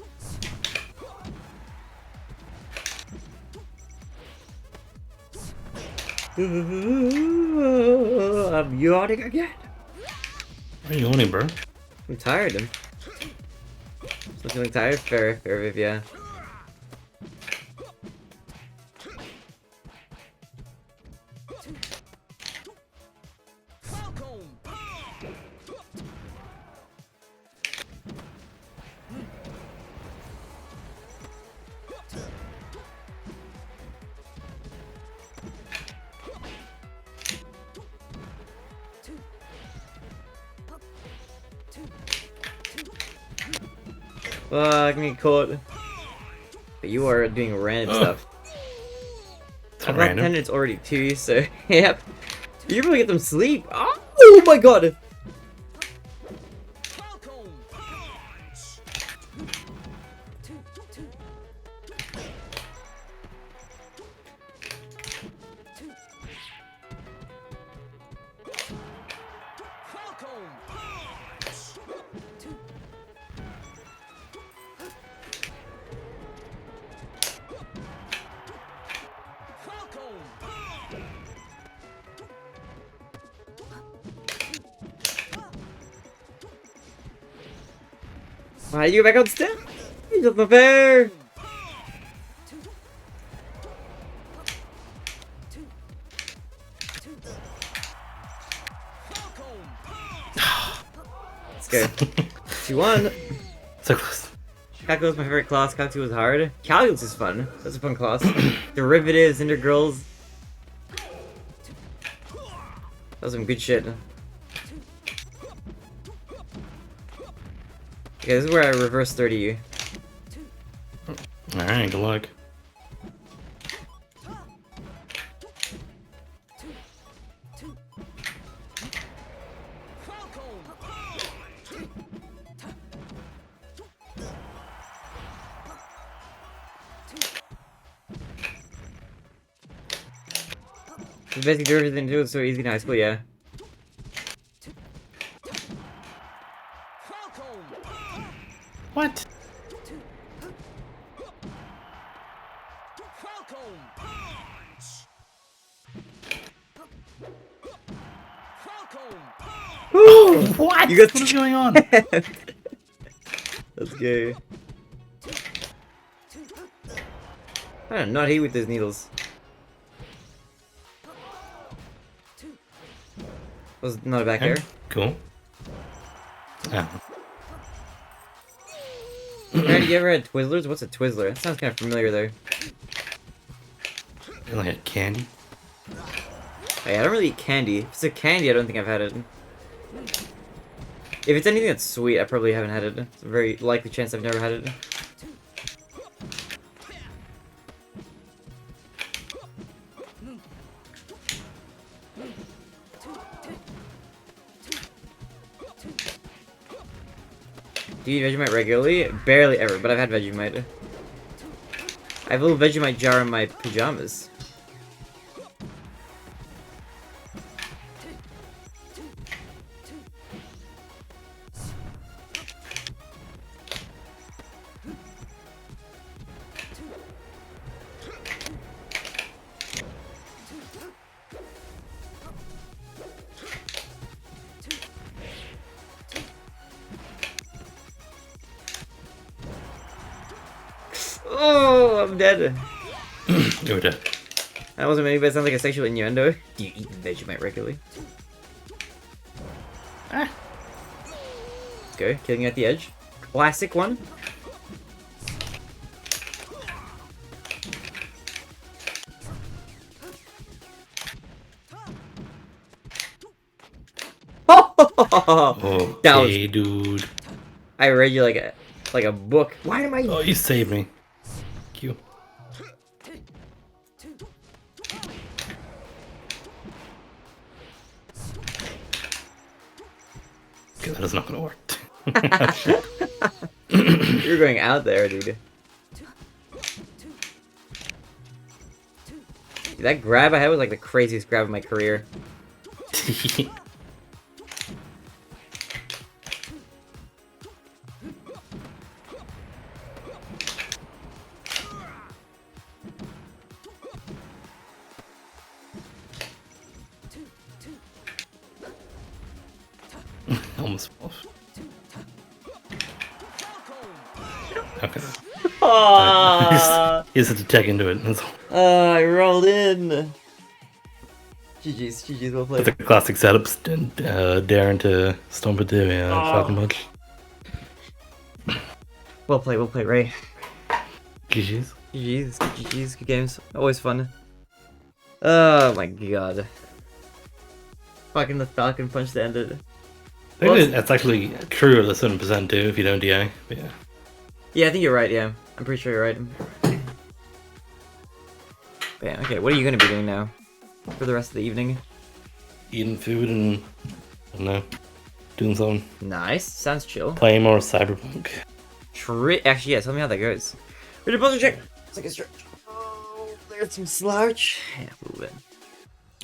I'm yawning again. What are you owning, bro? I'm tired. I'm still feeling tired. Fair, Viv, yeah. Fuck me caught. But you are doing random stuff. It's I'm not not random. 10, it's already 2, so yep. You really get them sleep. Oh my god! Why you go back on step? It's not fair. Let's go. 2-1. So close. Calculus is my favorite class. Calculus was hard. Calculus is fun. That's a fun class. Derivatives, integrals. That was some good shit. Okay, this is where I reverse 30 you. Alright, good luck. The basic derivatives didn't do it so easy in high school, yeah. What? What? You got What is going on? Let's go. I'm not hit with those needles. Was not back Okay, there. cool. Ah, Randy, you ever had Twizzlers? What's a Twizzler? That sounds kind of familiar though. I only had candy. Hey, I don't really eat candy. If it's a candy, I don't think I've had it. If it's anything that's sweet, I probably haven't had it. It's a very likely chance I've never had it. Do you eat Vegemite regularly? Barely ever, but I've had Vegemite. I have a little Vegemite jar in my pajamas. Oh, I'm dead. You're dead. That wasn't me, but it sounds like a sexual innuendo. Do you eat Vegemite regularly? Ah. Let's go, killing you at the edge. Classic one. That was- Okay, dude. I read you like a book. Why am I? Oh, you saved me. Thank you. Okay, that is not gonna work. You're going out there, dude. That grab I had was like the craziest grab of my career. Almost off. Okay. Aww. He just had to tech into it. That's all. I rolled in. GG's, well But played. the classic setups, daring to stomp it to fucking much. Well played, Ray. GG's. GG's, good games. Always fun. Oh my god. Fucking the Falcon Punch to end it. I think that's actually true at a certain percent too if you don't DI. But yeah. Yeah, I think you're right, yeah. I'm pretty sure you're right. Yeah, okay, what are you gonna be doing now? For the rest of the evening? Eating food and, I don't know, doing something. Nice, sounds chill. Playing more Cyberpunk. Actually, yeah, tell me how that goes. Ready, puzzle check! It's like a stretch. Oh, there's some slouch. Yeah, move it.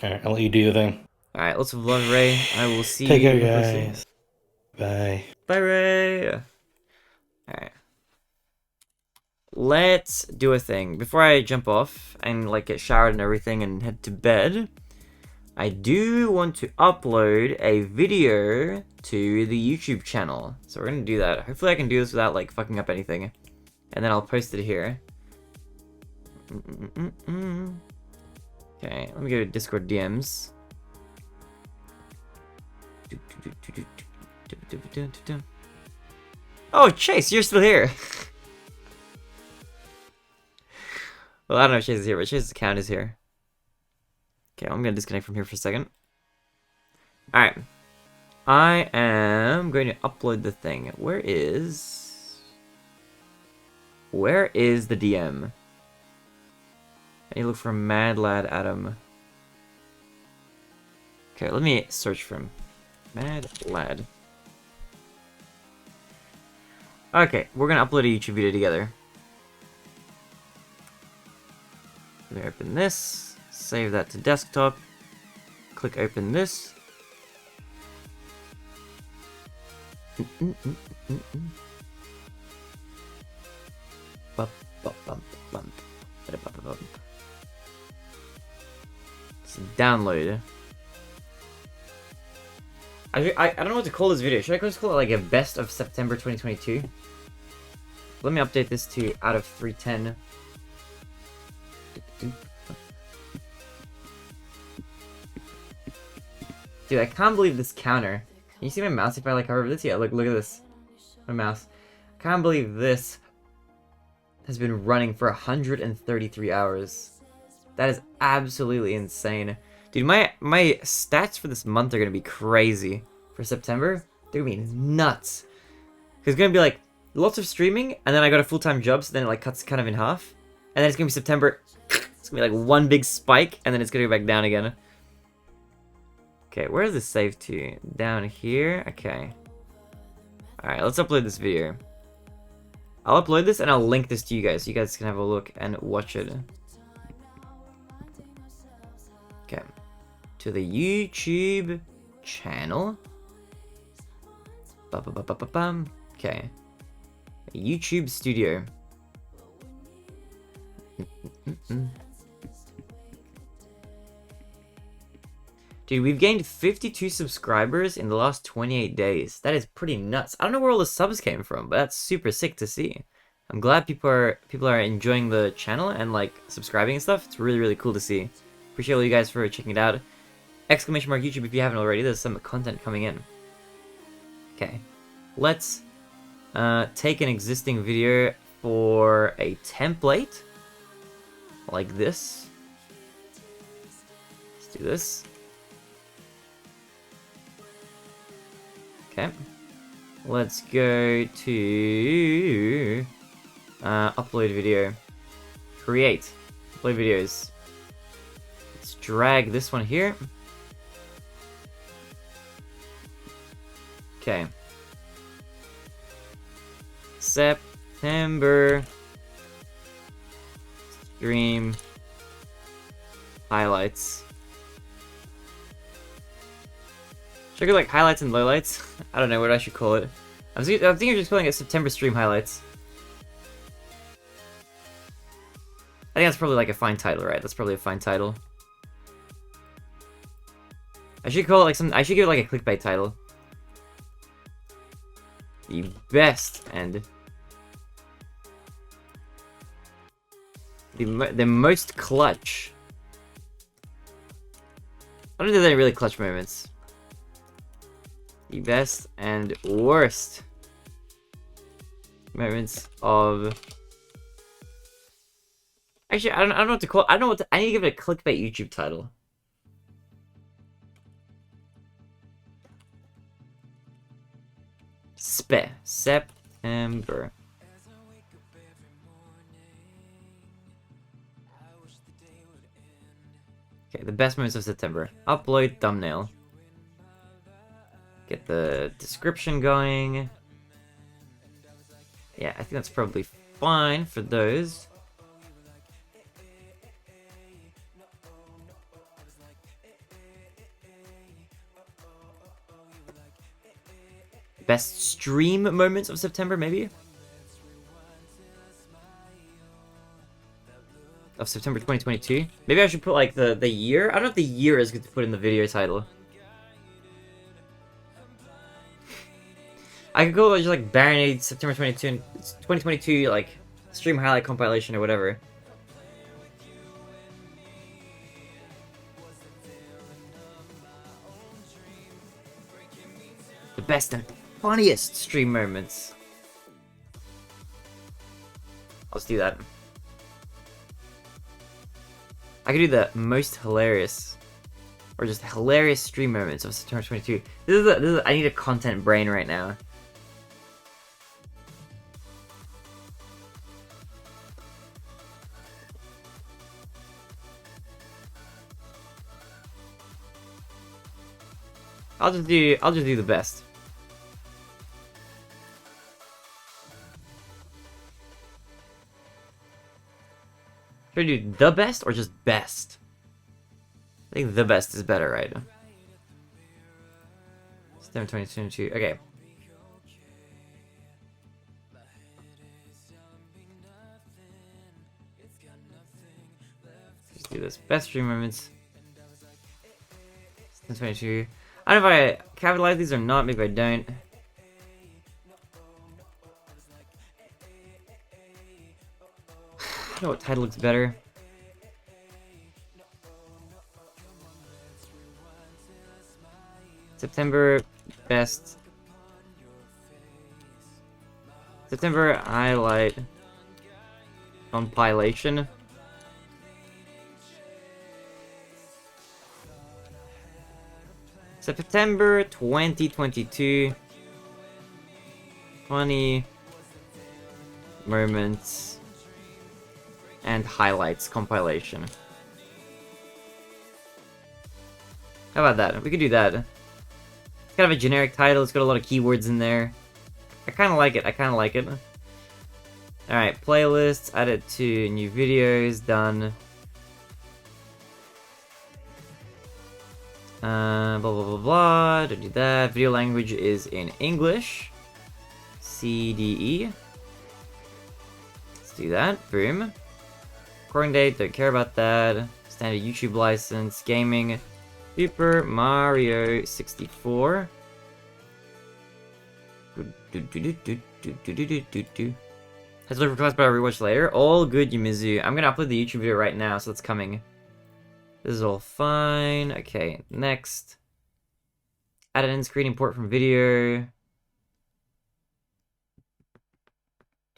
Alright, I'll let you do your thing. Alright, lots of love, Ray. I will see Take you. care, guys. Bye. Bye, Ray. Alright. Let's do a thing. Before I jump off and like get showered and everything and head to bed, I do want to upload a video to the YouTube channel. So we're gonna do that. Hopefully I can do this without like fucking up anything. And then I'll post it here. Okay, let me go to Discord DMs. Oh, Chase, you're still here. Well, I don't know if Chase is here, but Chase's account is here. Okay, I'm gonna disconnect from here for a second. Alright. I am going to upload the thing. Where is the DM? I need to look for Mad Lad Adam. Okay, let me search for him. Mad Lad. Okay, we're gonna upload a YouTube video together. Let me open this, save that to desktop, click open this. Bump, bump, bump, bump. Bump. It's download. I don't know what to call this video. Should I just call it like a best of September 2022? Let me update this to out of 310. Dude, I can't believe this counter. Can you see my mouse if I like hover this? Yeah, look at this. My mouse. I can't believe this has been running for 133 hours. That is absolutely insane. Dude, my stats for this month are gonna be crazy. For September, they're gonna be nuts. Cause it's gonna be like lots of streaming, and then I got a full-time job, so then it like cuts kind of in half. And then it's gonna be September. It's gonna be like one big spike, and then it's gonna go back down again. Okay, where is this save to? Down here? Okay. Alright, let's upload this video. I'll upload this and I'll link this to you guys so you guys can have a look and watch it. Okay. To the YouTube channel. Ba-ba-ba-ba-ba-bum. Okay. YouTube Studio. Dude, we've gained 52 subscribers in the last 28 days. That is pretty nuts. I don't know where all the subs came from, but that's super sick to see. I'm glad people are enjoying the channel and like subscribing and stuff. It's really, really cool to see. Appreciate all you guys for checking it out. Exclamation mark YouTube if you haven't already. There's some content coming in. Okay. Let's take an existing video for a template. Like this. Let's do this. Okay, let's go to upload video, create, upload videos. Let's drag this one here. Okay. September stream highlights. Should I go like highlights and lowlights? I don't know what I should call it. I'm thinking of just calling it September stream highlights. I think that's probably like a fine title, right? That's probably a fine title. I should call it like some. I should give it like a clickbait title. The best and the most clutch. I don't think there's any really clutch moments. The best and worst moments of. Actually, I don't know what to call. I don't know what to. I need to give it a clickbait YouTube title. September. Okay, the best moments of September. Upload thumbnail. Get the description going. Yeah, I think that's probably fine for those. Best stream moments of September, maybe? Of September 2022? Maybe I should put like the year? I don't know if the year is good to put in the video title. I could go just like Baronade September 2022, like stream highlight compilation or whatever. The best and funniest stream moments. Let's do that. I could do the most hilarious, or just hilarious stream moments of September 22. This is I need a content brain right now. I'll just do the best. Should I do the best or just best? I think the best is better, right? September 2022. Okay. Let's do this. Best stream moments. 2022. I don't know if I capitalize these or not. Maybe I don't. I don't know what title looks better. September best. September highlight compilation. September 2022. 20 moments and highlights compilation. How about that? We could do that. It's kind of a generic title. It's got a lot of keywords in there. I kind of like it. I kind of like it. Alright, playlists. Add it to new videos. Done. Blah, blah, blah, blah. Don't do that. Video language is in English. CDE. Let's do that. Boom. Recording date. Don't care about that. Standard YouTube license. Gaming. Super Mario 64. Has looked for class, but I'll rewatch later. All good, Yumizu. I'm gonna upload the YouTube video right now, so it's coming. This is all fine. Okay, next. Add an in-screen import from video.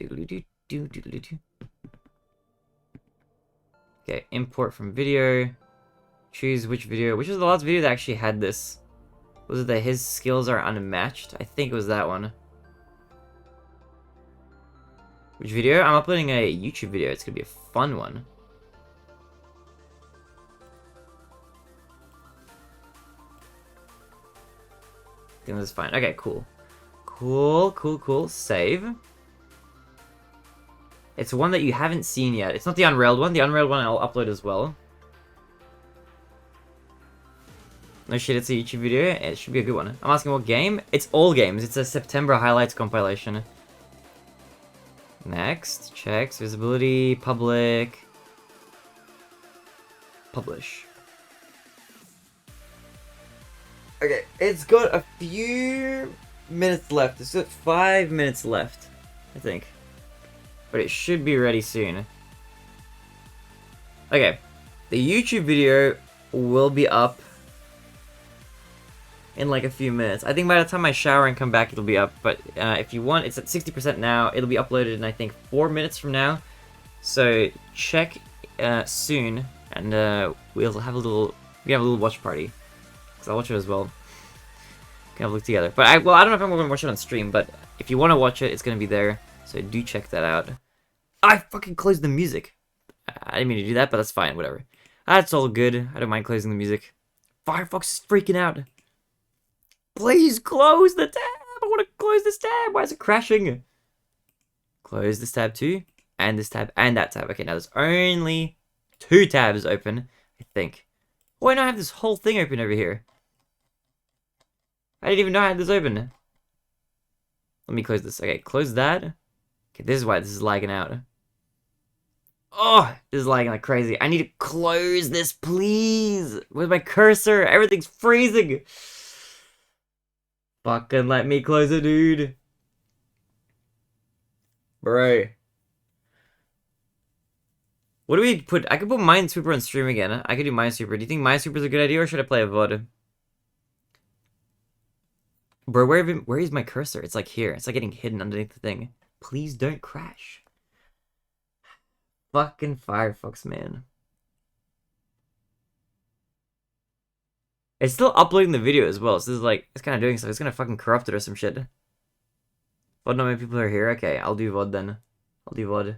Okay, import from video. Choose which video. Which was the last video that actually had this? Was it that his skills are unmatched? I think it was that one. Which video? I'm uploading a YouTube video. It's gonna be a fun one. I think this is fine. Okay, cool. Cool. Save. It's one that you haven't seen yet. It's not the Unrailed one. The Unrailed one I'll upload as well. No shit, it's a YouTube video. It should be a good one. I'm asking what game? It's all games. It's a September highlights compilation. Next. Checks. Visibility. Public. Publish. Okay, it's got a few minutes left. It's got 5 minutes left, I think. But it should be ready soon. Okay. The YouTube video will be up in like a few minutes. I think by the time I shower and come back, it'll be up. But if you want, it's at 60% now. It'll be uploaded in, I think, 4 minutes from now. So check soon, and we'll have a little watch party. Because I'll watch it as well. Can have a look together. But I don't know if I'm going to watch it on stream, but if you want to watch it, it's going to be there. So do check that out. I fucking closed the music. I didn't mean to do that, but that's fine. Whatever. That's all good. I don't mind closing the music. Firefox is freaking out. Please close the tab. I want to close this tab. Why is it crashing? Close this tab too. And this tab. And that tab. Okay, now there's only 2 tabs open, I think. Why not have this whole thing open over here? I didn't even know I had this open. Let me close this. Okay, close that. Okay, this is why this is lagging out. Oh, this is lagging like crazy. I need to close this, please. With my cursor, everything's freezing. Fucking let me close it, dude. Bro. What do we put? I could put Minesweeper on stream again. I could do Minesweeper. Do you think Minesweeper's a good idea, or should I play a VOD? Bro, where is my cursor? It's like here. It's like getting hidden underneath the thing. Please don't crash. Fucking Firefox, man. It's still uploading the video as well, so this is like, it's kind of doing stuff. It's gonna fucking corrupt it or some shit. VOD, not many people are here. Okay, I'll do VOD then. I'll do VOD.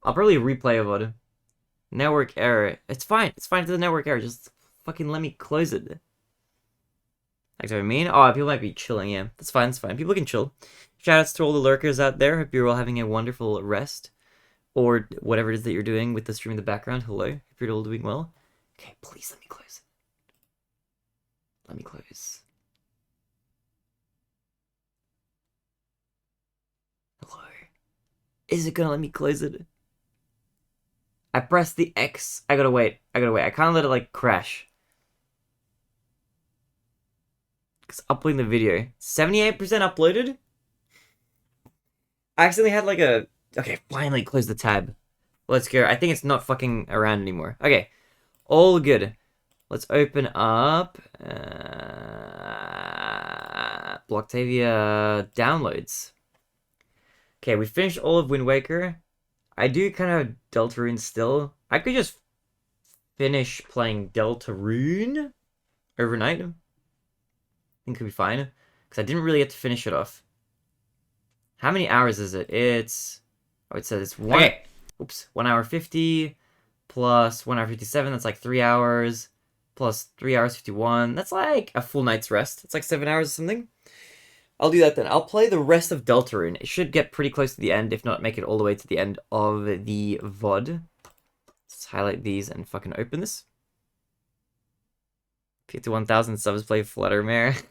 I'll probably replay a VOD. Network error. It's fine. It's fine for the network error. Just fucking let me close it. That's what I mean. Oh, people might be chilling. Yeah, that's fine. That's fine. People can chill. Shoutouts to all the lurkers out there. Hope you're all having a wonderful rest. Or whatever it is that you're doing with the stream in the background. Hello. Hope you're all doing well. Okay, please let me close it. Let me close. Hello. Is it gonna let me close it? I pressed the X. I gotta wait. I can't let it like crash. Because uploading the video. 78% uploaded? I accidentally had like a... Okay, finally close the tab. Let's go. I think it's not fucking around anymore. Okay. All good. Let's open up... Blocktavia downloads. Okay, we finished all of Wind Waker. I do kind of Deltarune still. I could just finish playing Deltarune overnight. I think it could be fine. Because I didn't really get to finish it off. How many hours is it? It's... Oh, it says it's 1... Okay. Oops. 1 hour 50 plus 1 hour 57. That's like 3 hours. Plus 3 hours 51. That's like a full night's rest. It's like 7 hours or something. I'll do that then. I'll play the rest of Deltarune. It should get pretty close to the end, if not make it all the way to the end of the VOD. Let's highlight these and fucking open this. 51,000 subs play Fluttermare.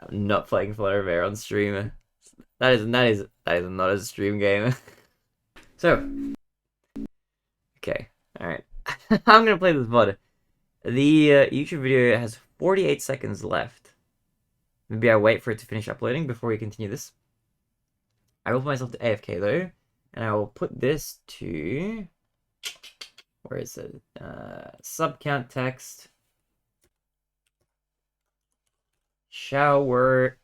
I'm not playing Fluttermare on stream. That is not a stream game. So, okay, all right. I'm gonna play this VOD. The YouTube video has 48 seconds left. Maybe I wait for it to finish uploading before we continue this. I will put myself to AFK though, and I will put this to... Where is it? Sub count text. Shower.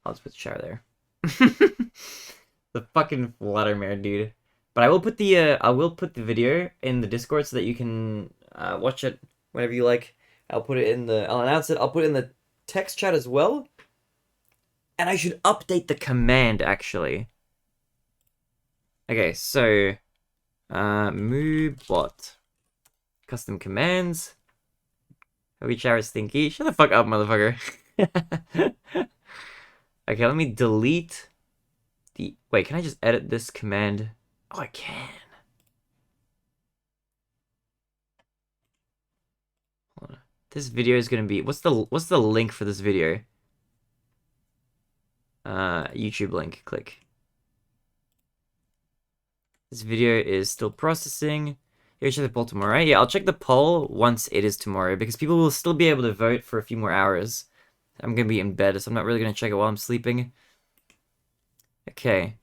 I'll just put shower there. The fucking Fluttermare, dude. But I will put the video in the Discord so that you can watch it whenever you like. I'll announce it. I'll put it in the text chat as well. And I should update the command actually. Okay, so moobot custom commands. Holy shower stinky. Shut the fuck up, motherfucker. Okay, let me delete the... Wait, can I just edit this command? Oh, I can. Hold on. This video is gonna be... What's the link for this video? YouTube link. Click. This video is still processing. Here, check the poll tomorrow, right? Yeah, I'll check the poll once it is tomorrow, because people will still be able to vote for a few more hours. I'm gonna be in bed, so I'm not really gonna check it while I'm sleeping. Okay.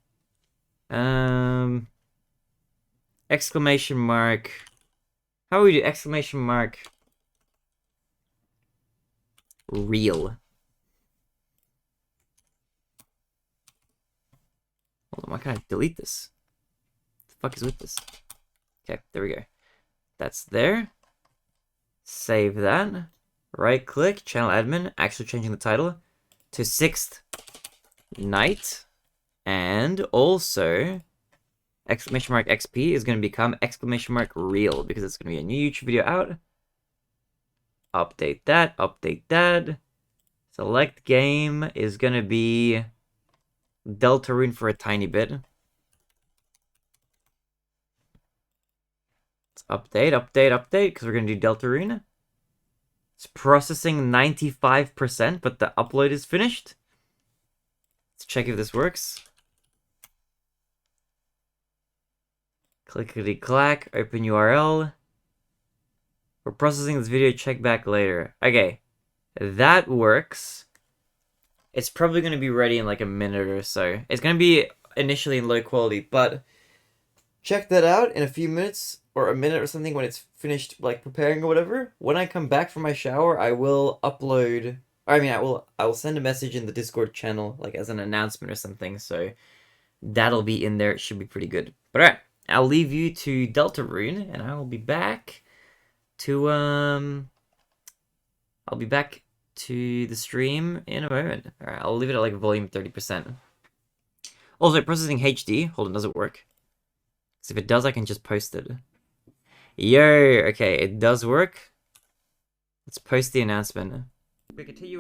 Exclamation mark. How do we do exclamation mark? Real. Hold on, why can't I delete this? What the fuck is with this? Okay, there we go. That's there. Save that. Right click, channel admin, actually changing the title to 6th night. And also, exclamation mark XP is going to become exclamation mark real because it's going to be a new YouTube video out. Update that, update that. Select game is going to be Deltarune for a tiny bit. Let's update, because we're going to do Deltarune. It's processing 95%, but the upload is finished. Let's check if this works. Clickety-clack, open URL. We're processing this video, check back later. Okay, that works. It's probably going to be ready in like a minute or so. It's going to be initially in low quality, but check that out in a few minutes or a minute or something when it's finished like preparing or whatever. When I come back from my shower, I will upload... I will send a message in the Discord channel like as an announcement or something, so that'll be in there. It should be pretty good. But alright, I'll leave you to Deltarune and I will be back to the stream in a moment. Alright, I'll leave it at like volume 30%. Also, processing HD. Hold on, does it work? Because if it does, I can just post it. Yo, okay, it does work. Let's post the announcement. We continue with